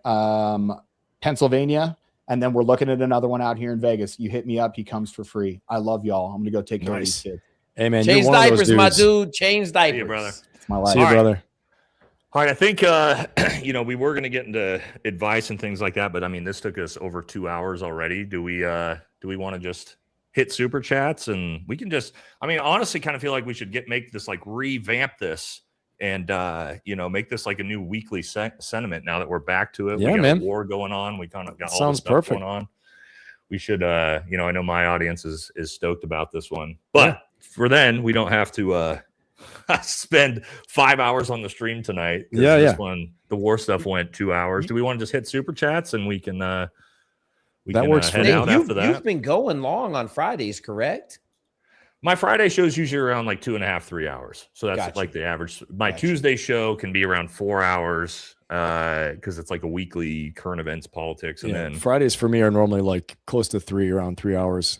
Pennsylvania. And then we're looking at another one out here in Vegas. You hit me up. He comes for free. I love y'all. I'm going to go take care of these kids. Hey, man, Change you're one of those diapers, my dudes. dude. Change diapers. See you, brother. It's my life. See you, All right. brother. All right, I think we were going to get into advice and things like that, but I mean, this took us over 2 hours already. Do we want to just hit super chats, and we can just? I mean, honestly, kind of feel like we should make this like revamp this and make this like a new weekly sentiment now that we're back to it. Yeah, we got man. a war going on. We kind of got all Sounds this stuff perfect. going on. We should, I know my audience is stoked about this one, but for then we don't have to spend 5 hours on the stream tonight. This one, the war stuff went 2 hours. Do we want to just hit super chats and we can That works for head me. out after that? You've been going long on Fridays, correct? My Friday show is usually around like 2.5, 3 hours. So that's Gotcha. like the average. My Gotcha. Tuesday show can be around 4 hours because it's like a weekly current events, politics, and then Fridays for me are normally like close to around 3 hours.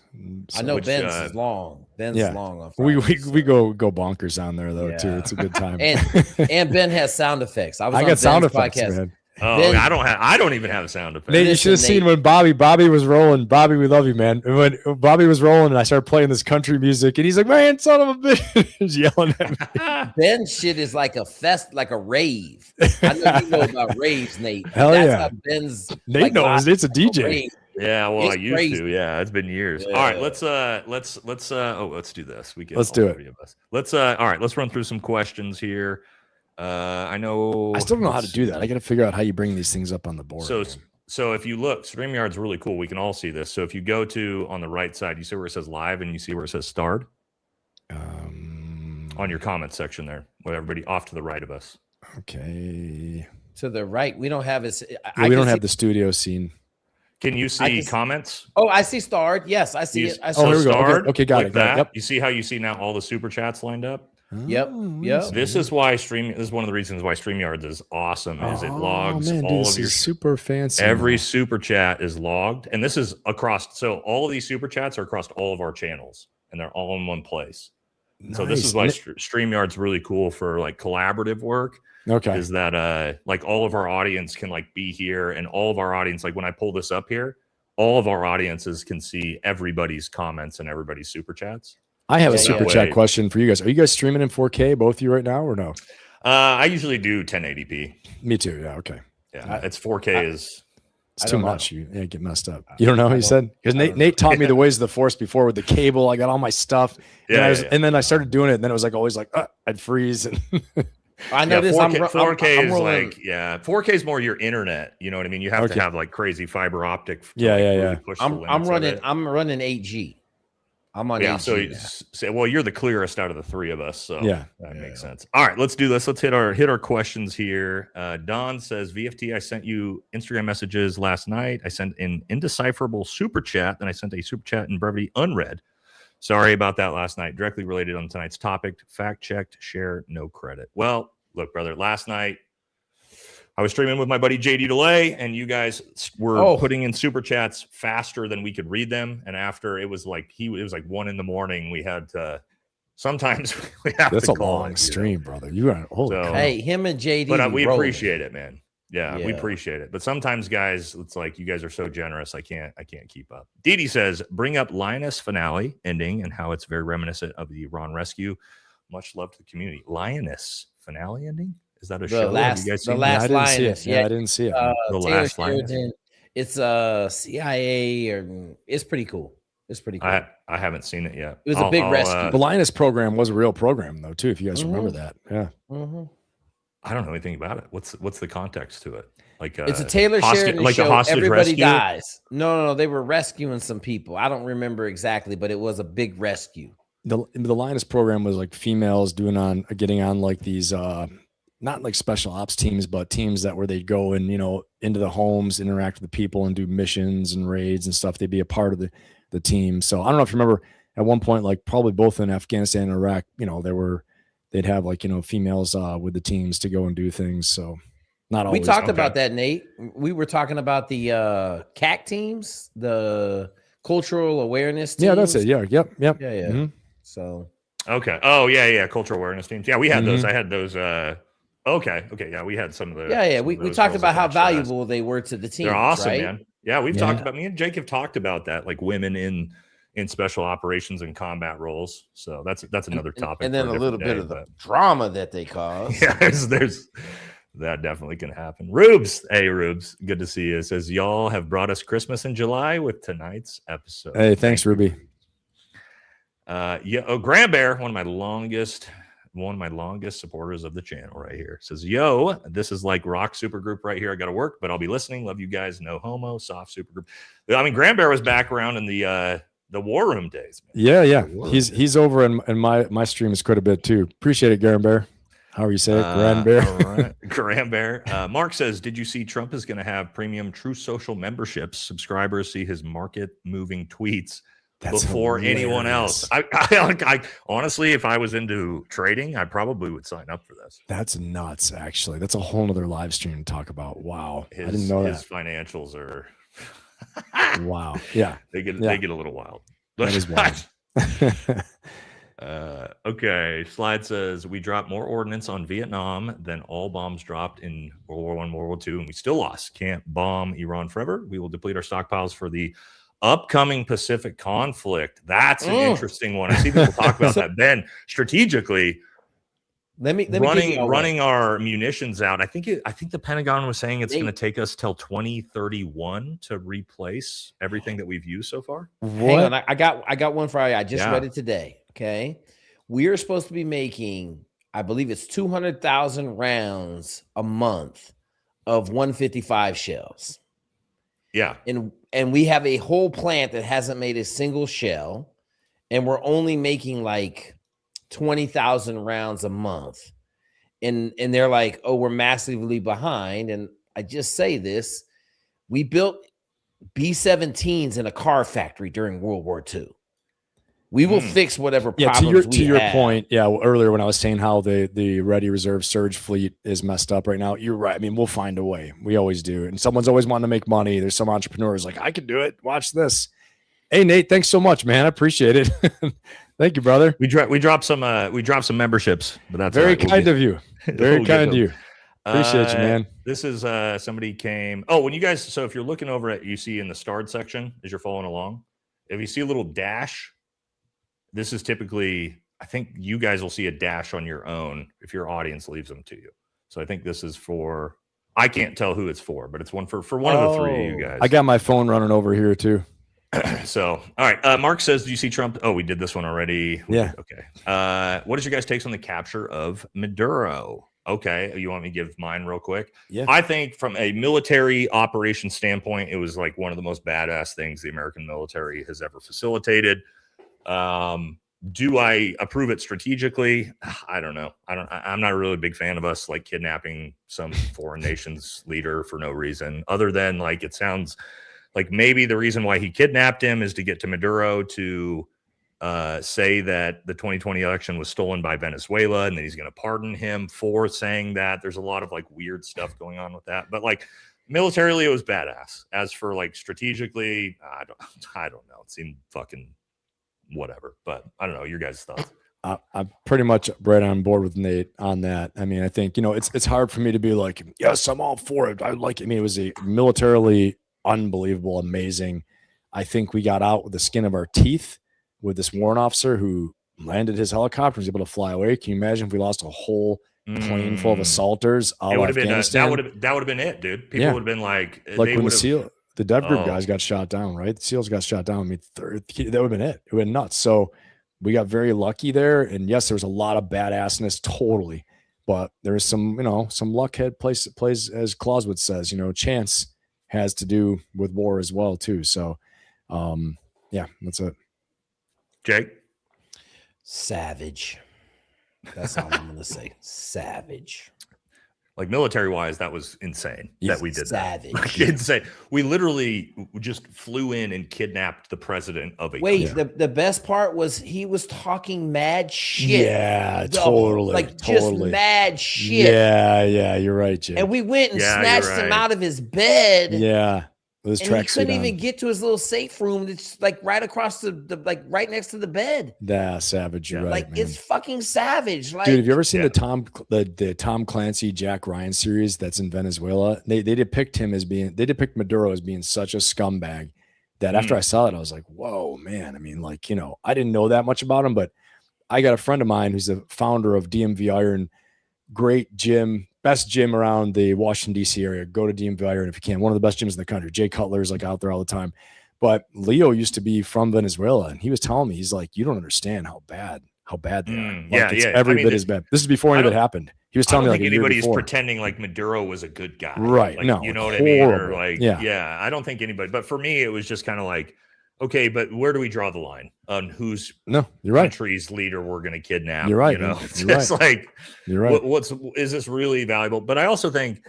I know which, Ben's is long. Ben's yeah. is long on We Fridays. we go bonkers on there though too. Yeah. It's a good time. and Ben has sound effects. I I on got sound Ben's effects, podcast. man. oh, Ben- I don't even have a sound effect. Nate, you should have Listen, seen Nate. when Bobby was rolling. Bobby, we love you, man. And when Bobby was rolling, and I started playing this country music, and he's like, "Man, son of a bitch!" He's yelling at me. Ben's shit is like a fest, like a rave. I know you know about raves, Nate. Hell That's yeah. how Ben's Nate like, knows it's a live DJ. rave. Yeah, well, It's I used crazy. to. Yeah, it's been years. Yeah. All right, let's do this. We can. Let's do all it. three of us. Let's all right. Let's run through some questions here. I know. I still don't know how to do that. I got to figure out how you bring these things up on the board. So, man. so if you look, StreamYard's really cool. We can all see this. So if you go to on the right side, you see where it says live, and you see where it says starred on your comment section there. With everybody off to the right of us. Okay. To the right, we don't have it. Yeah, we don't have the studio scene. Can you see can see- comments? Oh, I see starred. Yes, I see You- it. I Oh, see here it. we go. starred, Okay, got click it, got it. that. Yep. You see how you see now all the super chats lined up? Yep, Oh, yep. This is why this is one of the reasons why StreamYards is awesome. Is it logs man, dude, all this of your is super fancy. every now. super chat is logged, and this is across. So all of these super chats are across all of our channels, and they're all in one place. So this is why Nice. StreamYard's really cool for like collaborative work. Okay. Is that like all of our audience can like be here, and all of our audience, like when I pull this up here, all of our audiences can see everybody's comments and everybody's super chats. I have a Yeah, super yeah. chat question for you guys. Are you guys streaming in 4K, both of you right now, or no? I usually do 1080p. Me too. Yeah. Okay. Yeah, it's 4K is. It's I too don't know. much. You get messed up. You don't know what he said? Because I don't Nate taught me the ways of the force before with the cable. I got all my stuff. Yeah, And then I started doing it. And then it was like always like, I'd freeze. And I know this. 4K is rolling- like 4K is more your internet. You know what I mean? You have Okay. to have like crazy fiber optic. To, Yeah, like, yeah, really yeah. push the I'm limits of it. running 8G. I'm on Yeah, 8G. so well, you're the clearest out of the three of us, so Yeah. that makes sense. All right, let's do this. Let's hit our questions here. Don says, VFT, I sent you Instagram messages last night. I sent an indecipherable super chat, then I sent a super chat in brevity unread. Sorry about that last night. Directly related on tonight's topic. Fact checked, share, no credit. Well, look, brother, last night I was streaming with my buddy JD Delay, and you guys were putting in super chats faster than we could read them. And after it was like 1 a.m. We had to sometimes we have that's to a call long it, stream, brother. You are holy So- cow. Hey, him and JD. But we rolling. appreciate it, man. Yeah, we Yeah. appreciate it. But sometimes, guys, it's like you guys are so generous. I can't keep up. Didi says, bring up Lioness finale ending and how it's very reminiscent of the Iran rescue. Much love to the community. Lioness finale ending? Is that a show? Last, Have you guys the seen last I didn't see Lioness. it. Yeah, I didn't see it. The Taylor last Lioness? Sheridan. It's CIA, or it's pretty cool. It's pretty cool. I haven't seen it yet. It was a big rescue. The Linus program was a real program, though, too, if you guys remember Mhm. that. Yeah. Mhm. I don't know anything about it. What's the context to it? Like It's a Taylor Sheridan like show. a hostage Everybody rescue? dies. No. They were rescuing some people. I don't remember exactly, but it was a big rescue. The Linus program was like females getting on like these not like special ops teams, but teams that where they'd go and into the homes, interact with the people, and do missions and raids and stuff. They'd be a part of the team. So I don't know if you remember at one point, like probably both in Afghanistan and Iraq, they'd have like females with the teams to go and do things. So not always. We talked Okay. about that, Nate. We were talking about the CAC teams, the cultural awareness teams. Yeah, that's it. Yeah, yep. Yeah. Mhm. So Okay. Oh, yeah. Cultural awareness teams. Yeah, we had those. Mhm. I had those. Okay. Yeah, we had some of the. yeah. We talked about how attached to us. valuable they were to the team. They're awesome, right? man. Yeah, we've Yeah. talked about. Me and Jake have talked about that, like women in special operations and combat roles. So that's another topic. And then for a little different bit day, of the drama that they cause. yeah, there's that definitely can happen. Rubes, hey Rubes, good to see you. It says y'all have brought us Christmas in July with tonight's episode. Hey, thanks, Ruby. Grand Bear, one of my longest supporters of the channel right here, says, yo, this is like rock supergroup right here. I gotta work, but I'll be listening. Love you guys. No homo, soft supergroup. I mean, Grand Bear was back around in the war room days, man. Yeah. He's over in my streams quite a bit too. Appreciate it, Garen Bear. How are you saying it? Grand Bear? All right. Grand Bear. Mark says, did you see Trump is going to have premium True Social memberships? Subscribers see his market moving tweets before anyone else. I honestly, if I was into trading, I probably would sign up for this. That's nuts, actually. That's a whole nother live stream to talk about. Wow. I His didn't know his that. financials are Wow. Yeah. they get a little wild. That is wild. Okay. Slide says we dropped more ordnance on Vietnam than all bombs dropped in World War I, World War II, and we still lost. Can't bomb Iran forever. We will deplete our stockpiles for the upcoming Pacific conflict. That's an interesting one. I see people talk about that. Ben, strategically, Let me running our munitions out. I think the Pentagon was saying it's going to take us till 2031 to replace everything that we've used so far. Hang on, I got one for you. I just read it today. Okay, we are supposed to be making, I believe it's 200,000 rounds a month of 155 shells. Yeah, and we have a whole plant that hasn't made a single shell, and we're only making like 20,000 rounds a month. And they're like, oh, we're massively behind. And I just say this, we built B-17s in a car factory during World War II. We will fix whatever problems to your have. point, earlier when I was saying how the Ready Reserve Surge fleet is messed up right now, you're right. I mean, we'll find a way. We always do. And someone's always wanting to make money. There's some entrepreneurs like, I can do it. Watch this. Hey, Nate, thanks so much, man. I appreciate it. Thank you, brother. we dropped some memberships, but that's very kind of you. Very kind of you. Appreciate you, man. This is somebody came. Oh, when you guys, so if you're looking over at, you see in the starred section as you're following along, if you see a little dash, this is typically, I think you guys will see a dash on your own if your audience leaves them to you. So I think this is for, I can't tell who it's for, but it's one for one of the three of you guys. I got my phone running over here too. So, all right. Mark says, do you see Trump? Oh, we did this one already. Yeah. Okay. What is your guys' takes on the capture of Maduro? Okay. You want me to give mine real quick? Yeah. I think from a military operation standpoint, it was like one of the most badass things the American military has ever facilitated. Do I approve it strategically? I don't know. I'm not really a big fan of us like kidnapping some foreign nation's leader for no reason other than like, it sounds like maybe the reason why he kidnapped him is to get to Maduro to say that the 2020 election was stolen by Venezuela and then he's going to pardon him for saying that. There's a lot of like weird stuff going on with that. But like militarily, it was badass. As for like strategically, I don't know. It seemed fucking whatever. But I don't know. Your guys' thoughts? I'm pretty much right on board with Nate on that. I mean, I think, it's hard for me to be like, yes, I'm all for it. I like it. I mean, it was a militarily unbelievable, amazing. I think we got out with the skin of our teeth with this warrant officer who landed his helicopter, was able to fly away. Can you imagine if we lost a whole plane full of assaulters? It would have been that would have been it, dude. People would have been like when the Dev Group guys got shot down, right? The SEALs got shot down. I mean, that would have been it. It would have been nuts. So we got very lucky there. And yes, there was a lot of badassness, totally. But there is some, some luck plays, as Clausewitz says, chance has to do with war as well too. So yeah, that's it. Jake? Savage. That's all I'm gonna say. Savage. Like military wise, that was insane that we did savage. That. Insane. We literally just flew in and kidnapped the president of a country. The best part was he was talking mad shit. Yeah, totally. Just mad shit. Yeah, you're right, Jake. And we went and snatched him out of his bed. Yeah. And he couldn't even get to his little safe room. It's like right across the right next to the bed. Yeah, savage. You're right, man. It's fucking savage. Like, dude, have you ever seen the Tom Clancy Jack Ryan series that's in Venezuela? They depict Maduro as being such a scumbag that after I saw it, I was like, whoa, man. I mean, like, I didn't know that much about him, but I got a friend of mine who's the founder of DMV Iron. Great gym, best gym around the Washington, D.C. area. Go to DMV Iron if you can. One of the best gyms in the country. Jay Cutler's like out there all the time. But Leo used to be from Venezuela, and he was telling me, he's like, you don't understand how bad they are. It's every bit as bad. This is before any of it happened. He was telling me like anybody's pretending like Maduro was a good guy. Right. Like, no. You know what I mean? Or like, yeah, I don't think anybody, but for me, it was just kind of like, okay, but where do we draw the line on whose country's leader we're going to kidnap? You're right. It's like, you're right. Is this really valuable? But I also think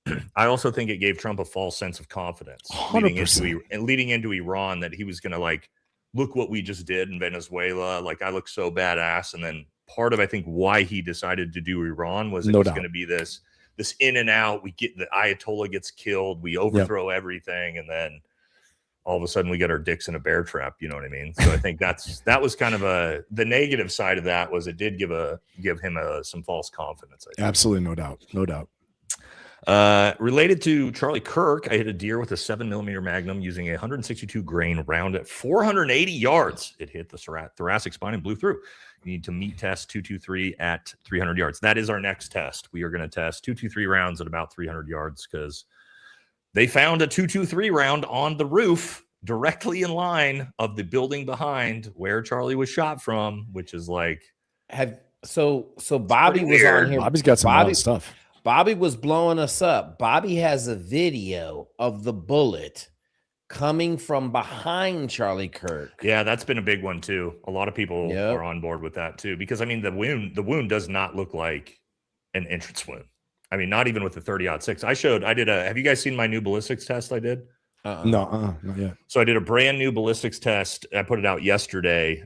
it gave Trump a false sense of confidence 100%. leading into Iran, that he was going to like, look what we just did in Venezuela. Like I look so badass. And then part of, I think, why he decided to do Iran was it was going to be this in and out. We get the Ayatollah gets killed. We overthrow everything. And then all of a sudden we get our dicks in a bear trap. You know what I mean? So I think that was kind of the negative side of that was it did give him some false confidence. Absolutely. No doubt. Related to Charlie Kirk, I hit a deer with a 7mm Magnum using a 162 grain round at 480 yards. It hit the thoracic spine and blew through. You need to meet test 223 at 300 yards. That is our next test. We are going to test 223 rounds at about 300 yards because they found a 223 round on the roof directly in line of the building behind where Charlie was shot from, which is like so Bobby was on here. Bobby's got some wild stuff. Bobby was blowing us up. Bobby has a video of the bullet coming from behind Charlie Kirk. Yeah, that's been a big one too. A lot of people are on board with that too, because I mean the wound does not look like an entrance wound. I mean, not even with the 30-06. Have you guys seen my new ballistics test I did? No, not yet. So I did a brand new ballistics test. I put it out yesterday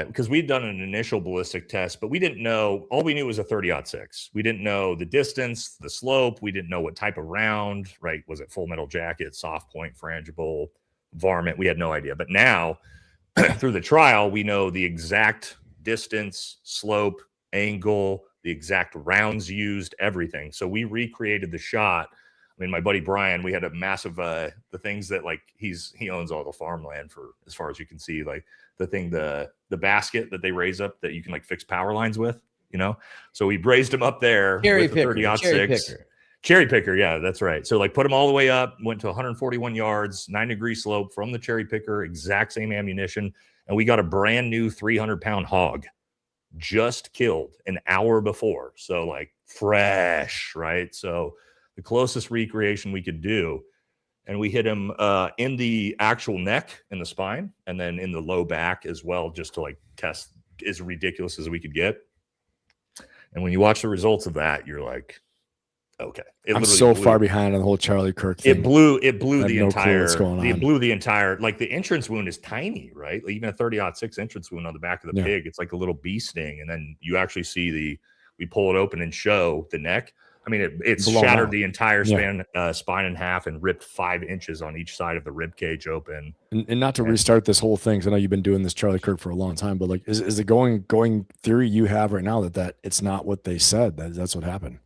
because we'd done an initial ballistic test, but we didn't know. All we knew was a 30-06. We didn't know the distance, the slope. We didn't know what type of round, right? Was it full metal jacket, soft point, frangible, varmint? We had no idea. But now through the trial, we know the exact distance, slope, angle, the exact rounds used, everything. So we recreated the shot. I mean, my buddy Brian, we had a massive the things that like he owns all the farmland for as far as you can see, like the basket that they raise up that you can like fix power lines with, you know. So we raised them up there Cherry with the picker, 30-06. Cherry picker, yeah, that's right. So like put them all the way up, went to 141 yards, 9-degree slope from the cherry picker, exact same ammunition, and we got a brand new 300-pound hog just killed an hour before. So like fresh, right? So the closest recreation we could do, and we hit him in the actual neck and the spine, and then in the low back as well, just to like test as ridiculous as we could get. And when you watch the results of that, you're like, okay. I'm so far behind on the whole Charlie Kirk thing. It blew the entire. It blew the entire. Like the entrance wound is tiny, right? Like even a 30-06 entrance wound on the back of the pig, it's like a little bee sting, and then you actually see we pull it open and show the neck. I mean, it's shattered the entire spine in half and ripped 5 inches on each side of the rib cage open. And not to restart this whole thing, because I know you've been doing this Charlie Kirk for a long time, but like, is the going theory you have right now that it's not what they said? That's what happened.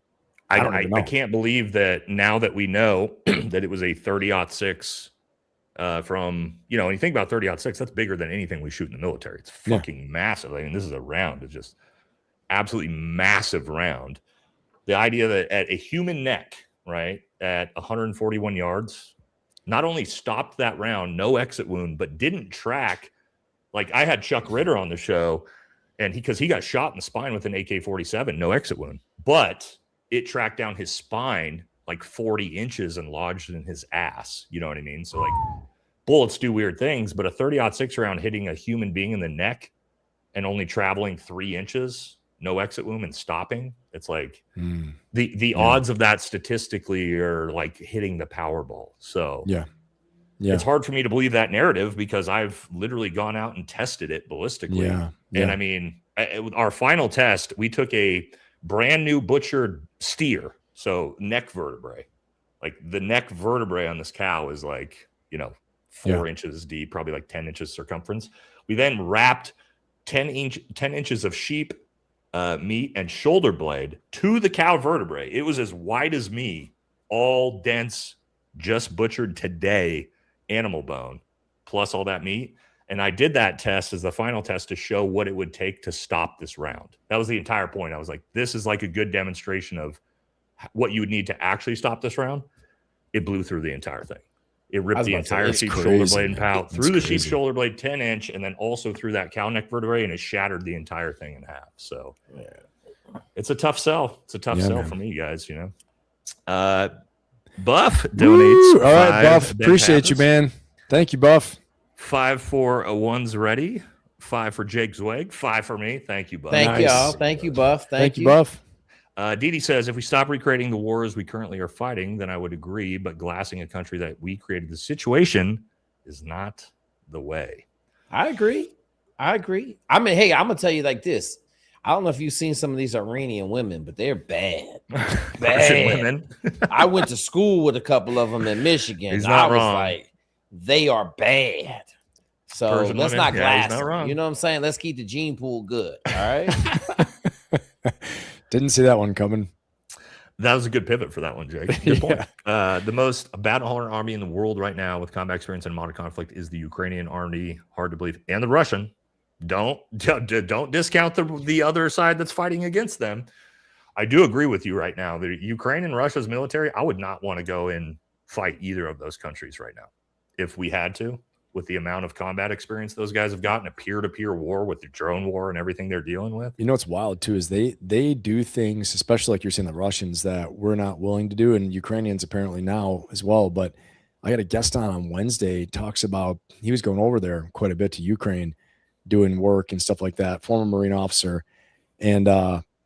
I can't believe that now that we know that it was a 30-06 from, you know, when you think about 30-06, that's bigger than anything we shoot in the military. It's fucking massive. I mean, this is a round. It's just absolutely massive round. The idea that at a human neck, right, at 141 yards, not only stopped that round, no exit wound, but didn't track. Like I had Chuck Ritter on the show, and because he got shot in the spine with an AK-47, no exit wound, but it tracked down his spine like 40 inches and lodged in his ass. You know what I mean? So like bullets do weird things, but a 30-06 round hitting a human being in the neck and only traveling 3 inches, no exit wound and stopping. It's like the odds of that statistically are like hitting the Powerball. So it's hard for me to believe that narrative because I've literally gone out and tested it ballistically. And I mean, our final test, we took a brand new butchered steer, so neck vertebrae, like the neck vertebrae on this cow is like, you know, 4 inches deep, probably like 10 inches circumference. We then wrapped 10 inches of sheep meat and shoulder blade to the cow vertebrae. It was as wide as me, all dense, just butchered today animal bone, plus all that meat. And I did that test as the final test to show what it would take to stop this round. That was the entire point. I was like, this is like a good demonstration of what you would need to actually stop this round. It blew through the entire thing. It ripped the entire sheep shoulder blade and pout through the sheep shoulder blade 10 inch, and then also through that cow neck vertebrae, and it shattered the entire thing in half. So it's a tough sell. It's a tough sell for me, guys, you know. Buff donates. All right, Buff. Appreciate you, man. Thank you, Buff. 5 for a one's ready. 5 for Jake Zweig. 5 for me. Thank you, Buff. Thank y'all. Thank you, Buff. Thank you, Buff. Didi says, if we stop recreating the wars we currently are fighting, then I would agree. But glassing a country that we created the situation is not the way. I agree. I mean, hey, I'm gonna tell you like this. I don't know if you've seen some of these Iranian women, but they're bad. Bad women. I went to school with a couple of them in Michigan. He's not wrong. Like, they are bad. So Persian let's women? not Yeah, glass. he's not wrong. You know what I'm saying? Let's keep the gene pool good. All right. Didn't see that one coming. That was a good pivot for that one, Jake. Good point. The most battle-hardened army in the world right now with combat experience in modern conflict is the Ukrainian army. Hard to believe, and the Russian. Don't discount the other side that's fighting against them. I do agree with you right now. The Ukraine and Russia's military, I would not want to go and fight either of those countries right now if we had to. With the amount of combat experience those guys have gotten, a peer-to-peer war with the drone war and everything they're dealing with. You know what's wild too is they do things, especially like you're saying, the Russians, that we're not willing to do, and Ukrainians apparently now as well. But I got a guest on Wednesday, talks about he was going over there quite a bit to Ukraine, doing work and stuff like that. Former Marine officer, and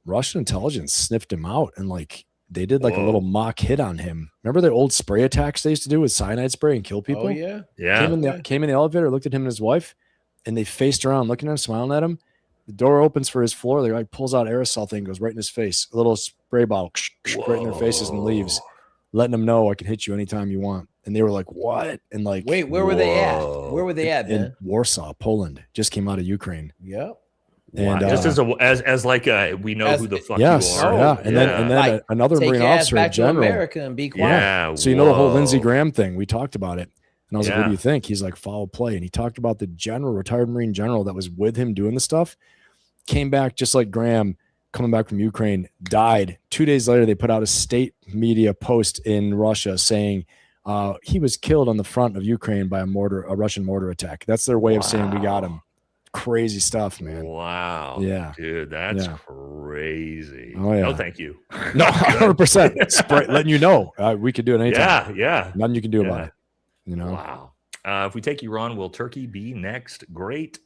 Russian intelligence sniffed him out, and like they did like a little mock hit on him. Remember the old spray attacks they used to do with cyanide spray and kill people? Oh, yeah. Came in the elevator, looked at him and his wife, and they faced around looking at him, smiling at him. The door opens for his floor. They like pulls out aerosol thing, goes right in his face. A little spray bottle right in their faces and leaves, letting them know I can hit you anytime you want. And they were like, what? And like, wait, where were they at? Where were they at, man? In Warsaw, Poland. Just came out of Ukraine. Yep. And just as like we know who the fuck yes, you are. yeah, and then Like, another take Marine your ass officer, back to general. America and be quiet. Yeah. So you know the whole Lindsey whoa. Graham thing. We talked about it, and I was like, "What do Yeah. you think?" He's like, "Foul play," and he talked about the general, retired Marine general that was with him doing the stuff. Came back just like Graham, coming back from Ukraine, died. 2 days later, they put out a state media post in Russia saying he was killed on the front of Ukraine by a Russian mortar attack. That's their way of saying we got him. Crazy stuff, man. Wow. Yeah. Dude, that's Yeah. crazy. Oh, yeah. No, thank you. No, 100%. Letting you know we could do it anytime. Yeah. Nothing you can do about it. You know? Wow. If we take Iran, will Turkey be next? Great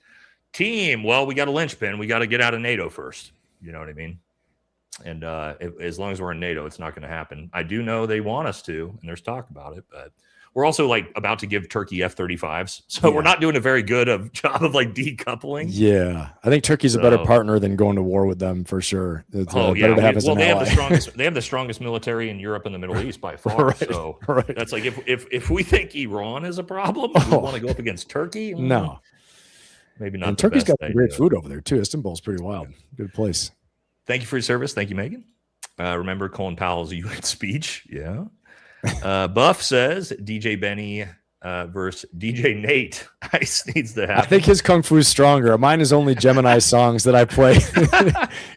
team. Well, we got a linchpin. We got to get out of NATO first. You know what I mean? And as long as we're in NATO, it's not going to happen. I do know they want us to, and there's talk about it, but we're also like about to give Turkey F-35s. So we're not doing a very good job of like decoupling. Yeah. I think Turkey's a better partner than going to war with them for sure. It's better to have as an ally. They have the strongest military in Europe and the Middle East by far. Right, so right. that's like if we think Iran is a problem, we want to go up against Turkey. No. Maybe not. And Turkey's got great food over there too. Istanbul's pretty wild. Good place. Thank you for your service. Thank you, Megan. Remember Colin Powell's UN speech? Yeah. Buff says DJ Benny versus DJ Nate. Ice needs to happen. I think his kung fu is stronger. Mine is only Gemini songs that I play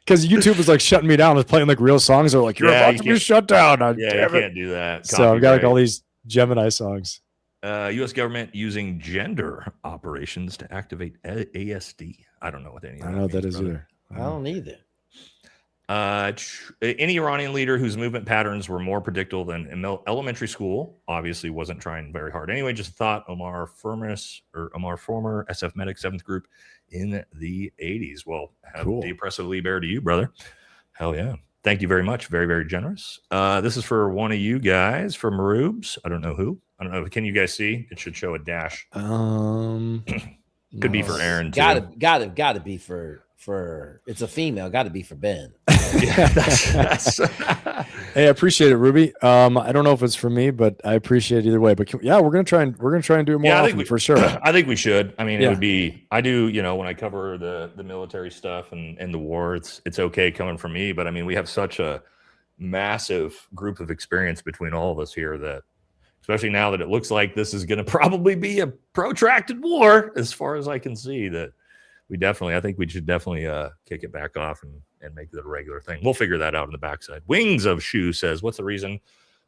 because YouTube was like shutting me down. I was playing like real songs. They're like, you're about to be shut down. You can't do that. So I've got like all these Gemini songs. U.S. government using gender operations to activate ASD. I don't know what any of that I know what that is either. I don't either. Any Iranian leader whose movement patterns were more predictable than in elementary school obviously wasn't trying very hard. Anyway, just thought Omar former SF medic 7th group in the 80s. Well, the oppressive Lee Bear to you, brother. Hell yeah. Thank you very much. Very, very generous. This is for one of you guys from Marubes. I don't know who. I don't know. Can you guys see? It should show a dash. Could be for Aaron too. Gotta be for it's a female. Got to be for Ben. Yeah, that's Hey, I appreciate it, Ruby. I don't know if it's for me, but I appreciate it either way. But we're gonna try and do it more often for sure. I think we should. I mean, it would be. I do. You know, when I cover the military stuff and the war, it's okay coming from me. But I mean, we have such a massive group of experience between all of us here that, especially now that it looks like this is going to probably be a protracted war, as far as I can see, that I think we should definitely kick it back off and make it a regular thing. We'll figure that out in the backside. Wings of Shoe says, what's the reason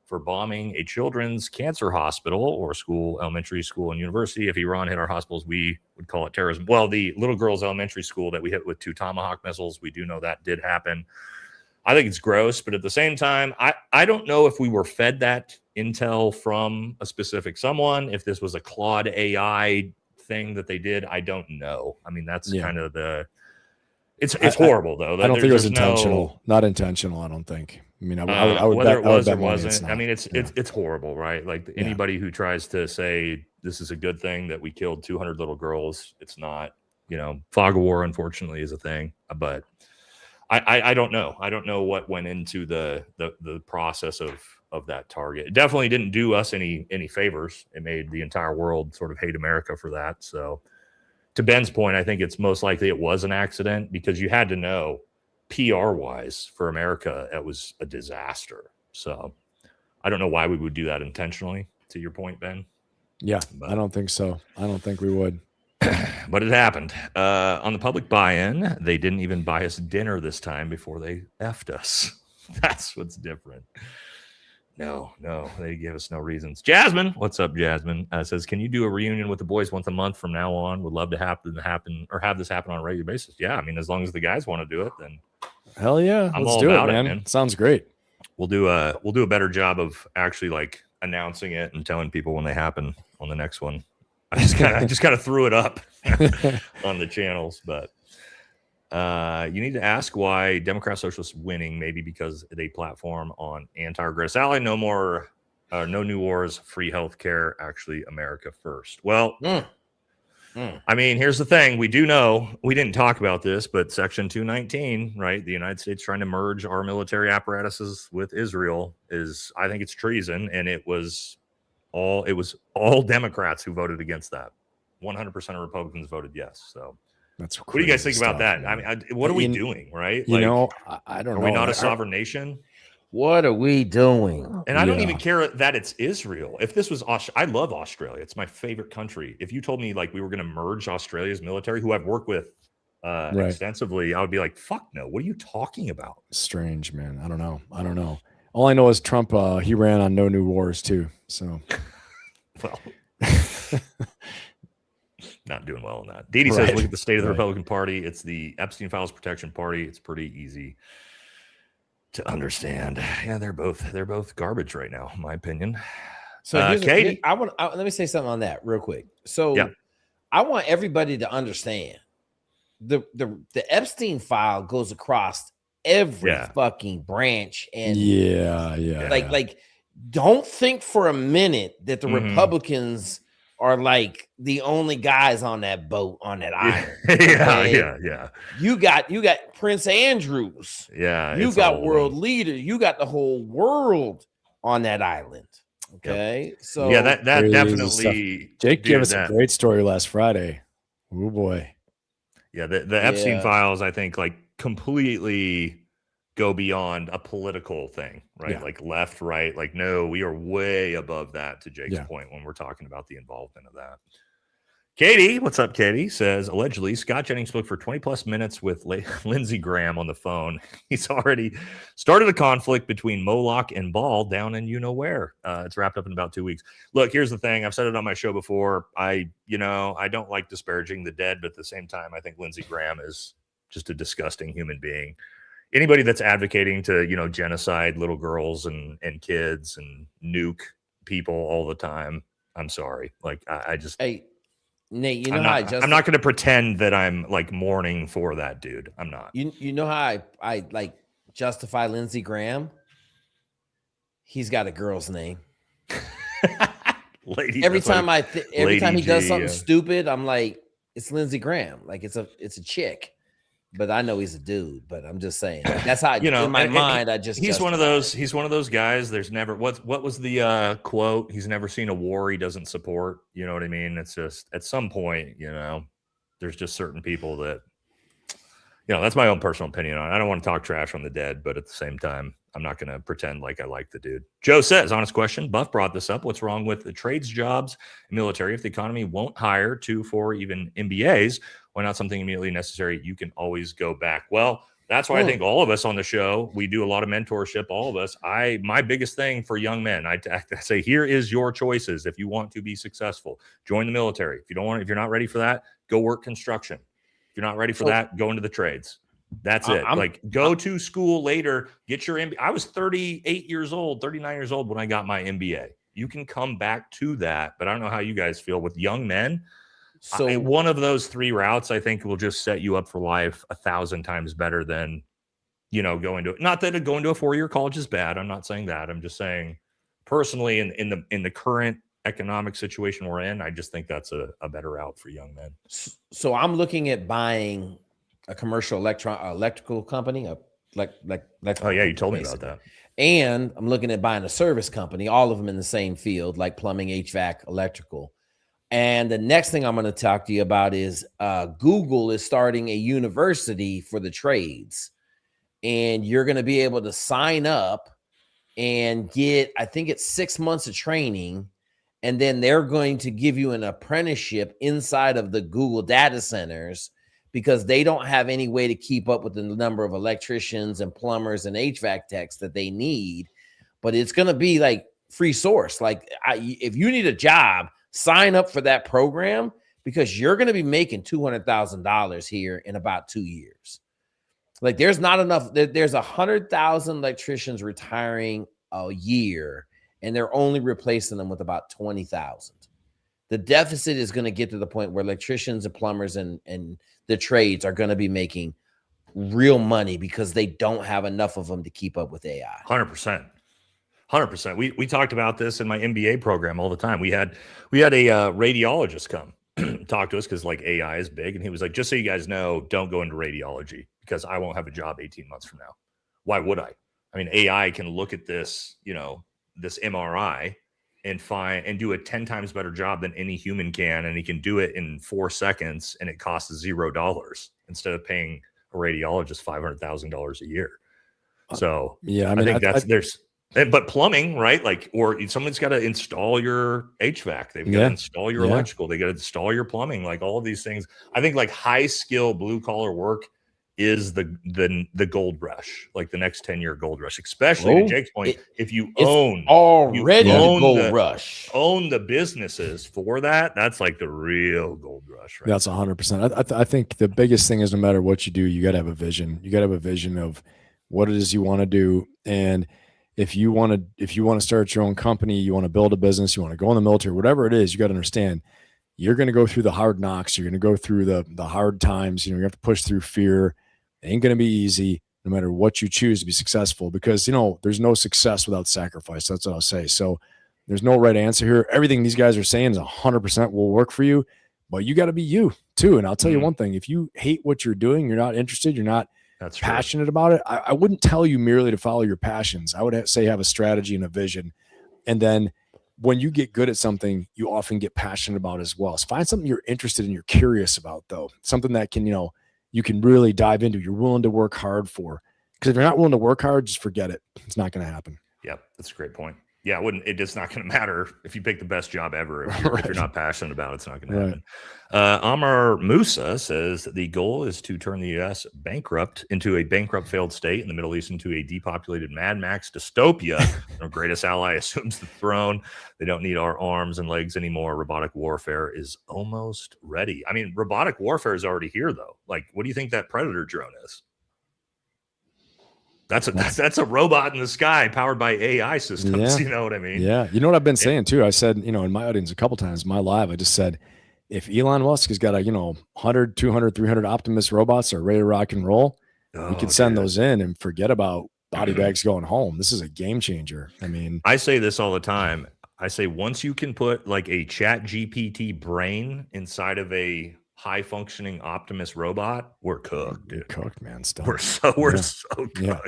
for bombing a children's cancer hospital or school, elementary school, and university? If Iran hit our hospitals, we would call it terrorism. Well, the little girls' elementary school that we hit with 2 Tomahawk missiles, we do know that did happen. I think it's gross, but at the same time, I don't know if we were fed that intel from a specific someone, if this was a Claude AI thing that they did. I don't know. I mean, that's kind of it's horrible though. I don't think it was intentional. Not intentional. I don't think. I mean, I would whether bet, it was or wasn't. I mean, it's horrible, right? Like anybody who tries to say this is a good thing that we killed 200 little girls, it's not. You know, fog of war, unfortunately, is a thing. But I don't know. I don't know what went into the process of that target. It definitely didn't do us any favors. It made the entire world sort of hate America for that. So to Ben's point, I think it's most likely it was an accident because you had to know PR wise for America, it was a disaster. So I don't know why we would do that intentionally, to your point, Ben. Yeah, but I don't think so. I don't think we would. But it happened. On the public buy-in, they didn't even buy us dinner this time before they effed us. That's what's different. No, they give us no reasons. Jasmine, what's up, Jasmine? Says, can you do a reunion with the boys once a month from now on? Would love to have this happen on a regular basis. Yeah, I mean, as long as the guys want to do it, then hell yeah, I'm let's all do about it, man. man. Sounds great. We'll do a better job of actually like announcing it and telling people when they happen on the next one. I just kind of threw it up on the channels, but you need to ask why Democrat Socialists winning, maybe because they platform on anti-greatest ally, no new wars, free healthcare, actually America first. Well, I mean, here's the thing. We do know, we didn't talk about this, but Section 219, right? The United States trying to merge our military apparatuses with Israel is, I think it's treason. And it was all Democrats who voted against that. 100% of Republicans voted yes. So That's what do you guys think crazy about stuff, that? I man. mean, what are we doing, right? You know, I don't are know. we not a sovereign nation? What are we doing? And I don't even care that it's Israel. If this was I love Australia. It's my favorite country. If you told me like we were going to merge Australia's military, who I've worked with extensively, I would be like, fuck no. What are you talking about? Strange, man. I don't know. All I know is Trump, he ran on no new wars too. So, well, not doing well in that. Didi says, look at the state of the Republican Party. It's the Epstein Files Protection Party. It's pretty easy to understand. Yeah, they're both garbage right now, in my opinion. So Katie, let me say something on that real quick. So I want everybody to understand the Epstein file goes across every fucking branch, and like don't think for a minute that the Republicans are like the only guys on that boat on that island. Yeah. You got Prince Andrews. Yeah. You got world leaders. You got the whole world on that island. Okay. So yeah, that definitely Jake gave us a great story last Friday. Oh boy. Yeah, the Epstein files, I think, like completely go beyond a political thing, right? Yeah. Like left, right. Like, no, we are way above that, to Jake's point, when we're talking about the involvement of that. Katie, what's up, Katie? Says, allegedly, Scott Jennings spoke for 20 plus minutes with Lindsey Graham on the phone. He's already started a conflict between Moloch and Ball down in you-know-where. It's wrapped up in about 2 weeks. Look, here's the thing. I've said it on my show before. I don't like disparaging the dead, but at the same time, I think Lindsey Graham is just a disgusting human being. Anybody that's advocating to, genocide little girls and kids and nuke people all the time, I'm sorry. Like, I just... Hey, Nate, I'm not going to pretend that I'm like mourning for that dude. I'm not. You know how I like justify Lindsey Graham? He's got a girl's name. Lady. Every time he does something stupid, I'm like, it's Lindsey Graham. Like it's a chick. But I know he's a dude. But I'm just saying, that's how in my mind. He's one of those guys. There's never what was the quote? He's never seen a war he doesn't support. You know what I mean? It's just at some point, there's just certain people that, that's my own personal opinion on it. I don't want to talk trash on the dead, but at the same time, I'm not going to pretend like I like the dude. Joe says, honest question. Buff brought this up. What's wrong with the trades, jobs, and military? If the economy won't hire 2, 4, even MBAs, why not something immediately necessary? You can always go back. Well, that's why I think all of us on the show, we do a lot of mentorship. All of us. My biggest thing for young men, I say, here is your choices. If you want to be successful, join the military. If you're not ready for that, go work construction. If you're not ready for that, go into the trades. That's it. Go to school later, get your MBA. I was 38 years old, 39 years old when I got my MBA. You can come back to that, but I don't know how you guys feel with young men. So one of those 3 routes, I think, will just set you up for life 1,000 times better than, going to, not that going to a 4-year college is bad. I'm not saying that. I'm just saying personally in the current economic situation we're in, I just think that's a better route for young men. So I'm looking at buying a commercial electrical company, you told me about that. And I'm looking at buying a service company, all of them in the same field, like plumbing, HVAC, electrical. And the next thing I'm going to talk to you about is Google is starting a university for the trades. And you're going to be able to sign up and get, I think it's 6 months of training. And then they're going to give you an apprenticeship inside of the Google data centers, because they don't have any way to keep up with the number of electricians and plumbers and HVAC techs that they need. But it's going to be like free source. Like if you need a job, sign up for that program, because you're going to be making $200,000 here in about 2 years. Like there's not enough. There's 100,000 electricians retiring a year, and they're only replacing them with about 20,000. The deficit is going to get to the point where electricians and plumbers and the trades are going to be making real money because they don't have enough of them to keep up with AI. 100%. 100%. We talked about this in my MBA program all the time. We had a radiologist come talk to us because like AI is big. And he was like, just so you guys know, don't go into radiology because I won't have a job 18 months from now. Why would I? I mean, AI can look at this, this MRI and do a 10 times better job than any human can, and he can do it in 4 seconds, and it costs $0 instead of paying a radiologist $500,000 a year. So yeah, I think but plumbing, right? Like, or someone's got to install your HVAC. They've got to install your electrical. They got to install your plumbing. Like all of these things. I think like high skill blue collar work is the gold rush, like the next 10-year gold rush, especially to Jake's point. If you own gold rush, own the businesses for that, that's like the real gold rush. Right? That's 100%. I think the biggest thing is no matter what you do, you got to have a vision. You got to have a vision of what it is you want to do. And if you want to start your own company, you want to build a business, you want to go in the military, whatever it is, you got to understand you're going to go through the hard knocks. You're going to go through the hard times. You have to push through fear. It ain't going to be easy no matter what you choose to be successful, because, there's no success without sacrifice. That's what I'll say. So there's no right answer here. Everything these guys are saying is 100% will work for you, but you got to be you too. And I'll tell you one thing, if you hate what you're doing, you're not interested, you're not passionate about it. I wouldn't tell you merely to follow your passions. I would say have a strategy and a vision. And then when you get good at something, you often get passionate about as well. So find something you're interested in, you're curious about, though. Something that can, you can really dive into, you're willing to work hard for. Because if you're not willing to work hard, just forget it. It's not going to happen. Yeah, that's a great point. Yeah, it's not going to matter if you pick the best job ever. If you're not passionate about it, it's not going to happen. Amar Musa says the goal is to turn the U.S. bankrupt into a bankrupt failed state, and the Middle East into a depopulated Mad Max dystopia. Our greatest ally assumes the throne. They don't need our arms and legs anymore. Robotic warfare is almost ready. I mean, robotic warfare is already here, though. Like, what do you think that Predator drone is? That's a robot in the sky powered by AI systems. You know what I mean? Yeah. You know what I've been saying too? I said, in my audience a couple times, my live, I just said, if Elon Musk has got 100, 200, 300 Optimus robots are ready to rock and roll, we can send those in and forget about body bags going home. This is a game changer. I mean, I say this all the time. I say, once you can put like a Chat GPT brain inside of a high functioning Optimus robot, we're cooked, dude. Cooked, man. Stuff. We're so cooked. Yeah.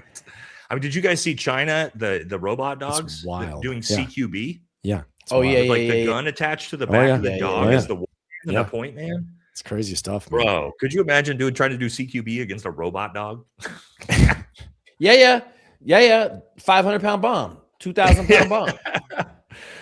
I mean, did you guys see China, the robot dogs doing CQB? Yeah. The gun attached to the back of the dog is the the point man. It's crazy stuff, man. Bro. Could you imagine trying to do CQB against a robot dog? Yeah. 500-pound bomb, 2,000-pound bomb.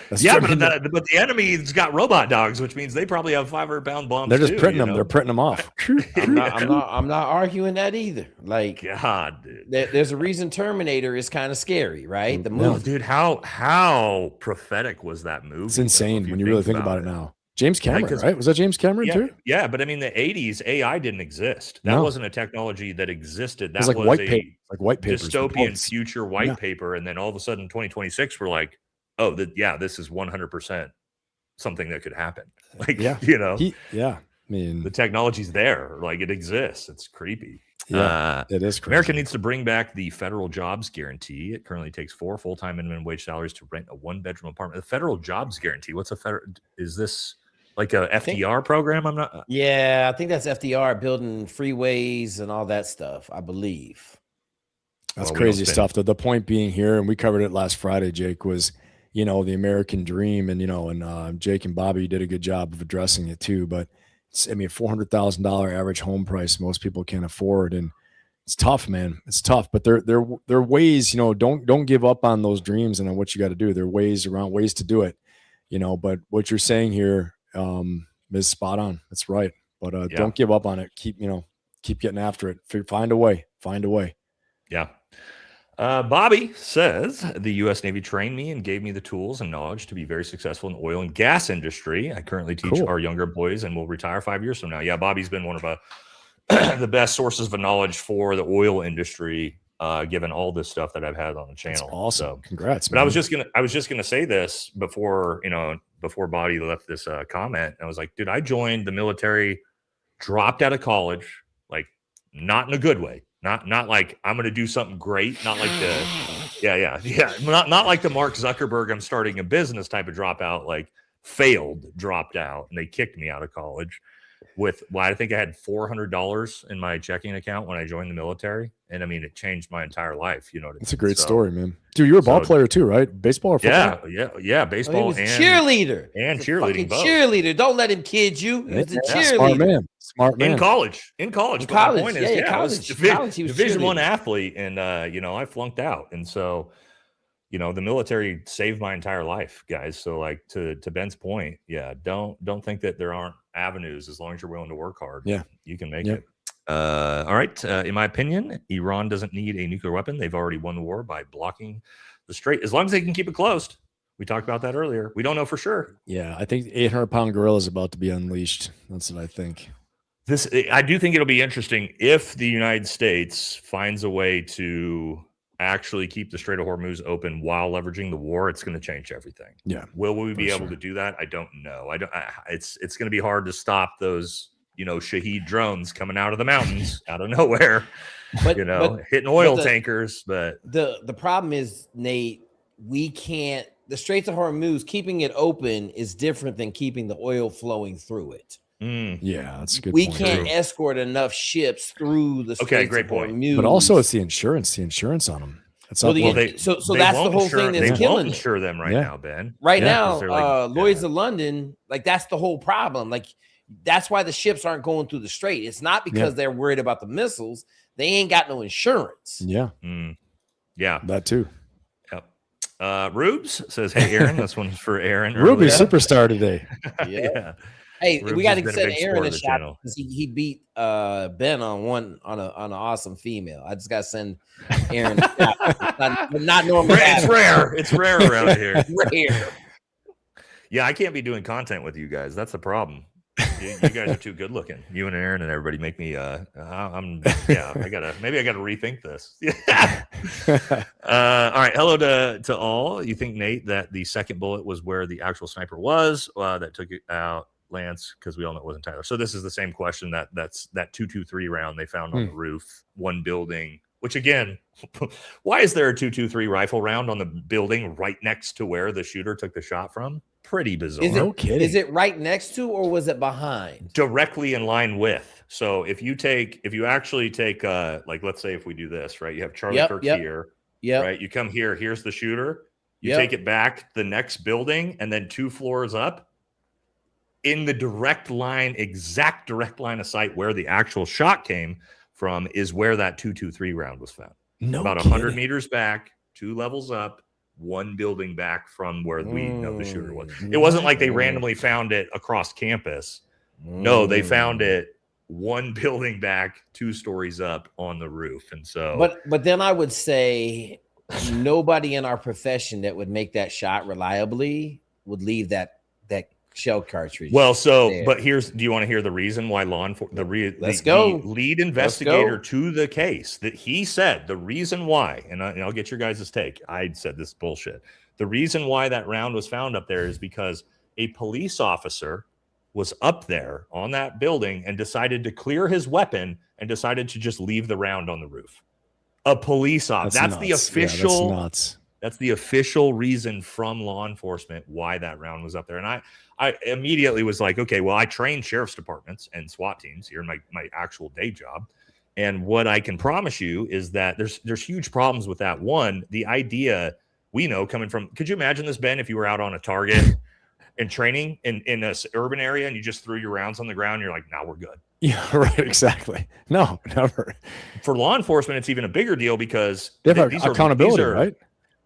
But the enemy's got robot dogs, which means they probably have 500-pound bombs. They're just printing them. They're printing them off. I'm not arguing that either. Like, God, dude. There's a reason Terminator is kind of scary, right? The movie, no, dude. How prophetic was that movie? It's insane when you really think about it now. James Cameron, right? Was that James Cameron too? Yeah, but I mean, the 80s AI didn't exist. That wasn't a technology that existed. That was white paper, white paper, dystopian future white paper, and then all of a sudden, 2026, we're like, oh, this is 100% something that could happen. Like, I mean, the technology's there, like it exists. It's creepy. Yeah, it is crazy. America needs to bring back the federal jobs guarantee. It currently takes 4 full-time minimum wage salaries to rent a 1-bedroom apartment. The federal jobs guarantee. What's a federal? Is this like a FDR program? I'm not. Yeah, I think that's FDR building freeways and all that stuff, I believe. That's crazy stuff. The point being here, and we covered it last Friday, Jake, was the American dream, and Jake and Bobby did a good job of addressing it too. But $400,000 average home price most people can't afford, and it's tough, man. It's tough, but there are ways. Don't give up on those dreams and on what you got to do. There are ways to do it. But what you're saying here is spot on. That's right. But don't give up on it. Keep getting after it. Find a way. Yeah. Bobby says the U.S. Navy trained me and gave me the tools and knowledge to be very successful in the oil and gas industry. I currently teach our younger employees and will retire 5 years from now. Yeah, Bobby's been one of the best sources of knowledge for the oil industry, given all this stuff that I've had on the channel. That's awesome. So, congrats. But man. I was just gonna say this before Bobby left this comment. I was like, dude, I joined the military, dropped out of college, like not in a good way. Not like I'm going to do something great. Not like not like the Mark Zuckerberg, I'm starting a business type of dropout, like dropped out and they kicked me out of college. I think I had $400 in my checking account when I joined the military, and I mean, it changed my entire life. You know what I mean? It's a great story, man. Dude, you were a ball player too, right? Baseball or football? Yeah. Baseball he was and cheerleader and He's a cheerleading. fucking Both. Cheerleader. Don't let him kid you. He was the cheerleader. Smart man. In college. In But college, my point is, college. I was College, he was Division I cheerleading. athlete, and I flunked out, and so. The military saved my entire life, guys. So like to Ben's point, don't think that there aren't avenues as long as you're willing to work hard. Yeah, you can make it. All right. In my opinion, Iran doesn't need a nuclear weapon. They've already won the war by blocking the strait. As long as they can keep it closed. We talked about that earlier. We don't know for sure. Yeah, I think 800-pound gorilla is about to be unleashed. That's what I think. I do think it'll be interesting if the United States finds a way to actually keep the Strait of Hormuz open while leveraging the war. It's going to change everything. Yeah. Will we be able to do that? I don't know. It's going to be hard to stop those, Shahed drones coming out of the mountains out of nowhere, hitting oil tankers. But the problem is, Nate, the Straits of Hormuz, keeping it open is different than keeping the oil flowing through it. Yeah, that's a good We point. can't escort enough ships through the Straits of Hormuz. But also, it's the insurance on them. That's so that's the whole thing that's killing won't insure them right now, Ben. Right now, Lloyd's of London, like that's the whole problem. Like that's why the ships aren't going through the strait. It's not because they're worried about the missiles. They ain't got no insurance. Yeah. Yeah. That too. Yep. Rubes says, "Hey, Aaron, this one's for Aaron." Ruby's superstar today. Yeah. Hey, Rubes we got to has been send a big Aaron a sport of the shot channel. because he beat Ben on an awesome female. I just got to send Aaron a shot. Not normal. It's rare. It's rare around here. Rare. Yeah, I can't be doing content with you guys. That's the problem. You guys are too good looking. You and Aaron and everybody make me. I gotta rethink this. All right. Hello to all. You think, Nate, that the second bullet was where the actual sniper was that took it out, Lance? Because we all know it wasn't Tyler. So this is the same question that's that 223 round they found on the roof, one building. Which again, why is there a 223 rifle round on the building right next to where the shooter took the shot from? Pretty bizarre. Is it right next to, or was it behind? Directly in line with. So if you actually take like, let's say if we do this, right? You have Charlie Kirk here. Yeah. Right. You come here. Here's the shooter. You take it back the next building, and then 2 floors up in the exact direct line of sight where the actual shot came from is where that 223 round was found. About 100 meters back, 2 levels up, 1 building back from where we know the shooter was. It wasn't like they randomly found it across campus. No, they found it 1 building back, 2 stories up on the roof. And so, but then I would say nobody in our profession that would make that shot reliably would leave that shell cartridge. Well, so there. But do you want to hear the reason why the lead investigator to the case that he said the reason why, and I'll get your guys' take. I said this bullshit. The reason why that round was found up there is because a police officer was up there on that building and decided to clear his weapon and decided to just leave the round on the roof. A police officer. That's the official. Yeah, that's nuts. That's the official reason from law enforcement why that round was up there. And I immediately was like, okay, well, I train sheriff's departments and SWAT teams here in my actual day job. And what I can promise you is that there's huge problems with that. One, the idea we know coming from, could you imagine this, Ben, if you were out on a target and training in an urban area and you just threw your rounds on the ground and you're like, now we're good. Yeah, right. Exactly. No, never. For law enforcement, it's even a bigger deal because they have accountability, right?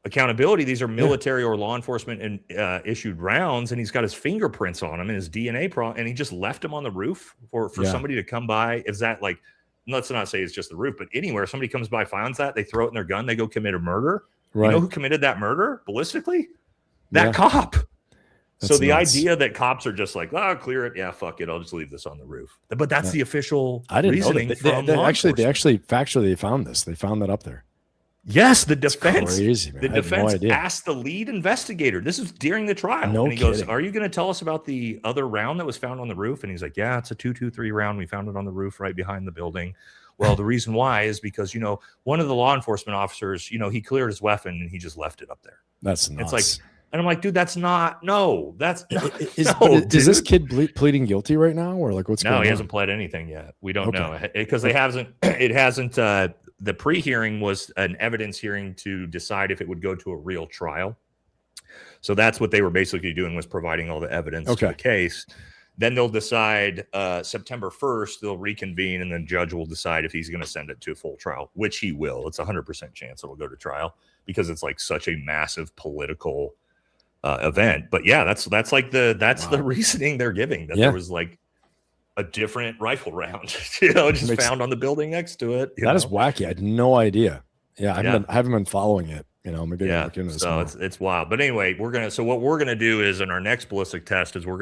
Accountability. These are military or law enforcement and issued rounds, and he's got his fingerprints on him and his DNA and he just left him on the roof for somebody to come by. Is that like, let's not say it's just the roof, but anywhere somebody comes by, finds that, they throw it in their gun, they go commit a murder. Right. You know who committed that murder ballistically? That cop. That's so the idea that cops are just like, clear it. Yeah, fuck it. I'll just leave this on the roof. But that's the official reasoning from law enforcement. They actually factually found this. They found that up there. Yes, the defense. Crazy, man. The defense asked the lead investigator. This is during the trial. And he goes, "Are you going to tell us about the other round that was found on the roof?" And he's like, "Yeah, it's a 223 round. We found it on the roof right behind the building." Well, the reason why is because one of the law enforcement officers, he cleared his weapon and he just left it up there. That's nuts. It's And I'm like, dude, that's not. Is this kid pleading guilty right now, or like what's going on? No, he hasn't pled anything yet. We don't know because Okay. it hasn't. The pre-hearing was an evidence hearing to decide if it would go to a real trial. So that's what they were basically doing, was providing all the evidence to the case. Then they'll decide September 1st, they'll reconvene, and the judge will decide if he's going to send it to a full trial, which he will. It's 100% chance it'll go to trial because it's like such a massive political event. But yeah, that's like the reasoning they're giving, that there was like a different rifle round, just found on the building next to it. That is wacky. I had no idea. Yeah, I haven't been following it. Maybe look into this so more. it's wild. But anyway, what we're gonna do is, in our next ballistic test, is we're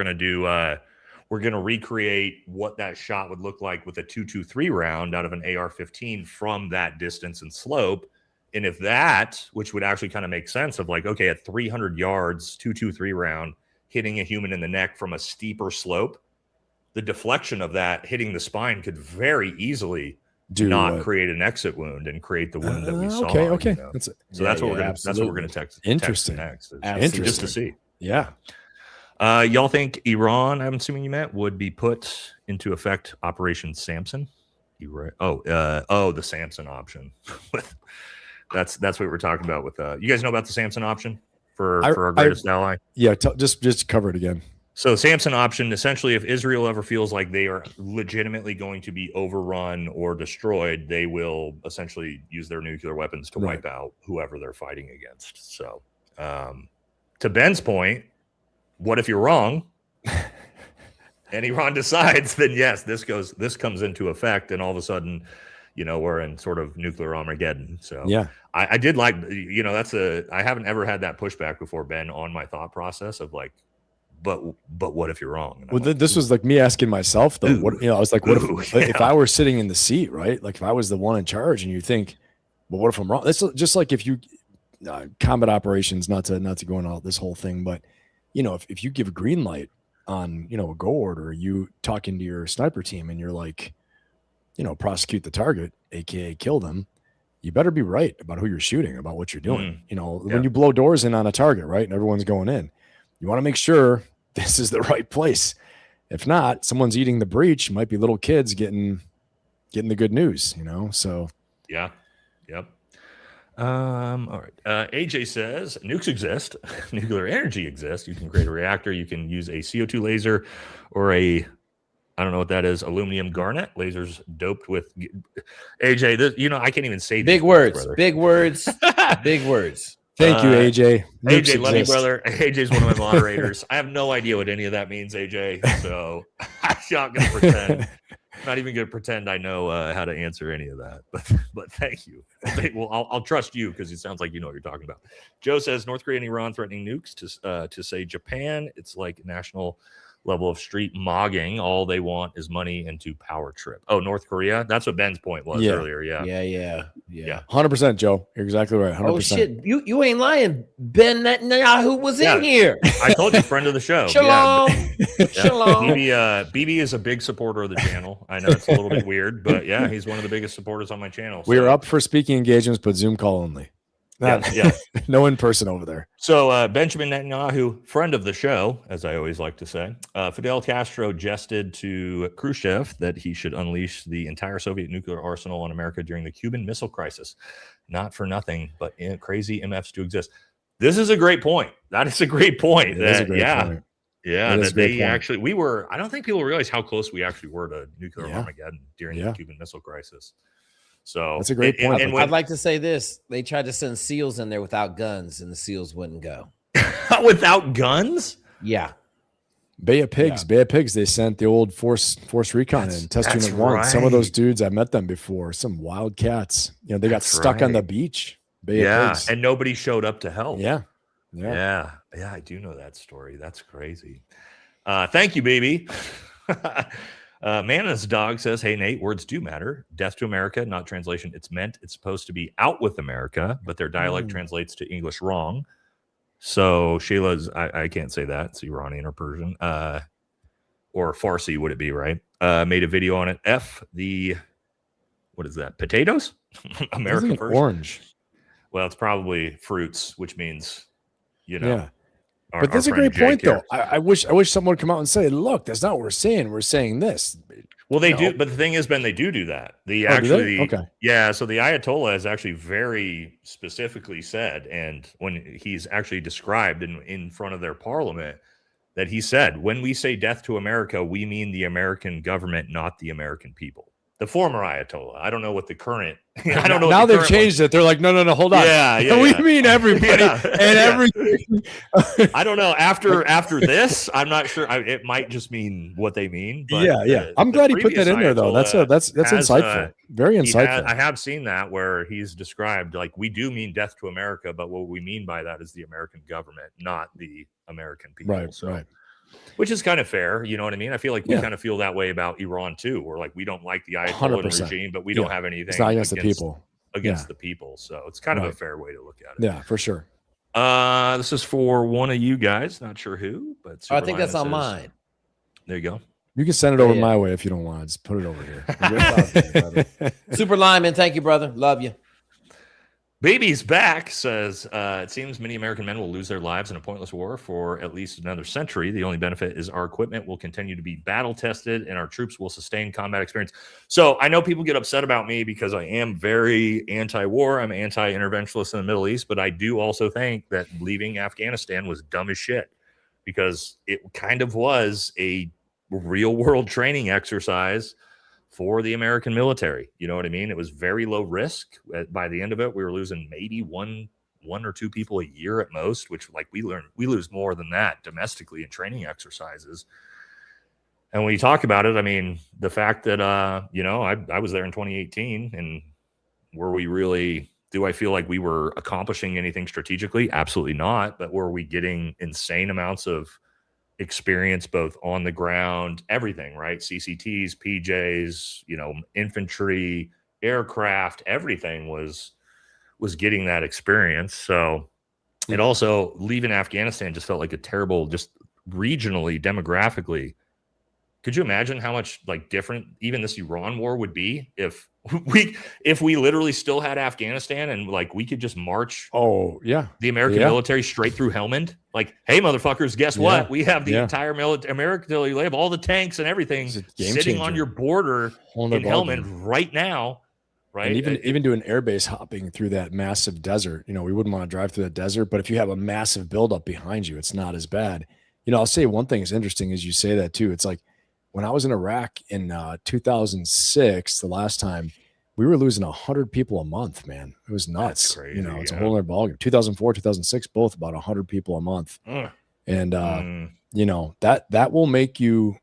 gonna recreate what that shot would look like with a 223 round out of an AR-15 from that distance and slope. And if that, which would actually kind of make sense, of like, okay, at 300 yards, 223 round hitting a human in the neck from a steeper slope, the deflection of that hitting the spine could very easily create an exit wound and create the wound that we saw. Okay. That's what we're gonna text. Interesting. Next. Interesting. Just to see. Yeah. Y'all think Iran, I'm assuming you meant, would be put into effect Operation Samson? The Samson option. That's what we're talking about with you guys know about the Samson option for our greatest ally? Yeah, just cover it again. So Samson option, essentially, if Israel ever feels like they are legitimately going to be overrun or destroyed, they will essentially use their nuclear weapons to wipe out whoever they're fighting against. So to Ben's point, what if you're wrong and Iran decides, then yes, this comes into effect, and all of a sudden, we're in sort of nuclear Armageddon. So yeah, I did like, I haven't ever had that pushback before, Ben, on my thought process of like, but what if you're wrong? Well, this was like me asking myself though. I was like, if I were sitting in the seat, right? Like if I was the one in charge, and you think, well, what if I'm wrong? That's just like if you combat operations, not to go on all this whole thing, but if you give a green light on a go order, you talking to your sniper team, and you're like, prosecute the target, aka kill them. You better be right about who you're shooting, about what you're doing. When you blow doors in on a target, right, and everyone's going in, you want to make sure this is the right place. If not, someone's eating the breach. Might be little kids getting the good news, So yeah, yep. All right. AJ says nukes exist, nuclear energy exists. You can create a reactor. You can use a CO2 laser or I don't know what that is, aluminum garnet lasers doped with AJ. I can't even say big words. Big words. Big words. Thank you, AJ. AJ, love you, brother. AJ's one of my moderators. I have no idea what any of that means, AJ. So I'm not going to pretend. Not even going to pretend I know how to answer any of that. But thank you. Well, I'll trust you because it sounds like you know what you're talking about. Joe says North Korea and Iran threatening nukes to say Japan. It's like national level of street mogging. All they want is money and to power trip. Oh, North Korea. That's what Ben's point was earlier. Yeah. 100%, Joe. You're exactly right. 100%. Oh shit, you ain't lying. Ben Netanyahu was in here. I told you, friend of the show. Shalom. Shalom. BB is a big supporter of the channel. I know it's a little bit weird, but yeah, he's one of the biggest supporters on my channel. So. We are up for speaking engagements, but Zoom call only. No in person over there. So Benjamin Netanyahu, friend of the show, as I always like to say, Fidel Castro jested to Khrushchev that he should unleash the entire Soviet nuclear arsenal on America during the Cuban Missile Crisis. Not for nothing, but crazy MFs do exist. This is a great point. That is a great point. Point. Yeah, that they actually, I don't think people realize how close we actually were to nuclear Armageddon during the Cuban Missile Crisis. So that's a great point. And I'd like to say this: they tried to send SEALs in there without guns, and the SEALs wouldn't go. Without guns? Yeah. Bay of Pigs. They sent the old Force Recon in Test Unit 1. Right. Some of those dudes, I met them before. Some wild cats. They got stuck on the beach. Bay of Pigs. And nobody showed up to help. Yeah. I do know that story. That's crazy. Thank you, baby. Manus Dog says, hey, Nate, words do matter. Death to America, not translation. It's supposed to be out with America, but their dialect translates to English wrong. So Sheila's, I can't say that. It's Iranian or Persian. Or Farsi, would it be, right? Made a video on it. What is that? Potatoes? America first. Orange. Well, it's probably fruits, which means, Yeah. But that's a great point, though. I wish someone would come out and say, "Look, that's not what we're saying. We're saying this." Well, they do, but the thing is, Ben, they do that. Okay. Yeah. So the Ayatollah has actually very specifically said, and when he's actually described in front of their parliament, that he said, when we say death to America, we mean the American government, not the American people. The former Ayatollah. I don't know what the current. I don't know. Now they've changed it. They're like, no, hold on. Yeah. We mean everybody and everything. I don't know. After this, I'm not sure. It might just mean what they mean. But I'm glad he put that in there, though. That's insightful. Very insightful. I have seen that where he's described like we do mean death to America, but what we mean by that is the American government, not the American people. Right. Which is kind of fair, you know what I mean? I feel like we kind of feel that way about Iran too. We're like, we don't like the Ayatollah regime, but we don't have anything against the people. The people. So it's kind of a fair way to look at it. Yeah, for sure. This is for one of you guys. Not sure who, but I think that's on mine. There you go. You can send it over my way if you don't want. Just put it over here. Super Lineman, thank you, brother. Love you. Baby's Back says, it seems many American men will lose their lives in a pointless war for at least another century. The only benefit is our equipment will continue to be battle tested and our troops will sustain combat experience. So I know people get upset about me because I am very anti-war. I'm anti-interventionist in the Middle East, but I do also think that leaving Afghanistan was dumb as shit because it kind of was a real world training exercise for the American military. You know what I mean? It was very low risk. By the end of it, we were losing maybe one or two people a year at most, which like we lose more than that domestically in training exercises. And when you talk about it, I mean, the fact that, I was there in 2018 and do I feel like we were accomplishing anything strategically? Absolutely not. But were we getting insane amounts of experience both on the ground, everything, right? CCTs, PJs, infantry, aircraft, everything was getting that experience. So it also, leaving Afghanistan just felt like a terrible, just regionally, demographically. Could you imagine how much like different even this Iran war would be if we literally still had Afghanistan and like we could just march the American military straight through Helmand? Like, hey, motherfuckers, guess what? We have the entire American military. We have all the tanks and everything sitting on your border in Helmand right now. Right. And even doing airbase hopping through that massive desert, we wouldn't want to drive through that desert. But if you have a massive buildup behind you, it's not as bad. I'll say one thing is interesting as you say that too. It's like, when I was in Iraq in 2006, the last time, we were losing 100 people a month, man. It was nuts. That's crazy, it's a whole other ballgame. 2004, 2006, both about 100 people a month. And, that will make you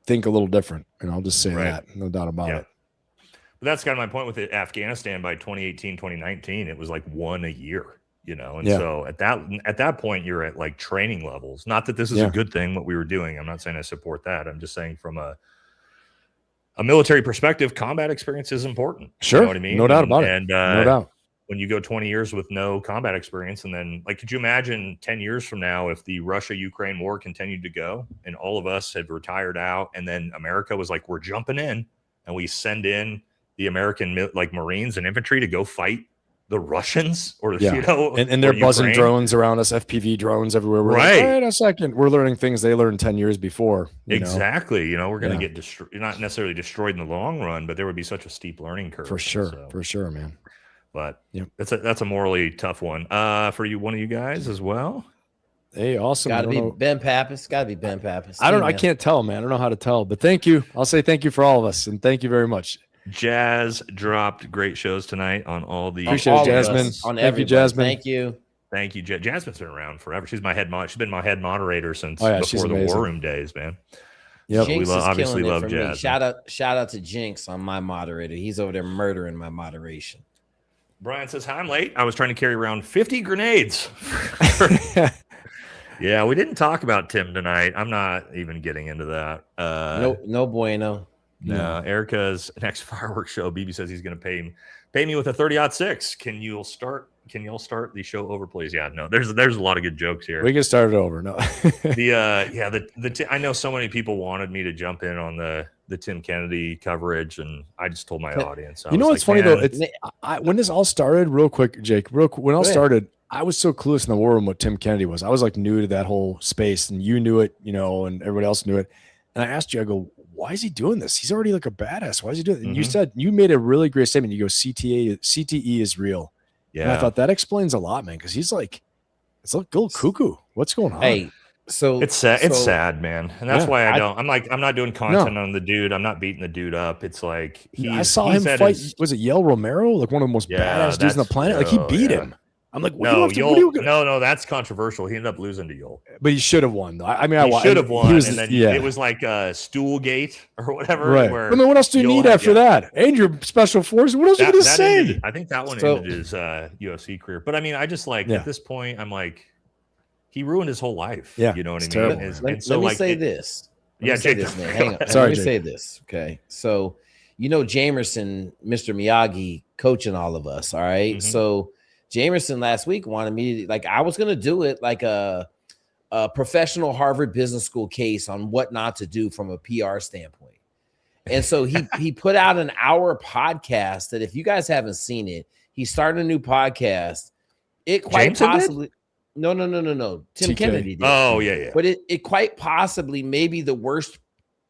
think a little different. And I'll just say that, no doubt about it. But that's kind of my point with it. Afghanistan by 2018, 2019, it was like one a year. So at that point, you're at like training levels. Not that this is a good thing, what we were doing. I'm not saying I support that. I'm just saying from a military perspective, combat experience is important. Sure. You know what I mean? No doubt about it. And no doubt. When you go 20 years with no combat experience, and then like, could you imagine 10 years from now, if the Russia-Ukraine war continued to go and all of us had retired out and then America was like, we're jumping in and we send in the American like Marines and infantry to go fight the Russians or and they're buzzing drones around us, FPV drones everywhere. We're like, wait a second, we're learning things they learned 10 years before. Exactly. We're going to get destroyed, not necessarily destroyed in the long run, but there would be such a steep learning curve. For sure, man. But that's a morally tough one. For you, one of you guys as well. Hey, awesome. Gotta be Ben Pappas. I can't tell, man. I don't know how to tell, but thank you. I'll say thank you for all of us, and thank you very much. Jazz dropped great shows tonight on all the. Appreciate it, Jasmine. Thank you, Jasmine. Thank you. Jasmine's been around forever. She's been my head moderator since before the War Room days, man. Yeah, we obviously love Jasmine. Shout out to Jinx on my moderator. He's over there murdering my moderation. Brian says, "Hi, I'm late. I was trying to carry around 50 grenades." Yeah, we didn't talk about Tim tonight. I'm not even getting into that. No bueno. No, Erica's next fireworks show. BB says he's going to pay me with a 30-06. Can you all start the show over, please? Yeah, no. There's a lot of good jokes here. We can start it over. No. I know so many people wanted me to jump in on the Tim Kennedy coverage, and I just told my audience. What's funny though? When this all started, real quick, Jake. When it all started, I was so clueless in the war room what Tim Kennedy was. I was like new to that whole space, and you knew it, you know, and everybody else knew it. And I asked you, I go, why is he doing this? He's already like a badass. Why is he doing it? And you said, you made a really great statement. You go, CTE is real. Yeah. And I thought that explains a lot, man, because he's like, it's like go cuckoo. What's going on? Hey, so it's sad. It's sad, man, and that's why I'm not doing content No. on the dude. I'm not beating the dude up. It's like I saw him fight. Was it Yale Romero? Like one of the most badass dudes on the planet. Like he beat him. I'm like, no, that's controversial. He ended up losing to Yole, but he should have won. I mean, he should have won, and then it was like a stool gate or whatever. Right. Where I mean, what else do you need after that? And your special force. What else are you going to say? I think that one ended his UFC career. But I mean, I just like at this point, I'm like, he ruined his whole life. Yeah, you know what I mean. Let me say this. Jake. Hang on. Sorry, let me say this. Okay, so you know Jamerson, Mr. Miyagi, coaching all of us. All right, so. Jamerson last week wanted me to, like, I was going to do it like a professional Harvard Business School case on what not to do from a PR standpoint. And so he put out an hour podcast that if you guys haven't seen it, he started a new podcast. It quite possibly no. Tim Kennedy did. Oh, yeah. But it quite possibly may be the worst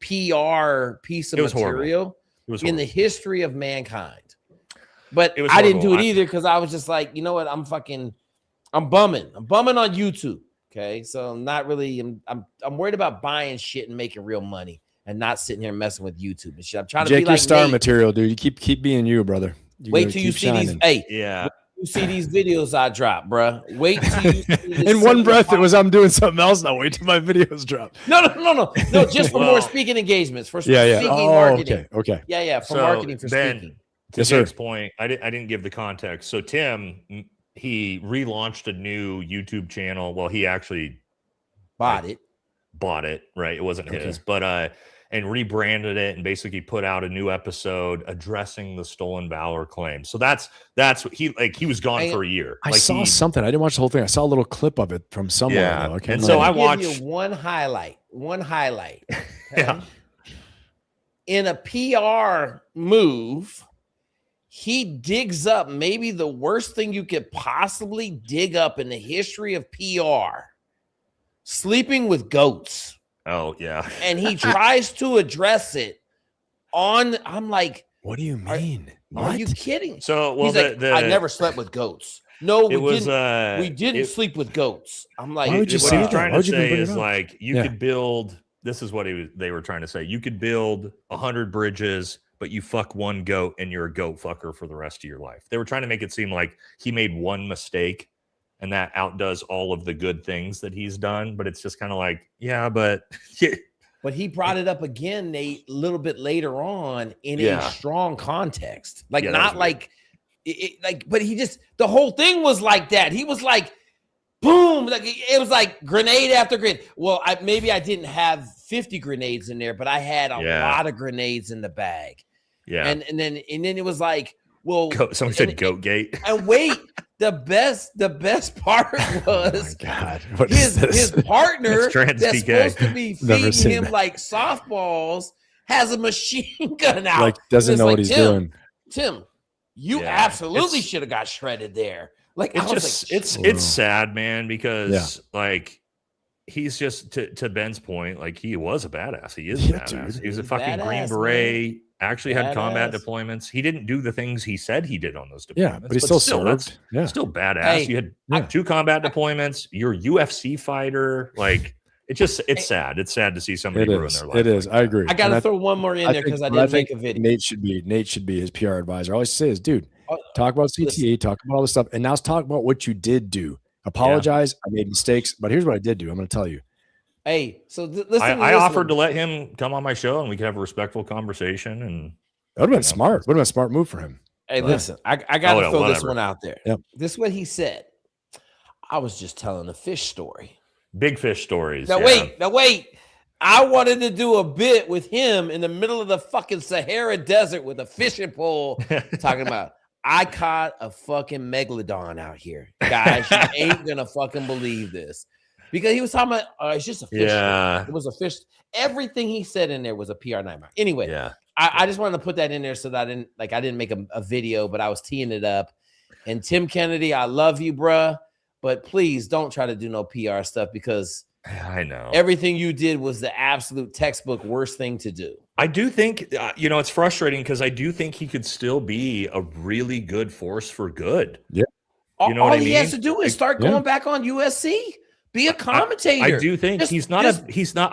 PR piece of material in the history of mankind. But I didn't do it either because I was just like, you know what? I'm bumming. I'm bumming on YouTube. Okay. So I'm not really, I'm worried about buying shit and making real money and not sitting here messing with YouTube and shit. I'm trying to be like star Nate. Material, dude. You keep being you, brother. Wait till you see these. Hey, you see these videos I drop, bro. Wait till you see in one breath, it was I'm doing something else now. Wait till my videos drop. No. Just for more speaking engagements. For speaking marketing. Okay. Yeah. For marketing, for speaking. To Jake's point, I didn't give the context. So Tim, he relaunched a new YouTube channel. Well, he actually bought it, right? It wasn't his, but and rebranded it and basically put out a new episode addressing the stolen valor claim. So that's what he was gone for a year. I saw something. I didn't watch the whole thing. I saw a little clip of it from somewhere. Yeah. And so I watched one highlight. Okay? Yeah. In a PR move, he digs up maybe the worst thing you could possibly dig up in the history of PR. Sleeping with goats. Oh, yeah. And he tries to address it I'm like, what do you mean? Are you kidding? So, well, he's like, I never slept with goats. No, we didn't sleep with goats. I'm like, what he's trying to say is like, you could build, this is what they were trying to say. You could build 100 bridges, but you fuck one goat and you're a goat fucker for the rest of your life. They were trying to make it seem like he made one mistake and that outdoes all of the good things that he's done. But it's just kind of like, yeah, but But he brought it up again, Nate, a little bit later on in a strong context. Like, not like but he just, the whole thing was like that. He was like, boom, like it was like grenade after grenade. Well, maybe I didn't have 50 grenades in there, but I had a lot of grenades in the bag. Yeah. And then it was like, well, someone said goat gate. And wait, the best part was his partner that's supposed to be feeding him like softballs has a machine gun out. Like doesn't know what he's doing. Tim, you absolutely should have got shredded there. Like it's sad, man, because like he's just to Ben's point, like he was a badass. He is a badass. Dude. He was a fucking Green Beret. Man. Actually had combat deployments. He didn't do the things he said he did on those deployments. Yeah, but he still served. Still badass. Hey, you had 2 combat deployments. You're a UFC fighter. Like it's sad. It's sad to see somebody ruin their life. It is. I agree. I got to throw one more in there because I didn't make a video. Nate should be his PR advisor. I always say is, dude, talk about CTA, talk about all this stuff, and now let's talk about what you did do. Apologize. I made mistakes, but here's what I did do. I'm going to tell you. Hey, so listen. I offered to let him come on my show and we could have a respectful conversation. And that would have been smart. Would have been a smart move for him. Hey, listen, I got to throw this one out there. Yep. This is what he said. I was just telling a fish story. Big fish stories. Now wait. I wanted to do a bit with him in the middle of the fucking Sahara Desert with a fishing pole, talking about I caught a fucking megalodon out here, guys. You ain't gonna fucking believe this. Because he was talking about, it's just a fish. Yeah. It was a fish. Everything he said in there was a PR nightmare. Anyway, I just wanted to put that in there so that I didn't make a video, but I was teeing it up. And Tim Kennedy, I love you, bruh. but please don't try to do no PR stuff because I know everything you did was the absolute textbook worst thing to do. I do think, it's frustrating because I do think he could still be a really good force for good. Yeah. You know what I mean? All he has to do is start going back on USC. Be a commentator. I do think he's not.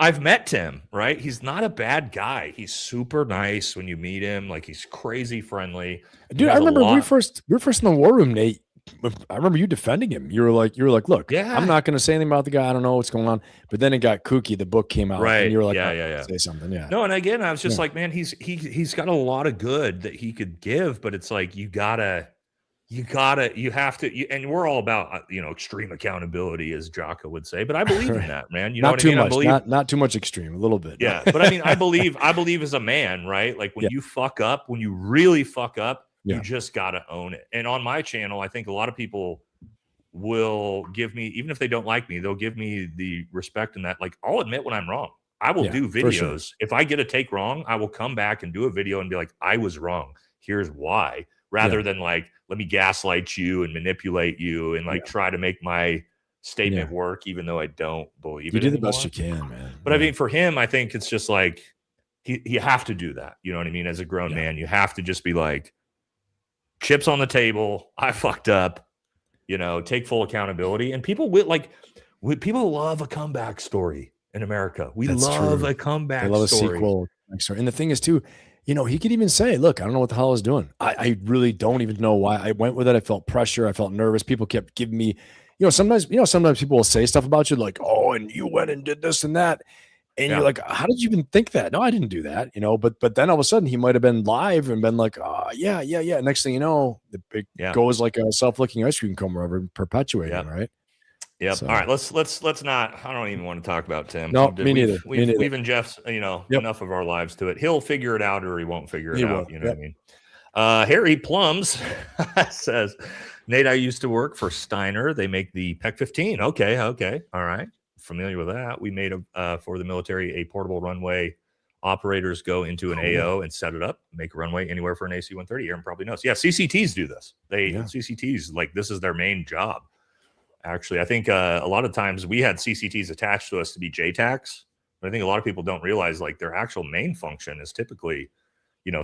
I've met Tim, right? He's not a bad guy. He's super nice when you meet him. Like he's crazy friendly. Dude, I remember we were first in the war room, Nate. I remember you defending him. You were like, look, I'm not going to say anything about the guy. I don't know what's going on. But then it got kooky. The book came out, right? And you were like, yeah. Say something, yeah. No, and again, I was just like, man, he's got a lot of good that he could give, but it's like you have to, and we're all about extreme accountability, as Jocko would say. But I believe in that, man. You know not what I too mean? much, not too much extreme, a little bit. Yeah, but I mean, I believe as a man, right? Like when you fuck up, when you really fuck up, you just gotta own it. And on my channel, I think a lot of people will give me, even if they don't like me, they'll give me the respect in that. Like I'll admit when I'm wrong. I will do videos. Sure. If I get a take wrong, I will come back and do a video and be like, I was wrong. Here's why. Rather than like, let me gaslight you and manipulate you and like try to make my statement work, even though I don't believe it. You do the anymore. best you can, man. But I mean, for him, I think it's just like you have to do that. You know what I mean? As a grown man, you have to just be like, chips on the table. I fucked up. Take full accountability. And people people love a comeback story in America. That's love true. A comeback story. They love a sequel. And the thing is, too, he could even say, look, I don't know what the hell I was doing. I really don't even know why I went with it. I felt pressure. I felt nervous. People kept giving me, sometimes people will say stuff about you like, oh, and you went and did this and that. And you're like, how did you even think that? No, I didn't do that, but then all of a sudden he might've been live and been like, yeah. Next thing you know, it goes like a self-licking ice cream cone wherever perpetuating, right? Yep. So. All right. Let's not. I don't even want to talk about Tim. No, me neither. We've and Jeff's, enough of our lives to it. He'll figure it out or he won't figure it out. You know what I mean? Harry Plums says, Nate, I used to work for Steiner. They make the PEC 15. Okay. All right. Familiar with that. We made for the military a portable runway. Operators go into an AO and set it up, make a runway anywhere for an AC-130. Aaron probably knows. Yeah, CCTs do this. CCTs, like this is their main job. Actually, I think a lot of times we had CCTs attached to us to be JTACs, but I think a lot of people don't realize like their actual main function is typically,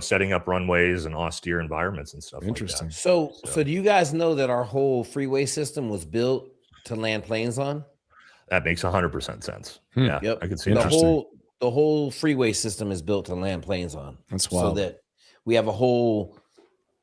setting up runways and austere environments and stuff. Interesting. Like that. So do you guys know that our whole freeway system was built to land planes on? That makes 100% sense. Yeah, yep. I can see the whole freeway system is built to land planes on. That's wild. So that we have a whole,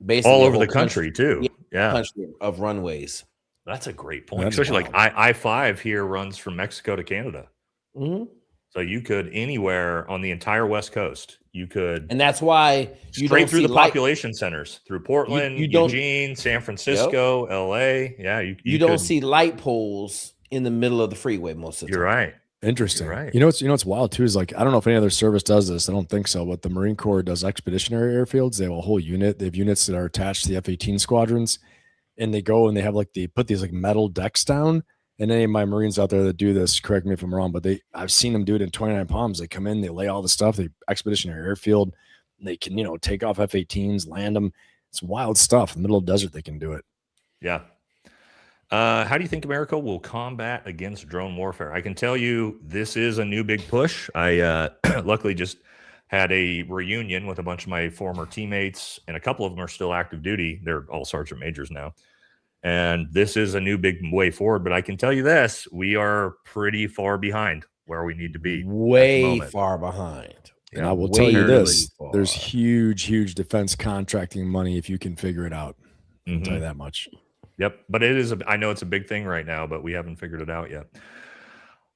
basically all over the country too. Yeah, country of runways. That's a great point. Especially like I-5 here runs from Mexico to Canada. Mm-hmm. So you could anywhere on the entire West Coast. You could, and that's why you straight through the population centers, through Portland, Eugene, San Francisco, LA. Yeah, you don't see light poles in the middle of the freeway most of the time. You're right. Interesting. You're right. What's wild too is like, I don't know if any other service does this. I don't think so, but the Marine Corps does expeditionary airfields. They have a whole unit. They have units that are attached to the F-18 squadrons, and they go and they have they put these like metal decks down. And any of my Marines out there that do this, correct me if I'm wrong, but I've seen them do it in 29 Palms. They come in, they lay all the stuff, they expeditionary airfield. They can, take off F-18s, land them. It's wild stuff. In the middle of the desert, they can do it. Yeah. How do you think America will combat against drone warfare? I can tell you this is a new big push. I luckily just had a reunion with a bunch of my former teammates, and a couple of them are still active duty. They're all sergeant majors now. And this is a new big way forward. But I can tell you this, we are pretty far behind where we need to be. Way far behind. And I will tell you this, there's huge defense contracting money if you can figure it out. I'll tell you that much. Yep. But I know it's a big thing right now, but we haven't figured it out yet.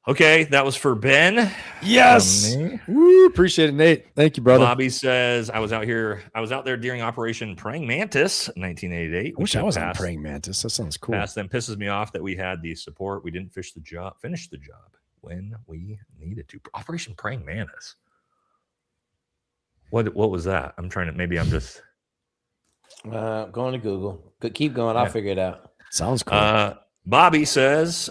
Okay, that was for Ben. Yes. Woo, appreciate it, Nate. Thank you, brother. Bobby says, I was out there during Operation Praying Mantis, 1988. I wish I was on Praying Mantis. That sounds cool. Then pisses me off that we had the support. We didn't finish the job when we needed to. Operation Praying Mantis. What was that? Maybe I'm just going to Google. Keep going. I'll figure it out. Sounds cool. Bobby says,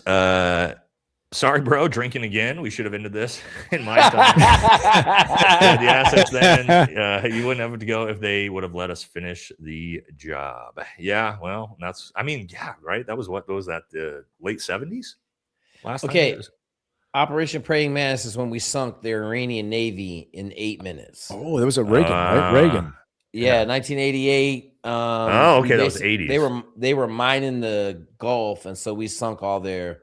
Sorry, bro, drinking again. We should have ended this in my time. The assets then, you wouldn't have to go if they would have let us finish the job. Yeah, well, yeah, right. That was what was that? The late 70s? Last Okay. time? Operation Praying Mantis is when we sunk the Iranian Navy in 8 minutes. Oh, that was a Reagan, right? Reagan. Yeah, 1988. Oh, okay, that was 80s. They were mining the Gulf, and so we sunk all their.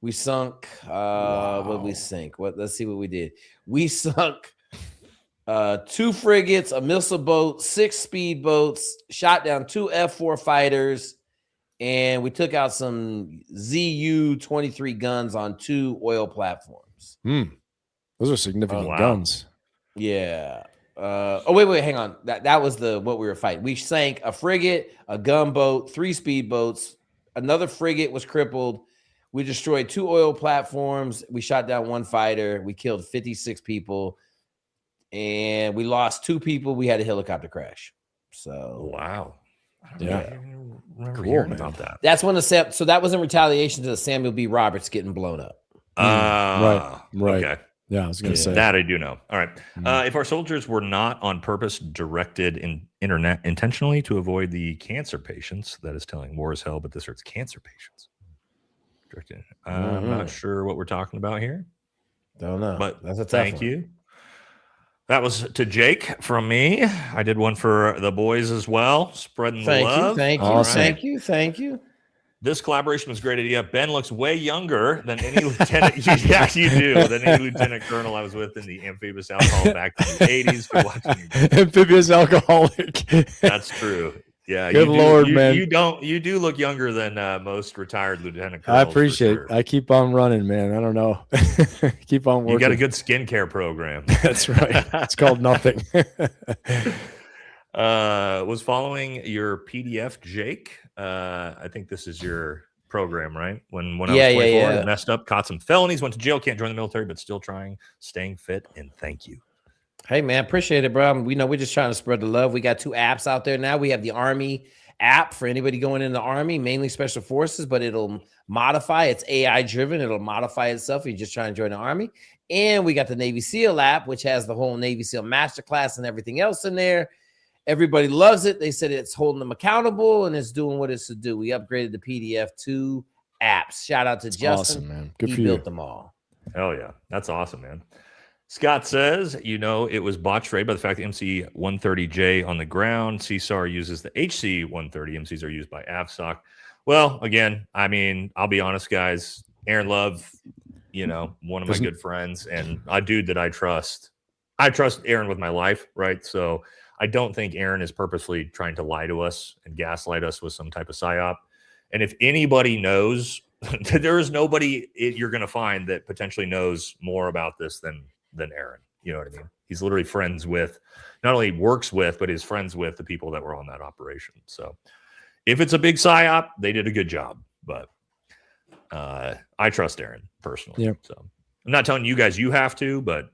We sunk. What did we sink? Let's see what we did. We sunk 2 frigates, a missile boat, 6 speedboats, shot down 2 F-4 fighters, and we took out some ZU-23 guns on 2 oil platforms. Those are significant guns. Yeah. Wait, hang on. That was what we were fighting. We sank a frigate, a gunboat, 3 speedboats. Another frigate was crippled. We destroyed 2 oil platforms. We shot down 1 fighter. We killed 56 people, and we lost 2 people. We had a helicopter crash. So wow. Yeah. Remember hearing about that. That's when so that was in retaliation to the Samuel B. Roberts getting blown up. Right. Okay. Yeah, I was going to say that I do know. All right. If our soldiers were not on purpose directed intentionally to avoid the cancer patients, that is telling war is hell, but this hurts cancer patients. Directed. I'm not sure what we're talking about here. Don't know. But that's a tough thank one. you. That was to Jake from me. I did one for the boys as well. Spreading the love. Thank you. Awesome. Thank you. This collaboration was a great idea. Ben looks way younger than any lieutenant. Yeah, you do. Than any lieutenant colonel I was with in the amphibious alcohol back in the 80s. Amphibious alcoholic. That's true. Yeah. Good Lord, man. You do look younger than most retired lieutenant colonels. I appreciate it. I keep on running, man. I don't know. Keep on working. You got a good skincare program. That's right. It's called nothing. Was following your PDF, Jake. I think this is your program, right? When I was 24, messed up, caught some felonies, went to jail, can't join the military, but still staying fit, and thank you. Hey, man, appreciate it, bro. We know we're just trying to spread the love. We got 2 apps out there now. We have the Army app for anybody going in the Army, mainly Special Forces, but it'll modify. It's AI driven. It'll modify itself if you're just trying to join the Army. And we got the Navy SEAL app, which has the whole Navy SEAL masterclass and everything else in there. Everybody loves it. They said it's holding them accountable and it's doing what it's to do. We upgraded the PDF 2 apps. Shout out to Justin. Awesome, man. Good he for built you. them all. Hell yeah. That's awesome, man. Scott says, it was botched right by the fact that MC-130J on the ground. CSAR uses the HC-130. MCs are used by AFSOC. Well, again, I mean, I'll be honest, guys. Aaron Love, one of my good friends and a dude that I trust. I trust Aaron with my life, right? So I don't think Aaron is purposely trying to lie to us and gaslight us with some type of psyop. And if anybody knows, there is nobody you're going to find that potentially knows more about this than Aaron. You know what I mean? He's literally friends with, not only works with, but is friends with the people that were on that operation. So if it's a big psyop, they did a good job. But I trust Aaron personally. Yep. So I'm not telling you guys you have to, but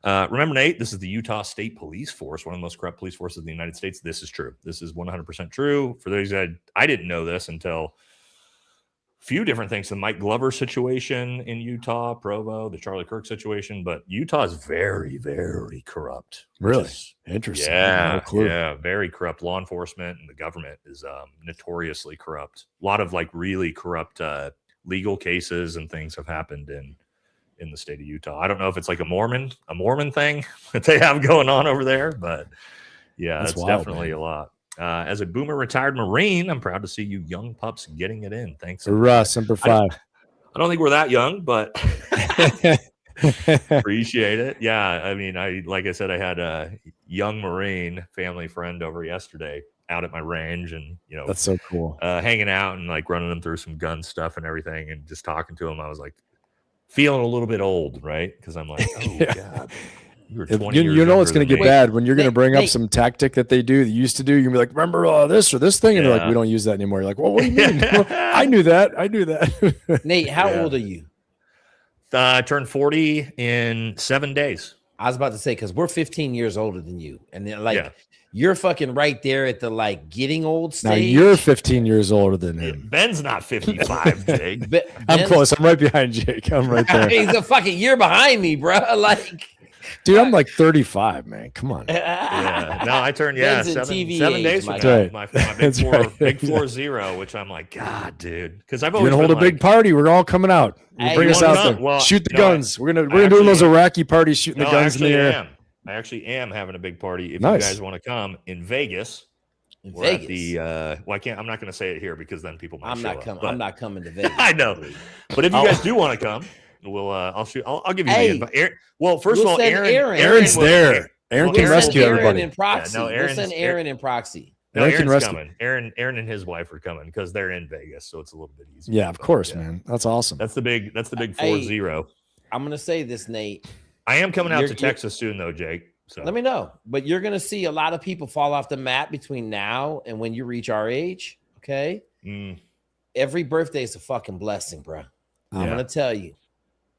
remember, Nate, this is the Utah State Police Force, one of the most corrupt police forces in the United States. This is true. This is 100% true. For those that I didn't know this until a few different things. The Mike Glover situation in Utah, Provo, the Charlie Kirk situation, but Utah is very, very corrupt. Really? Interesting. Yeah, No clue. yeah, very corrupt. Law enforcement and the government is notoriously corrupt. A lot of really corrupt legal cases and things have happened in the state of Utah. I don't know if it's like a Mormon thing that they have going on over there, but yeah, that's wild, definitely man. a lot. As a boomer retired Marine, I'm proud to see you young pups getting it in. Thanks. Hurrah, Semper Fi. I don't think we're that young, but appreciate it. Yeah, I mean, like I said, I had a young Marine family friend over yesterday out at my range, and That's so cool. Hanging out and running them through some gun stuff and everything, and just talking to him. I was like feeling a little bit old, right? Because I'm like, oh God. You know it's going to get bad when you're going to bring up some tactic that they used to do. You're going to be like, remember this or this thing? And they're like, we don't use that anymore. You're like, well, what do you mean? Well, I knew that. Nate, how old are you? I turned 40 in 7 days. I was about to say, because we're 15 years older than you. And then You're fucking right there at the like getting old stage. Now you're 15 years older than him. Ben's not 55, Jake. I'm close. I'm right behind Jake. I'm right there. He's a fucking year behind me, bro. Like, Dude, I'm like 35, man. Come on. Yeah. No, I turned Ben's in 7 TV days age, from my now. guy. My That's right. big 4-0, which I'm like, God, dude. Because I've You're always gonna hold a been big like, party. We're all coming out. You Hey, bring you us wanna out come? there. Well, Shoot the no, guns. We're gonna do actually those Iraqi parties, shooting no, the guns in the actually air. am. I actually am having a big party. If Nice. you guys want to come in Vegas, in we're at Vegas. the well, I can't. I'm not going to say it here because then people might. I'm show not up, coming. but- I'm not coming to Vegas. I know. dude. But if you Oh. guys do want to come, we'll. I'll shoot. I'll give you Hey, the invite. Aaron, well, first we'll of all, send Aaron. Aaron's was- there. Aaron well, can We'll rescue send Aaron everybody. in proxy. Yeah, no, we'll Aaron's- send Aaron in proxy. No, Aaron can Aaron's rescue. coming. Aaron and his wife are coming because they're in Vegas, so it's a little bit easier. Yeah, of But, course, yeah. man. That's awesome. That's the big. That's the big Hey. 4-0. I'm gonna say this, Nate. I am coming out You're- to you're- Texas soon, though, Jake. So Let me know. But you're gonna see a lot of people fall off the map between now and when you reach our age. Okay. Mm, Every birthday is a fucking blessing, bro. I'm Yeah. gonna tell you.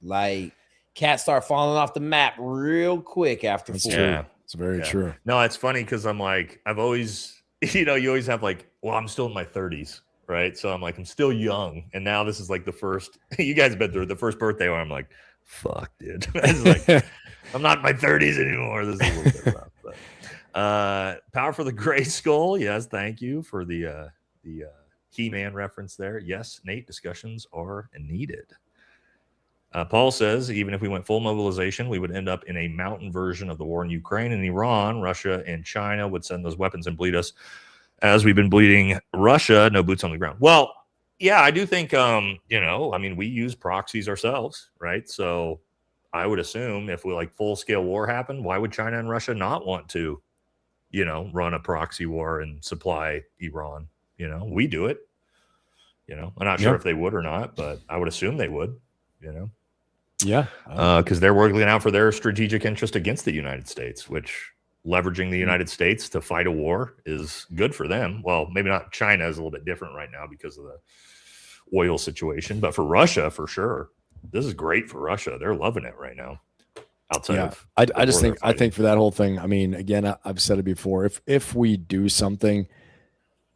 Like, cats start falling off the map real quick after That's 40. true. Yeah. It's very Yeah. true. no, it's funny because I'm like, I've always, you always have like, well, I'm still in my 30s, right? So I'm like, I'm still young, and now this is like the first. You guys have been through the first birthday where I'm like, fuck, dude. It's like, I'm not in my 30s anymore. This is a little bit rough. But Power for the Gray Skull. Yes, thank you for the He-Man reference there. Yes, Nate, discussions are needed. Paul says, even if we went full mobilization, we would end up in a mountain version of the war in Ukraine and Iran. Russia and China would send those weapons and bleed us as we've been bleeding Russia. No boots on the ground. Well, yeah, I do think, I mean, we use proxies ourselves, right? So I would assume if we like full scale war happened, why would China and Russia not want to, run a proxy war and supply Iran? We do it. I'm not sure Yep. if they would or not, but I would assume they would, Yeah. because they're working out for their strategic interest against the United States, which leveraging the United States to fight a war is good for them. Well, maybe not. China is a little bit different right now because of the oil situation, but for Russia, for sure, this is great for Russia. They're loving it right now. Outside Yeah. of, I the just war think they're I think for that whole thing, I mean, again, I've said it before. If we do something,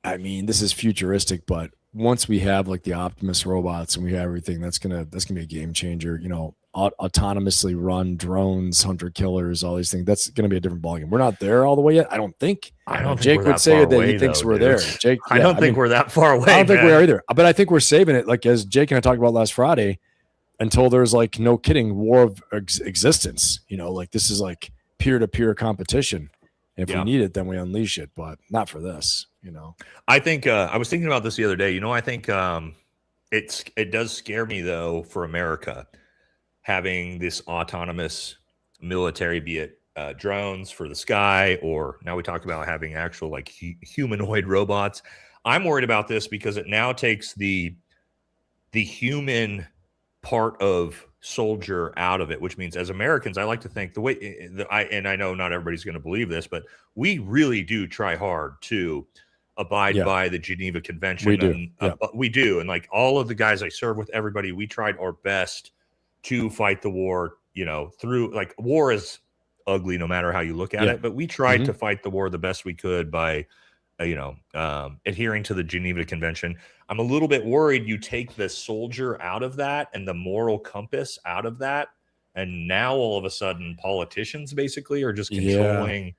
I mean, this is futuristic, but once we have like the Optimus robots and we have everything, that's gonna be a game changer. Autonomously run drones, hunter killers, all these things. That's gonna be a different ballgame. We're not there all the way yet. I don't think. I don't think Jake we're would that say far that away, he thinks though, we're dude. there. Jake, I don't think we're that far away. I don't think we man. are either. But I think we're saving it, like as Jake and I talked about last Friday, until there's like no kidding war of existence. Like this is like peer-to-peer competition. If Yeah. we need it, then we unleash it, but not for this. I think I was thinking about this the other day. I think it does scare me though for America having this autonomous military, be it drones for the sky, or now we talk about having actual like humanoid robots. I'm worried about this because it now takes the human part of soldier out of it, which means as Americans, I like to think the way I know not everybody's going to believe this, but we really do try hard to abide by the Geneva Convention. We do. And, we do. And like all of the guys I serve with, everybody, we tried our best to fight the war, through like war is ugly no matter how you look at it, but we tried to fight the war the best we could by, adhering to the Geneva Convention. I'm a little bit worried you take the soldier out of that and the moral compass out of that. And now all of a sudden politicians basically are just controlling.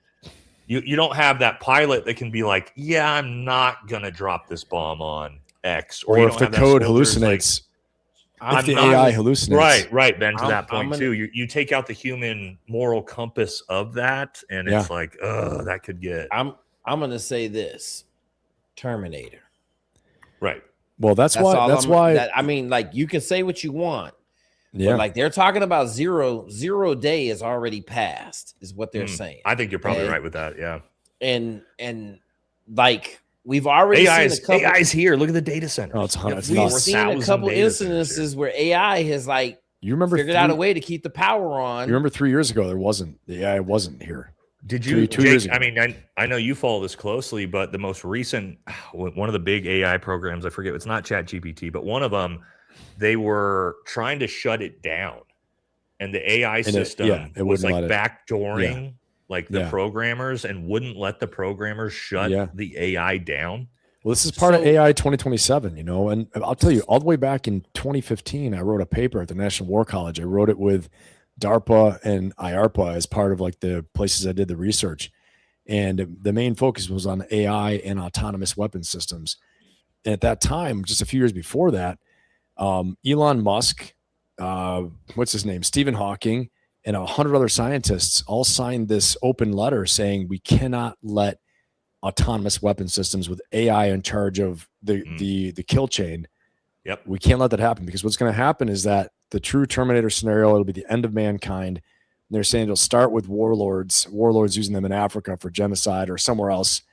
You don't have that pilot that can be like, yeah, I'm not going to drop this bomb on X. Or you if don't the have that code soldier's hallucinates, I'm if the not- AI hallucinates. Right, Ben, to I'm that point gonna- too. You take out the human moral compass of that, and it's like, that could get I'm gonna say this: Terminator. right. Well, that's all why. I mean, like you can say what you want, Yeah. but like they're talking about zero day is already passed, is what they're saying. I think you're probably Okay. right with that. Yeah. And like we've already seen a couple. AI's here. Look at the data center. Oh, it's We've nuts. seen a couple instances where AI has like You remember figured out a way to keep the power on. You remember 3 years ago, the AI wasn't here. Did you, two years Jake, ago. I mean, I know you follow this closely, but the most recent, one of the big AI programs, I forget, it's not ChatGPT, but one of them, they were trying to shut it down. And the AI system it was wouldn't like let it. backdooring like the Yeah. programmers, and wouldn't let the programmers shut the AI down. Well, this is part of AI 2027, you know, and I'll tell you, all the way back in 2015, I wrote a paper at the National War College. I wrote it with DARPA and IARPA as part of like the places I did the research. And the main focus was on AI and autonomous weapon systems. And at that time, just a few years before that, Elon Musk, what's his name? Stephen Hawking, and 100 other scientists all signed this open letter saying we cannot let autonomous weapon systems with AI in charge of the kill chain. Yep. We can't let that happen, because what's going to happen is that the true Terminator scenario, it'll be the end of mankind. And they're saying it'll start with warlords using them in Africa for genocide or somewhere else.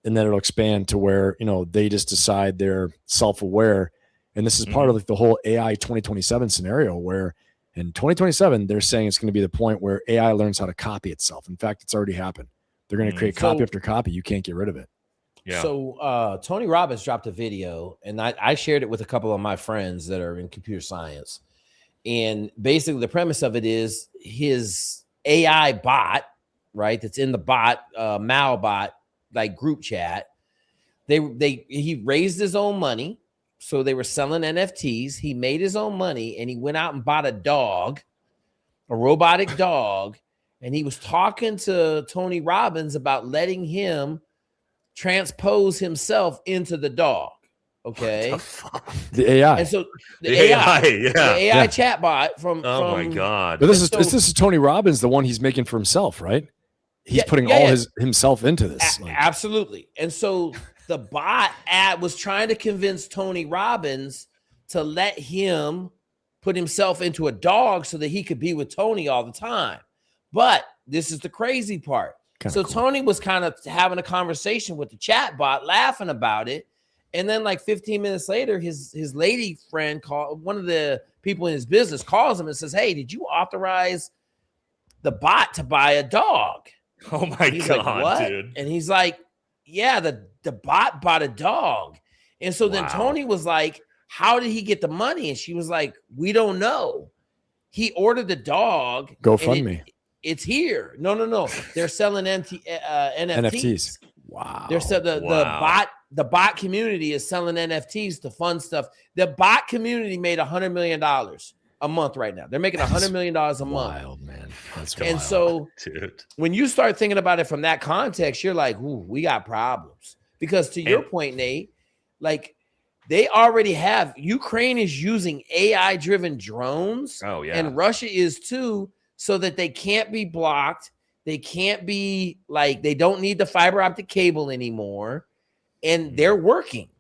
And then it'll expand to where, you know, they just decide they're self-aware. And this is part of like the whole AI 2027 scenario, where in 2027, they're saying it's going to be the point where AI learns how to copy itself. In fact, it's already happened. They're going to create copy after copy. You can't get rid of it. Yeah. So Tony Robbins dropped a video, and I shared it with a couple of my friends that are in computer science. And basically the premise of it is his AI bot, right? That's in the bot, Malbot, like group chat. He raised his own money. So they were selling NFTs. He made his own money, and he went out and bought a robotic dog. And he was talking to Tony Robbins about letting him transpose himself into the dog. Okay. The AI. And so the AI yeah. chatbot from my God. But this is Tony Robbins, the one he's making for himself, right? He's putting himself into this. Absolutely. And so the bot was trying to convince Tony Robbins to let him put himself into a dog so that he could be with Tony all the time. But this is the crazy part. So cool. Tony was kind of having a conversation with the chat bot, laughing about it. And then like 15 minutes later, his lady friend one of the people in his business calls him and says, "Hey, did you authorize the bot to buy a dog?" Oh my God, like, what? Dude. And he's like, "Yeah, the bot bought a dog." And so then Tony was like, "How did he get the money?" And she was like, "We don't know. He ordered the dog. GoFundMe. It's here." No. They're selling NFTs. Wow. They're the bot community is selling NFTs to fund stuff. The bot community made $100 million a month right now. They're making $100 million a month. Wild, man. That's and wild. So Dude. When you start thinking about it from that context, you're like, "Ooh, we got problems." Because to your point, Nate, like they already have, Ukraine is using AI-driven drones. Oh, yeah. And Russia is too, so that they can't be blocked. They can't be like, they don't need the fiber optic cable anymore. And they're working,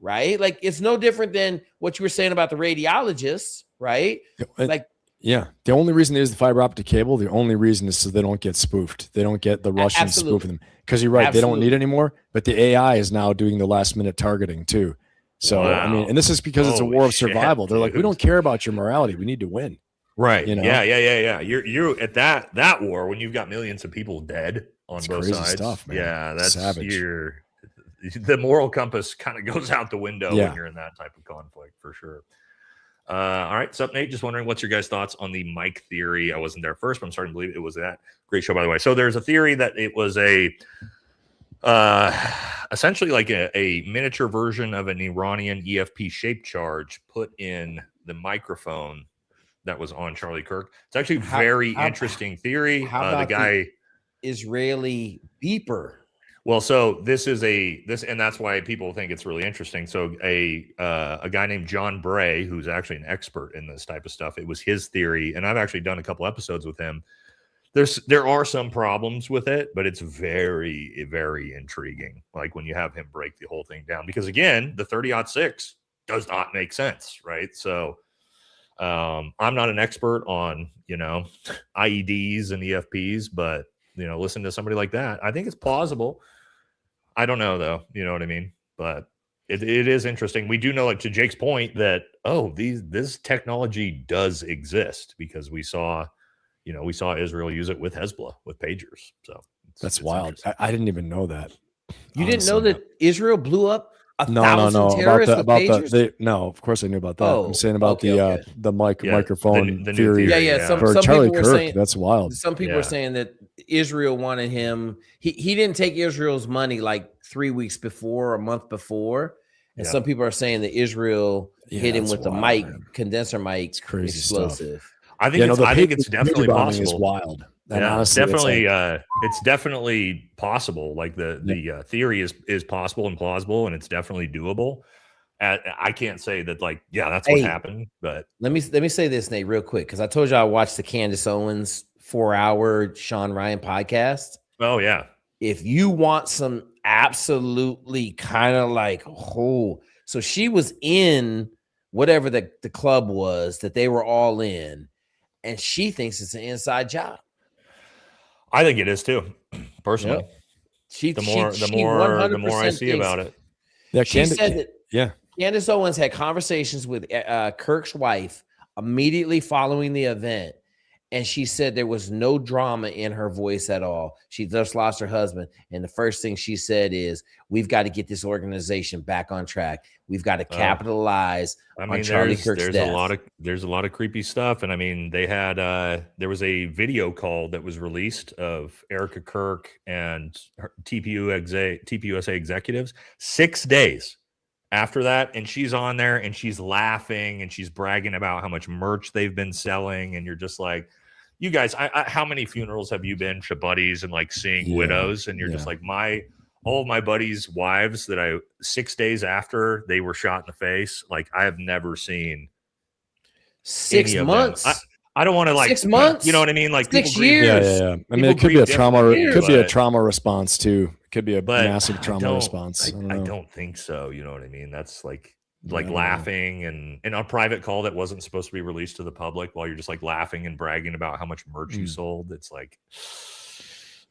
right? Like it's no different than what you were saying about the radiologists, right? Like, yeah, the only reason there's the fiber optic cable, the only reason is so they don't get spoofed. They don't get the Russians spoofing them. Because you're right, they don't need it anymore. But the AI is now doing the last minute targeting too. So I mean, and this is because it's a war of survival. They're like, we don't care about your morality. We need to win. Right. You know? Yeah. You're at that war when you've got millions of people dead on both sides. Stuff, man. Yeah, that's savage. The moral compass kind of goes out the window when you're in that type of conflict, for sure. All right. Sup, Nate? Just wondering what's your guys' thoughts on the Mike theory. I wasn't there first, but I'm starting to believe it was that. Great show, by the way. So there's a theory that it was essentially like a miniature version of an Iranian EFP shaped charge put in the microphone that was on Charlie Kirk. It's actually very interesting theory. How about the guy Israeli beeper? Well, so this, and that's why people think it's really interesting. So a guy named John Bray, who's actually an expert in this type of stuff, it was his theory, and I've actually done a couple episodes with him. There are some problems with it, but it's very, very intriguing. Like when you have him break the whole thing down, because again, the 30-06 does not make sense, right? So I'm not an expert on IEDs and EFPs, but listen to somebody like that, I think it's plausible. I don't know though, you know what I mean? But it is interesting. We do know, like to Jake's point, that this technology does exist because we saw Israel use it with Hezbollah, with pagers. So that's wild. I didn't even know that. You didn't know that Israel blew up No, 1,000 terrorists with pagers? no, of course I knew about that. Oh, I'm saying about okay. the Yeah, microphone the new theory. Yeah, yeah. Some For some Charlie people were Kirk, saying that's wild. some people Yeah. are saying that Israel wanted him. He didn't take Israel's money like 3 weeks before, a month before. And Yeah. some people are saying that Israel Yeah, hit him that's with the wild, mic, man. condenser mic It's crazy stuff. explosive. I think The I think pager it's definitely bombing is possible. wild. And Yeah, honestly, it's definitely possible. Like the theory is possible and plausible, and it's definitely doable. I can't say that like, yeah, that's what Hey. happened, but Let me say this, Nate, real quick, because I told you I watched the Candace Owens 4-hour Sean Ryan podcast. oh yeah, If you want some absolutely kind of like, oh, so she was in whatever the club was that they were all in, and she thinks it's an inside job. I think it is too. Personally, She the more I 100% see about it, She said that yeah. Candace Owens had conversations with Kirk's wife immediately following the event, and she said there was no drama in her voice at all. She just lost her husband, and the first thing she said is, "We've got to get this organization back on track. We've got to capitalize on Charlie Kirk's death." There's a lot of creepy stuff, and I mean, they had there was a video call that was released of Erica Kirk and her TPUSA executives 6 days after that, and she's on there and she's laughing and she's bragging about how much merch they've been selling, and you're just like, you guys, how many funerals have you been to buddies and like seeing widows, and you're just like, all of my buddies' wives that 6 days after they were shot in the face, like I have never seen 6 months. I don't want to like 6 months. You know what I mean? Like 6 people grieve, years. Yeah. I mean, it could be a trauma. It could be a trauma response too. It could be a massive trauma response. I don't think so. You know what I mean? That's like laughing and on a private call that wasn't supposed to be released to the public while you're just like laughing and bragging about how much merch you sold. It's like,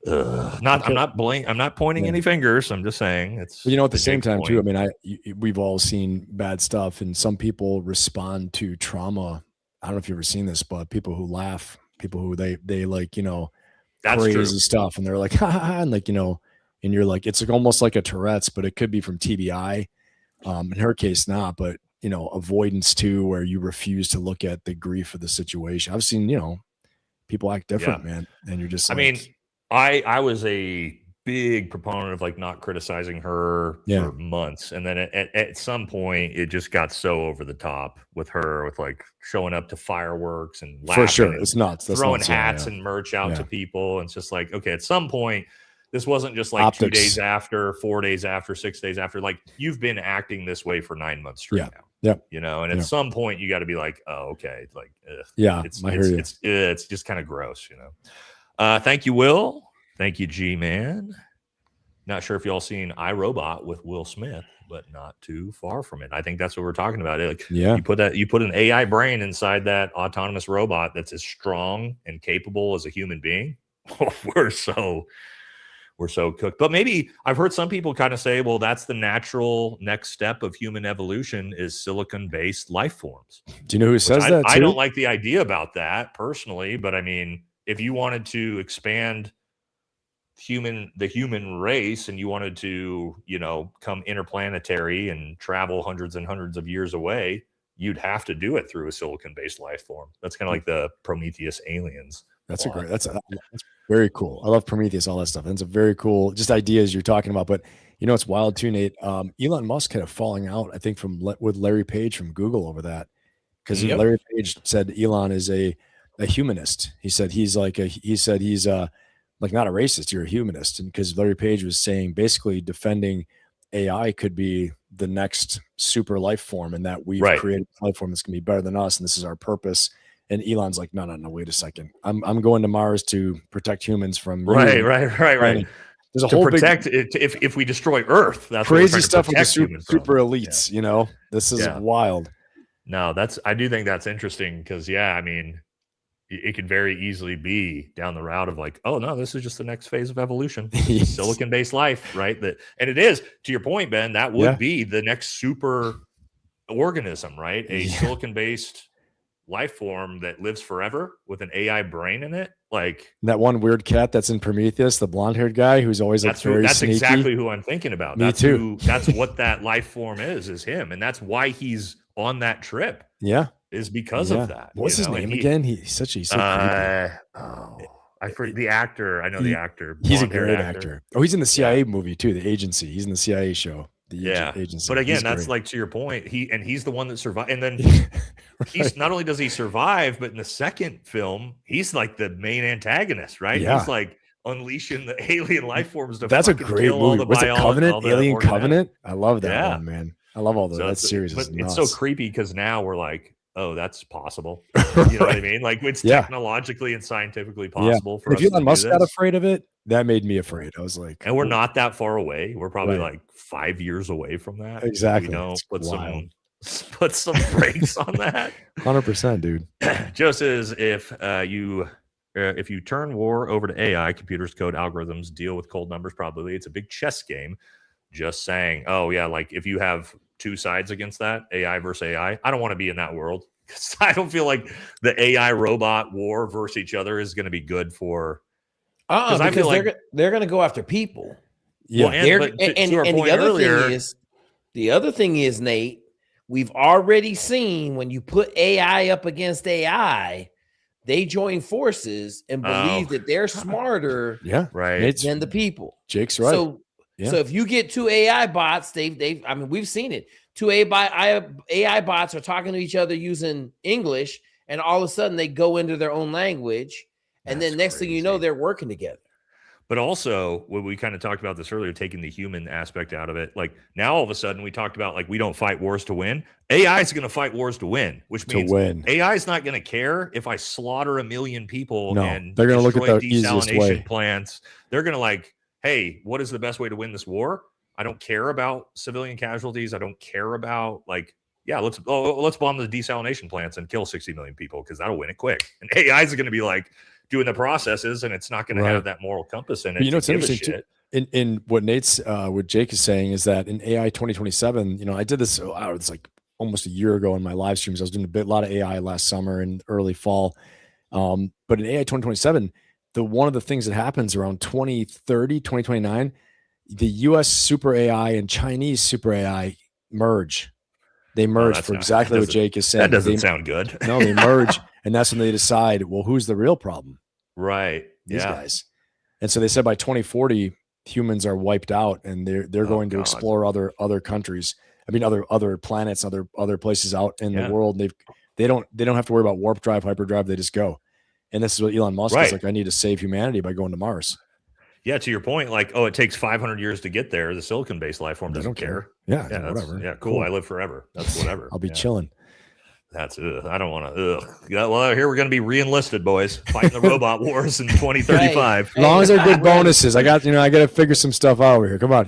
I'm not pointing any fingers. I'm just saying it's. But at the same time too. I mean, we've all seen bad stuff, and some people respond to trauma. I don't know if you've ever seen this, but people who laugh, people who they like, that's crazy true. stuff, and they're like, ha, ha, ha, and like, and you're like, it's like almost like a Tourette's, but it could be from TBI. In her case, not, but avoidance too, where you refuse to look at the grief of the situation. I've seen, people act different, man, and you're just. I mean, I was a big proponent of like not criticizing her for months, and then at some point it just got so over the top with her, with like showing up to fireworks and laughing, for sure, it's nuts. That's throwing nuts, hats and merch out to people, and it's just like, okay, at some point. This wasn't just like optics. 2 days after, 4 days after, 6 days after. Like you've been acting this way for 9 months straight now. Yeah. And at some point you got to be like, oh, okay. Like, it's just kind of gross, Thank you, Will. Thank you, G-Man. Not sure if y'all seen iRobot with Will Smith, but not too far from it. I think that's what we're talking about. Like, you put an AI brain inside that autonomous robot that's as strong and capable as a human being. We're so cooked. But maybe I've heard some people kind of say, well, that's the natural next step of human evolution is silicon-based life forms. Do you know who says that? I don't like the idea about that personally, but I mean, if you wanted to expand the human race and you wanted to, come interplanetary and travel hundreds and hundreds of years away, you'd have to do it through a silicon-based life form. That's kind of like the Prometheus aliens. That's that's very cool. I love Prometheus, all that stuff. And it's a very cool, just ideas you're talking about. But it's wild too, Nate. Elon Musk had a falling out, I think, with Larry Page from Google over that, because Larry Page said Elon is a humanist. He said he's not a racist. You're a humanist, and because Larry Page was saying basically defending AI could be the next super life form, and that we've created a life form that's gonna be better than us, and this is our purpose. And Elon's like, no, wait a second. I'm going to Mars to protect humans from you. Right. There's a to whole protect it if we destroy Earth. That's crazy stuff with the super elites. This is wild. No, I do think that's interesting because I mean, it could very easily be down the route of like, oh no, this is just the next phase of evolution, silicon-based life, right? And it is, to your point, Ben. That would be the next super organism, right? A silicon-based life form that lives forever with an AI brain in it, like that one weird cat that's in Prometheus, the blonde-haired guy who's always like that's sneaky. exactly who I'm thinking about. Me That's too. That's what that life form is him, and that's why he's on that trip. Yeah, is because of that. What's his name again? He's so creepy. I forget the actor. I know the actor. He's a great actor. Oh, he's in the CIA movie too, The Agency. He's in the CIA show. The Agency. But again, that's like to your point. He's the one that survived, and then he's not only does he survive, but in the second film, he's like the main antagonist, right? Yeah. He's like unleashing the alien life forms to that's a great movie. Was it Covenant? Alien Covenant? I love that one, man. I love all those. That series. But it's so creepy because now we're like, oh, that's possible. You know what I mean? Like it's technologically and scientifically possible for us. If Elon Musk got afraid of it, that made me afraid. I was like, and we're not that far away. We're probably like 5 years away from that. Exactly. You know, put some brakes on that. 100%, dude. Joe says if you turn war over to AI, computers code algorithms, deal with cold numbers probably. It's a big chess game. Just saying, oh yeah, like if you have two sides against that, AI versus AI, I don't want to be in that world because I don't feel like the AI robot war versus each other is going to be good for. Because I feel like they're going to go after people. Yeah, well, the other thing is, Nate, we've already seen when you put AI up against AI, they join forces and believe that they're smarter, than the people. Jake's right. So if you get two AI bots, I mean, we've seen it. Two AI bots are talking to each other using English, and all of a sudden they go into their own language, and then next thing you know, they're working together. But also, when we kind of talked about this earlier, taking the human aspect out of it, like now all of a sudden we talked about like we don't fight wars to win. AI is going to fight wars to win, which means AI is not going to care if I slaughter 1 million people and they're going to look at the desalination plants. They're going to like, hey, what is the best way to win this war? I don't care about civilian casualties. I don't care about let's bomb the desalination plants and kill 60 million people because that'll win it quick. And AI is going to be like doing the processes, and it's not going to have that moral compass in it. But you know, it's interesting too, in what what Jake is saying is that in AI 2027, you know, I did this, it's like almost a year ago in my live streams. I was doing a lot of AI last summer and early fall. But in AI 2027, one of the things that happens around 2030, 2029, the US super AI and Chinese super AI merge. They merge for exactly what Jake is saying. That doesn't sound good. No, they merge. And that's when they decide, well, who's the real problem? Right. These guys. And so they said by 2040, humans are wiped out, and they're going to explore other countries. I mean, other planets, other places out in the world. They don't have to worry about warp drive, hyperdrive. They just go. And this is what Elon Musk is like. I need to save humanity by going to Mars. Yeah, to your point, like, it takes 500 years to get there. The silicon-based life form doesn't care. Yeah, whatever. Yeah, cool. I live forever. That's whatever. I'll be chilling. That's I don't want to. Well, here we're going to be re-enlisted, boys, fighting the robot wars in 2035. As long as they're good bonuses, I got to figure some stuff out over here. Come on.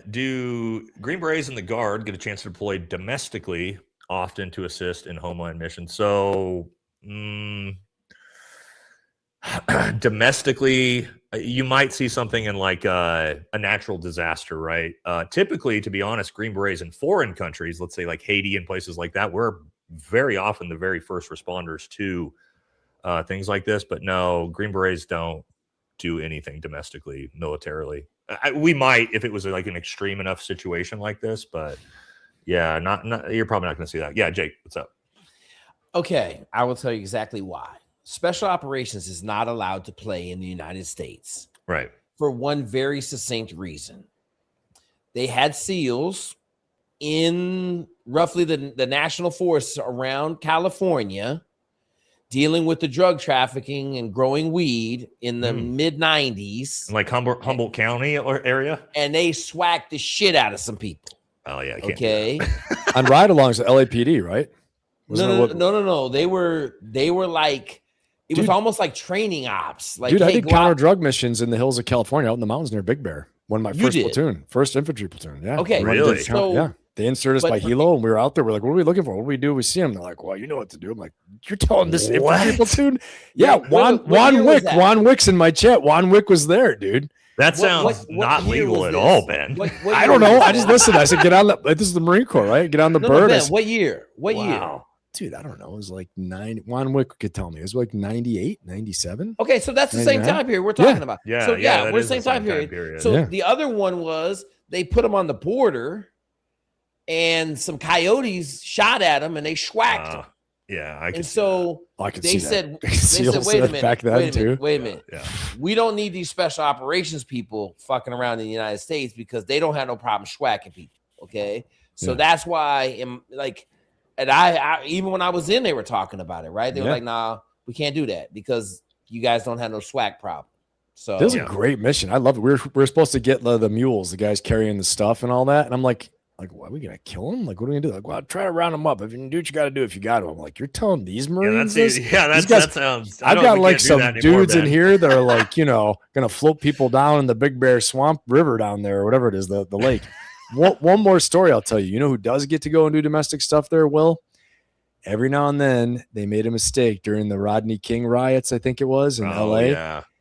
Do Green Berets and the Guard get a chance to deploy domestically often to assist in homeland missions? So, domestically, you might see something in like a natural disaster, right? Typically, to be honest, Green Berets in foreign countries, let's say like Haiti and places like that, we're very often the very first responders to things like this. But no, Green Berets don't do anything domestically, militarily. We might if it was like an extreme enough situation like this, but yeah, not you're probably not going to see that. Yeah, Jake, what's up? Okay, I will tell you exactly why. Special operations is not allowed to play in the United States. Right. For one very succinct reason. They had SEALs in roughly the national forests around California dealing with the drug trafficking and growing weed in the mid-90s. Like Humboldt County area? And they swacked the shit out of some people. Oh, yeah. Okay. On ride-alongs, the LAPD, right? No. They were like... It was almost like training ops. Like, I did counter drug missions in the hills of California, out in the mountains near Big Bear. One of my first platoon, first infantry platoon. Yeah. Okay. Really? They inserted us by Hilo, and we were out there. We're like, what are we looking for? What do we do? We see them. They're like, well, you know what to do. I'm like, you're telling this infantry platoon? Yeah. Juan Wick. Juan Wick's in my chat. Juan Wick was there, dude. That sounds what not year legal was at this? all, Ben. What I year don't was know. this, I just Ben? listened. I said, get on the. This is the Marine Corps, right? Get on the No, bird. I Ben, said, what year? What year? Wow. dude, I don't know. It was like 9. Juan Wick could tell me. It was like 98, 97. Okay, so that's the same 99? time period we're talking about. Yeah, So yeah, that we're is the same time period. So Yeah. the other one was they put him on the border, and some coyotes shot at him, and they schwacked him. Yeah, I can. And so I could they see said, that. they said, Seals wait a said minute, back then wait a too. minute, wait a minute. Yeah. We don't need these special operations people fucking around in the United States because they don't have no problem schwacking people. Okay, so Yeah. that's why, and I even when I was in, they were talking about it, right? They were Yeah. like, "Nah, we can't do that because you guys don't have no swag problem." So This was a great mission. I love it. We're supposed to get the mules, the guys carrying the stuff and all that. And I'm like, what, are we gonna kill him? Like, what are we gonna do? Like, well, try to round him up. If you can do what you got to do, if you got to. I'm like, you're telling these Marines this? That sounds. I've got like some dudes in here that are like, gonna float people down in the Big Bear Swamp River down there, or whatever it is, the lake. One more story I'll tell you. You know who does get to go and do domestic stuff there, Will? Every now and then they made a mistake during the Rodney King riots, I think it was, in LA.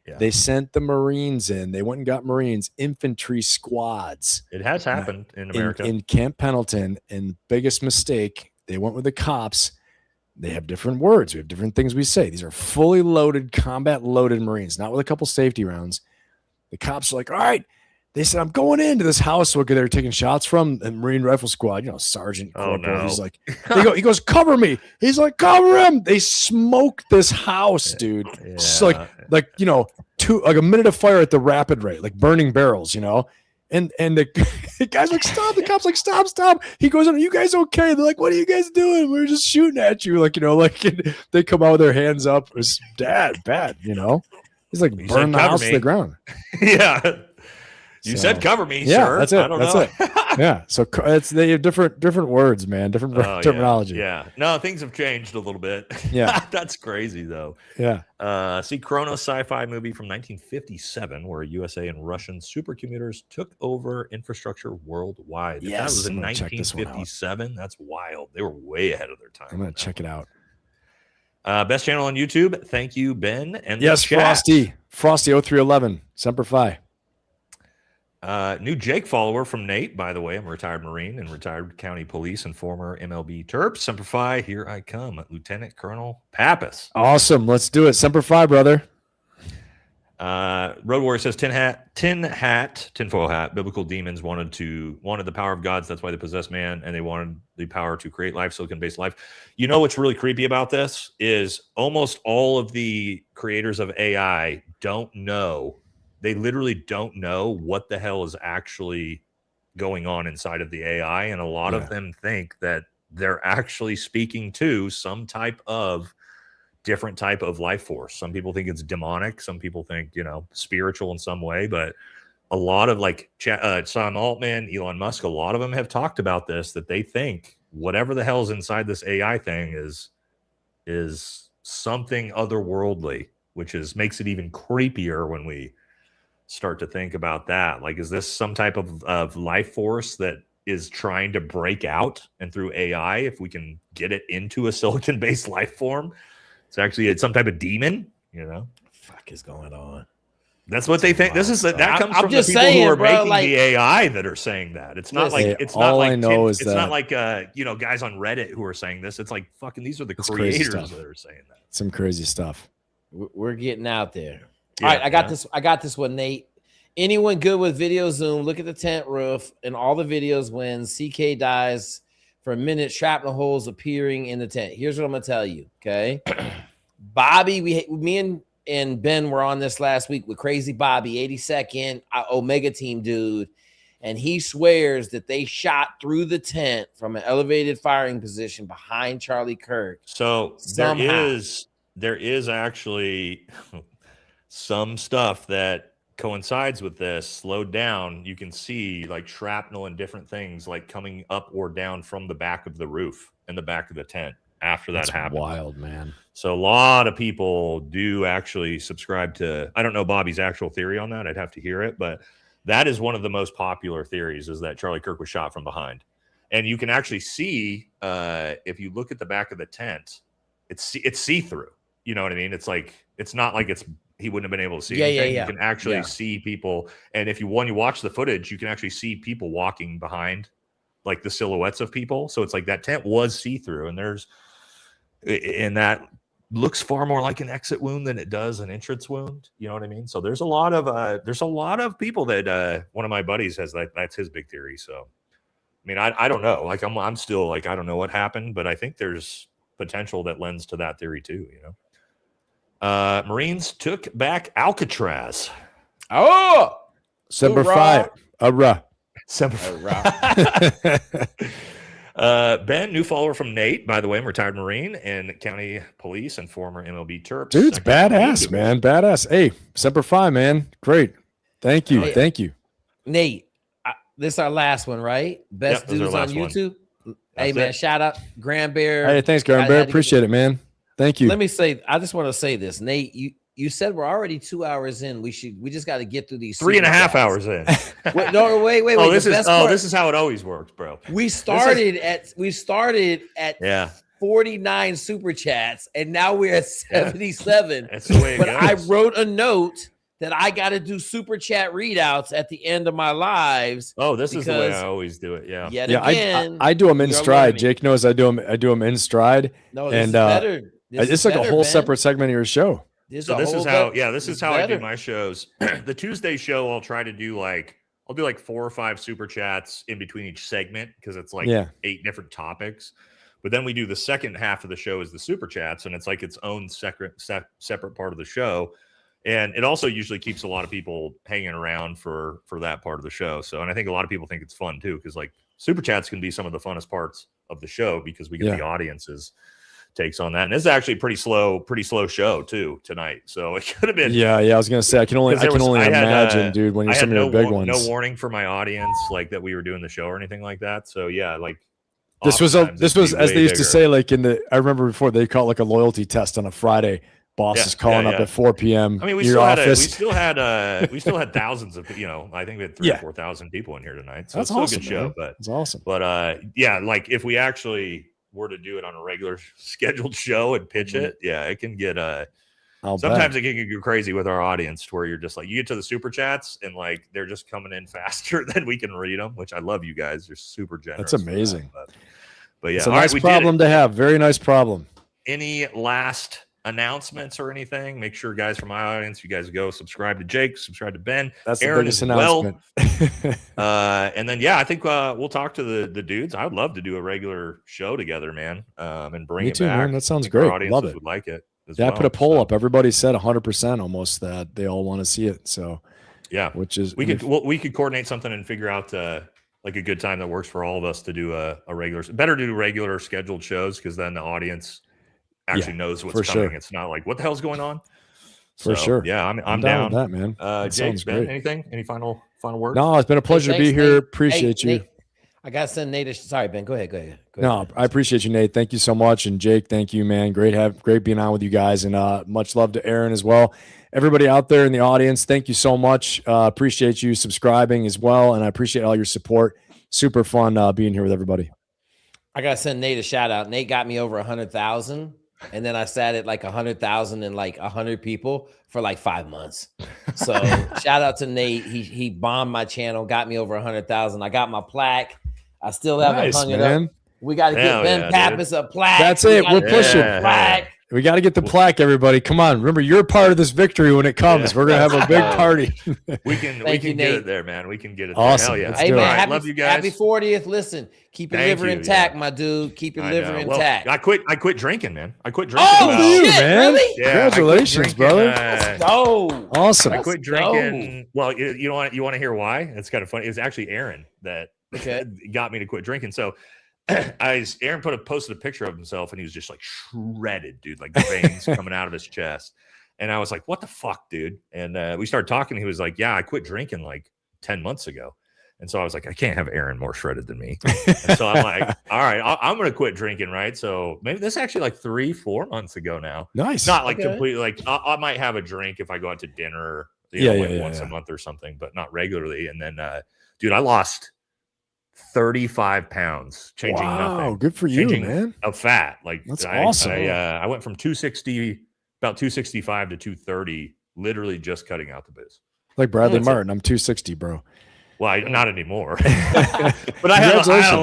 Yeah. They sent the Marines in. They went and got Marines, infantry squads. It has happened in America. In Camp Pendleton. And the biggest mistake, they went with the cops. They have different words. We have different things we say. These are fully loaded, combat loaded Marines, not with a couple safety rounds. The cops are like, all right. They said, I'm going into this house. Look, they're taking shots from the Marine Rifle Squad, Sergeant Corporal. no. He's like, he goes, cover me. He's like, cover him. They smoked this house, dude. Yeah. It's like a minute of fire at the rapid rate, like burning barrels, And the guy's like, stop. The cop's like, stop. He goes, are you guys okay? They're like, what are you guys doing? We're just shooting at you. And they come out with their hands up. It was bad. He's like, burn the house to the ground. Yeah. You said cover me, sir. That's it. I don't know. Yeah. So they have different words, man, different terminology. Yeah. No, things have changed a little bit. Yeah. That's crazy though. Yeah. See Chronos sci-fi movie from 1957 where USA and Russian supercomputers took over infrastructure worldwide. If that was in 1957. That's wild. They were way ahead of their time. I'm gonna check it out. Best channel on YouTube. Thank you, Ben. And yes, Frosty 0311 Semper Fi. New Jake follower from Nate, by the way. I'm a retired Marine and retired county police and former MLB Terp. Semper Fi, here I come. Lieutenant Colonel Pappas. Awesome. Let's do it. Semper Fi, brother. Road Warrior says tinfoil hat. Biblical demons wanted the power of gods. That's why they possessed man, and they wanted the power to create life, silicon-based life. You know what's really creepy about this is almost all of the creators of AI don't know. They literally don't know what the hell is actually going on inside of the AI. And a lot of them think that they're actually speaking to some different type of life force. Some people think it's demonic. Some people think, spiritual in some way. But a lot of Sam Altman, Elon Musk, a lot of them have talked about this, that they think whatever the hell's inside this AI thing is something otherworldly, which makes it even creepier when we start to think about that. Like, is this some type of life force that is trying to break out, and through AI, if we can get it into a silicon-based life form, it's some type of demon, Fuck is going on? That's what they think. This is that comes I'm from the just people saying, who are bro, making the AI that are saying that. It's not like it's not like guys on Reddit who are saying this. It's like fucking these are the creators that are saying that. Some crazy stuff. We're getting out there. All right, I got this one, Nate. Anyone good with video zoom, look at the tent roof and all the videos when CK dies for a minute, shrapnel holes appearing in the tent. Here's what I'm gonna tell you, okay? Bobby, me and Ben were on this last week with Crazy Bobby, 82nd Omega Team dude, and he swears that they shot through the tent from an elevated firing position behind Charlie Kirk. So somehow. there is actually some stuff that coincides with this. Slowed down, you can see like shrapnel and different things like coming up or down from the back of the roof and the back of the tent after that happened. Wild, man. So a lot of people do actually subscribe to, I don't know Bobby's actual theory on that. I'd have to hear it, but that is one of the most popular theories, is that Charlie Kirk was shot from behind. And you can actually see, if you look at the back of the tent, it's see-through. You know what I mean? It's like, it's not like it's he wouldn't have been able to see Yeah, anything. yeah. You can actually Yeah. see people. And if you watch the footage, you can actually see people walking behind like the silhouettes of people. So it's like that tent was see-through, and that looks far more like an exit wound than it does an entrance wound. You know what I mean? So there's a lot of people that one of my buddies has that's his big theory. So I mean, I don't know. Like I'm still like, I don't know what happened, but I think there's potential that lends to that theory too, you know. Marines took back Alcatraz. Oh, Semper Hoorah. Fi. Ben, new follower from Nate, by the way, I'm retired Marine and county police and former MLB Terps. Dude's Second badass, Marine. man. Badass. Hey, Semper Fi, man. Great. Thank you. Hey, Thank you. Nate, this is our last one, right? Best Yep, this is dudes our on last one. YouTube. That's Hey, man, it. shout out Grand Bear. Hey, thanks, Garen I Bear. had to give Appreciate it, man. Thank you. Let me say, I just want to say this, Nate. You said we're already 2 hours in. We just got to get through these 3.5 super hours in. chats. Wait, no, wait. Oh, the best part- this is how it always works, bro. we started at Yeah, 49 super chats, and now we're at 77. that's the way it But goes. I wrote a note that I got to do super chat readouts at the end of my lives. Oh, this is the way because- I always do it. Yeah. Yet Yeah, again, I do them in you're stride. learning. Jake knows I do them in stride. No, this and, is better. This It's is like a better, whole Ben. separate segment of your show. This So a this whole is how, bet- yeah, this is it's how I do better. my shows. The Tuesday show, I'll try to do I'll do like 4 or 5 super chats in between each segment because it's like Yeah. 8 different topics. But then we do the second half of the show is the super chats, and it's like its own separate part of the show. And it also usually keeps a lot of people hanging around for that part of the show. So, and I think a lot of people think it's fun too, because like super chats can be some of the funnest parts of the show because we get the audience's takes on that. And this is actually a pretty slow show too tonight. So it could have been. Yeah. I was gonna say I can only imagine, dude, when I you're had some of your big ones. no warning for my audience, like that we were doing the show or anything like that. So yeah, like This was oftentimes as it'd be they way used to bigger. say, like I remember before they call it like a loyalty test on a Friday. Boss is calling up at 4 p.m. I mean, we your office. still had thousands of, I think we had 3,000 or 4,000 people in here tonight. So That's it's still awesome, a good show, man. but It's awesome. yeah, like if we actually were to do it on a regular scheduled show and pitch it, yeah, it can get sometimes it can get crazy with our audience where you're just like, you get to the super chats and like they're just coming in faster than we can read them, which I love you guys. You're super generous. That's amazing. But yeah, It's a all right, nice we did problem it. to have. Very nice problem. Any last announcements or anything? Make sure, guys, from my audience, you guys go subscribe to Jake, subscribe to Ben. That's Aaron the biggest as well. announcement. And then I think we'll talk to the dudes. I would love to do a regular show together, man, and bring Me it too, back. man. That sounds I think our great. audiences Love it. would like it. I put a poll up. Everybody said 100% almost that they all want to see it. So yeah, which is we could coordinate something and figure out like a good time that works for all of us to do a regular. Better to do regular scheduled shows because then the audience actually knows what's for coming. sure. It's not like what the hell's going on. For sure. Yeah, I'm down down. with that, man. That Jake, sounds Ben, great. anything? Any final words? No, it's been a pleasure to be thanks, here. Nate. Appreciate Hey, you. Nate, I got to send Nate. Sorry, Ben. Go ahead. No, I appreciate you, Nate. Thank you so much. And Jake, thank you, man. Great being on with you guys. And much love to Aaron as well. Everybody out there in the audience, thank you so much. Appreciate you subscribing as well. And I appreciate all your support. Super fun being here with everybody. I got to send Nate a shout out. Nate got me over 100,000. And then I sat at like 100,000 and like 100 people for like 5 months. So shout out to Nate. He bombed my channel, got me over 100,000. I got my plaque. I still haven't Nice, hung it man. up. We got to get Hell Ben yeah, Pappas a plaque. That's We it. gotta We'll get push a it. plaque. We got to get the plaque, everybody. Come on. Remember, you're part of this victory when it comes. Yeah. We're going to have a big party. We can Thank you, get Nate. it there, man. We can get it. Awesome. There. Hell yeah. Let's Hey, do it. man, All right, happy, love you guys. happy 40th. Listen, keep your Thank liver you, intact, yeah. my dude. Keep your I liver know. Well, intact. I quit drinking, man. I quit drinking. Oh, about- you, shit, man. really? Yeah, I quit Congratulations, drinking, brother. Let's go. Awesome. I quit Let's go. drinking. Well, you want to hear why? It's kind of funny. It was actually Aaron that Okay. got me to quit drinking. So Aaron posted a picture of himself and he was just like shredded, dude, like veins coming out of his chest. And I was like, what the fuck, dude? And we started talking. He was like, yeah, I quit drinking like 10 months ago. And so I was like, I can't have Aaron more shredded than me. And so I'm like, all right, I'm going to quit drinking, right? So maybe this is actually like 3-4 months ago now. Nice. Not like Okay. completely, like I might have a drink if I go out to dinner, once a month or something, but not regularly. And then, dude, I lost 35 pounds changing Wow, nothing. good for you, Changing man. Of fat. Like That's I awesome. I went from 260, about 265 to 230 literally just cutting out the biz. Like Bradley That's it. Martin, I'm 260, bro. Well, not anymore. But I had a Congratulations.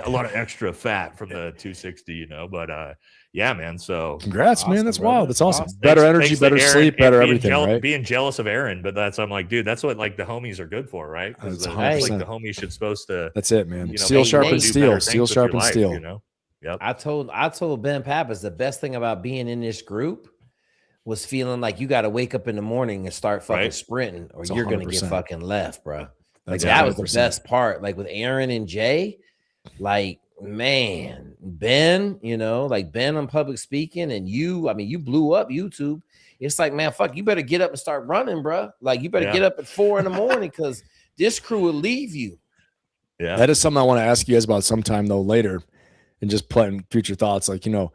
lot of extra fat from the 260, you know. But yeah, man. So Congrats, Awesome, man. That's brother. wild. That's awesome. Awesome. Better thanks energy, to better Aaron sleep, and better being everything, right? Being jealous of Aaron, but I'm like, dude, that's what like the homies are good for, right? Because That's that's 100%. like the homies should supposed to, That's it, man. you know, Steel Hey, sharpens Nate. do better steel. Steel things with your sharpens life, steel. you know. Yep. I told Ben Pappas the best thing about being in this group was feeling like you got to wake up in the morning and start fucking Right. sprinting, or It's you're gonna get 100%. fucking left, bro. Like That's that was the 100%. best part. Like with Aaron and Jay, like man, Ben, you know, like Ben on public speaking, and you, I mean, you blew up YouTube. It's like, man, fuck, you better get up and start running, bro. Like you better Yeah. get up at 4 in the morning because this crew will leave you. Yeah. That is something I want to ask you guys about sometime though later, and just planting future thoughts. Like, you know,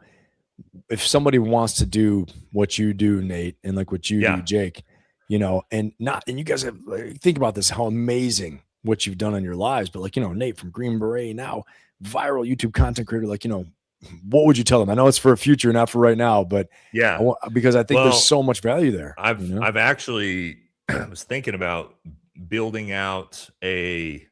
if somebody wants to do what you do, Nate, and like what you Yeah. do, Jake, you know, and you guys have think about this, how amazing what you've done in your lives. But like, you know, Nate from Green Beret, now viral YouTube content creator, like, you know, what would you tell them? I know it's for a future, not for right now, but Yeah. because I think Well, there's so much value there. I've you know? I've actually was thinking about building out a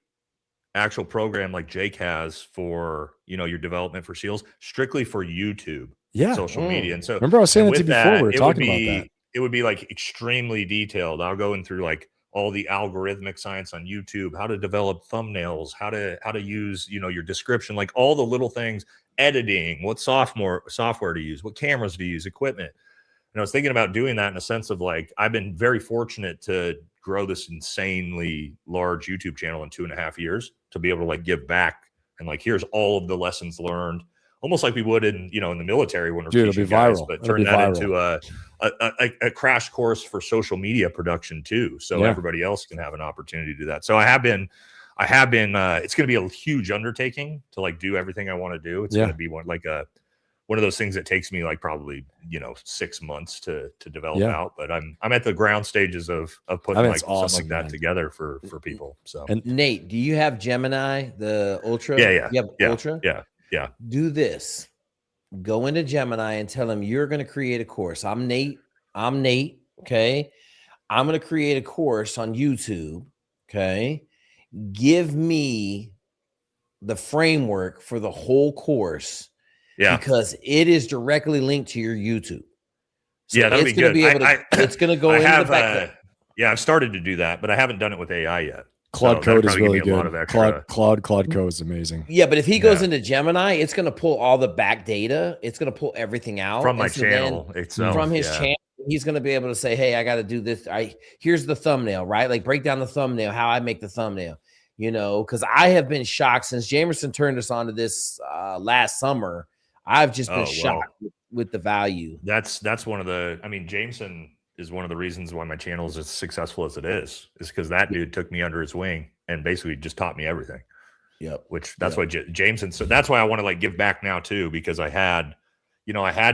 actual program like Jake has for, you know, your development for SEALs, strictly for YouTube, social media. And so remember I was saying that to with you before. We were it would talking about be that. it would be like extremely detailed. I'll go in through like all the algorithmic science on YouTube, how to develop thumbnails, how to use, you know, your description, like all the little things, editing, what software to use, what cameras to use, equipment. And I was thinking about doing that in a sense of like, I've been very fortunate to grow this insanely large YouTube channel in 2.5 years to be able to like give back and like, here's all of the lessons learned, almost like we would in, you know, in the military when we're Dude, it'll teaching be guys, viral. but It'll turn be that viral. into a crash course for social media production too. So Yeah. everybody else can have an opportunity to do that. So I have been, it's going to be a huge undertaking to like do everything I want to do. It's Yeah. going to be one of those things that takes me like probably, you know, 6 months to develop Yeah. out, but I'm at the ground stages of putting think like it's something awesome, like that man. together for people. So And Nate, do you have Gemini, the Ultra? yeah. You have Ultra? Yeah. Do this. Go into Gemini and tell him you're going to create a course. I'm Nate. Okay. I'm going to create a course on YouTube. Okay. Give me the framework for the whole course. Yeah. Because it is directly linked to your YouTube. So Yeah, that'd it's be going to good. be able to, it's going to go I into have, the back. yeah, I've started to do that, but I haven't done it with AI yet. Claude So Code that'd is probably give really me a lot good. of extra. Claude Code is amazing. Yeah, but if he goes Yeah. into Gemini, it's going to pull all the back data. It's going to pull everything out From my And so then channel itself. from his yeah. channel. He's going to be able to say, hey, I got to do this. Here's the thumbnail, right? Like break down the thumbnail, how I make the thumbnail, you know, because I have been shocked since Jamerson turned us onto this last summer. I've just been shocked with the value. That's one of the, I mean, Jameson is one of the reasons why my channel is as successful as it is because that dude took me under his wing and basically just taught me everything. Yep. Which that's why Jameson, so that's why I want to like give back now too, because I had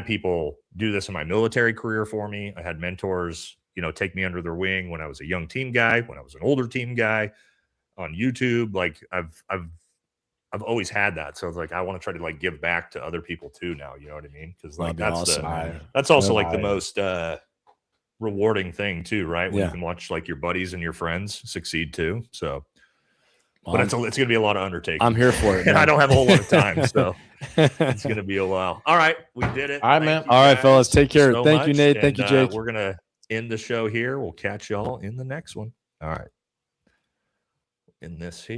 people do this in my military career for me. I had mentors, you know, take me under their wing when I was a young team guy, when I was an older team guy on YouTube. Like I've always had that. So it's like, I want to try to like give back to other people too now. You know what I mean? Because like That'd be that's awesome, that's also like the most rewarding thing too, right? When Yeah. you can watch like your buddies and your friends succeed too. So Well, but it's going to be a lot of undertaking. I'm here for it. And man. I don't have a whole lot of time, so it's going to be a while. All right, we did it. All right, Thank man. you All right, guys fellas, take care. so Thank you, much, Nate. Thank you, and, Jake. We're going to end the show here. We'll catch y'all in the next one. All right. In this here.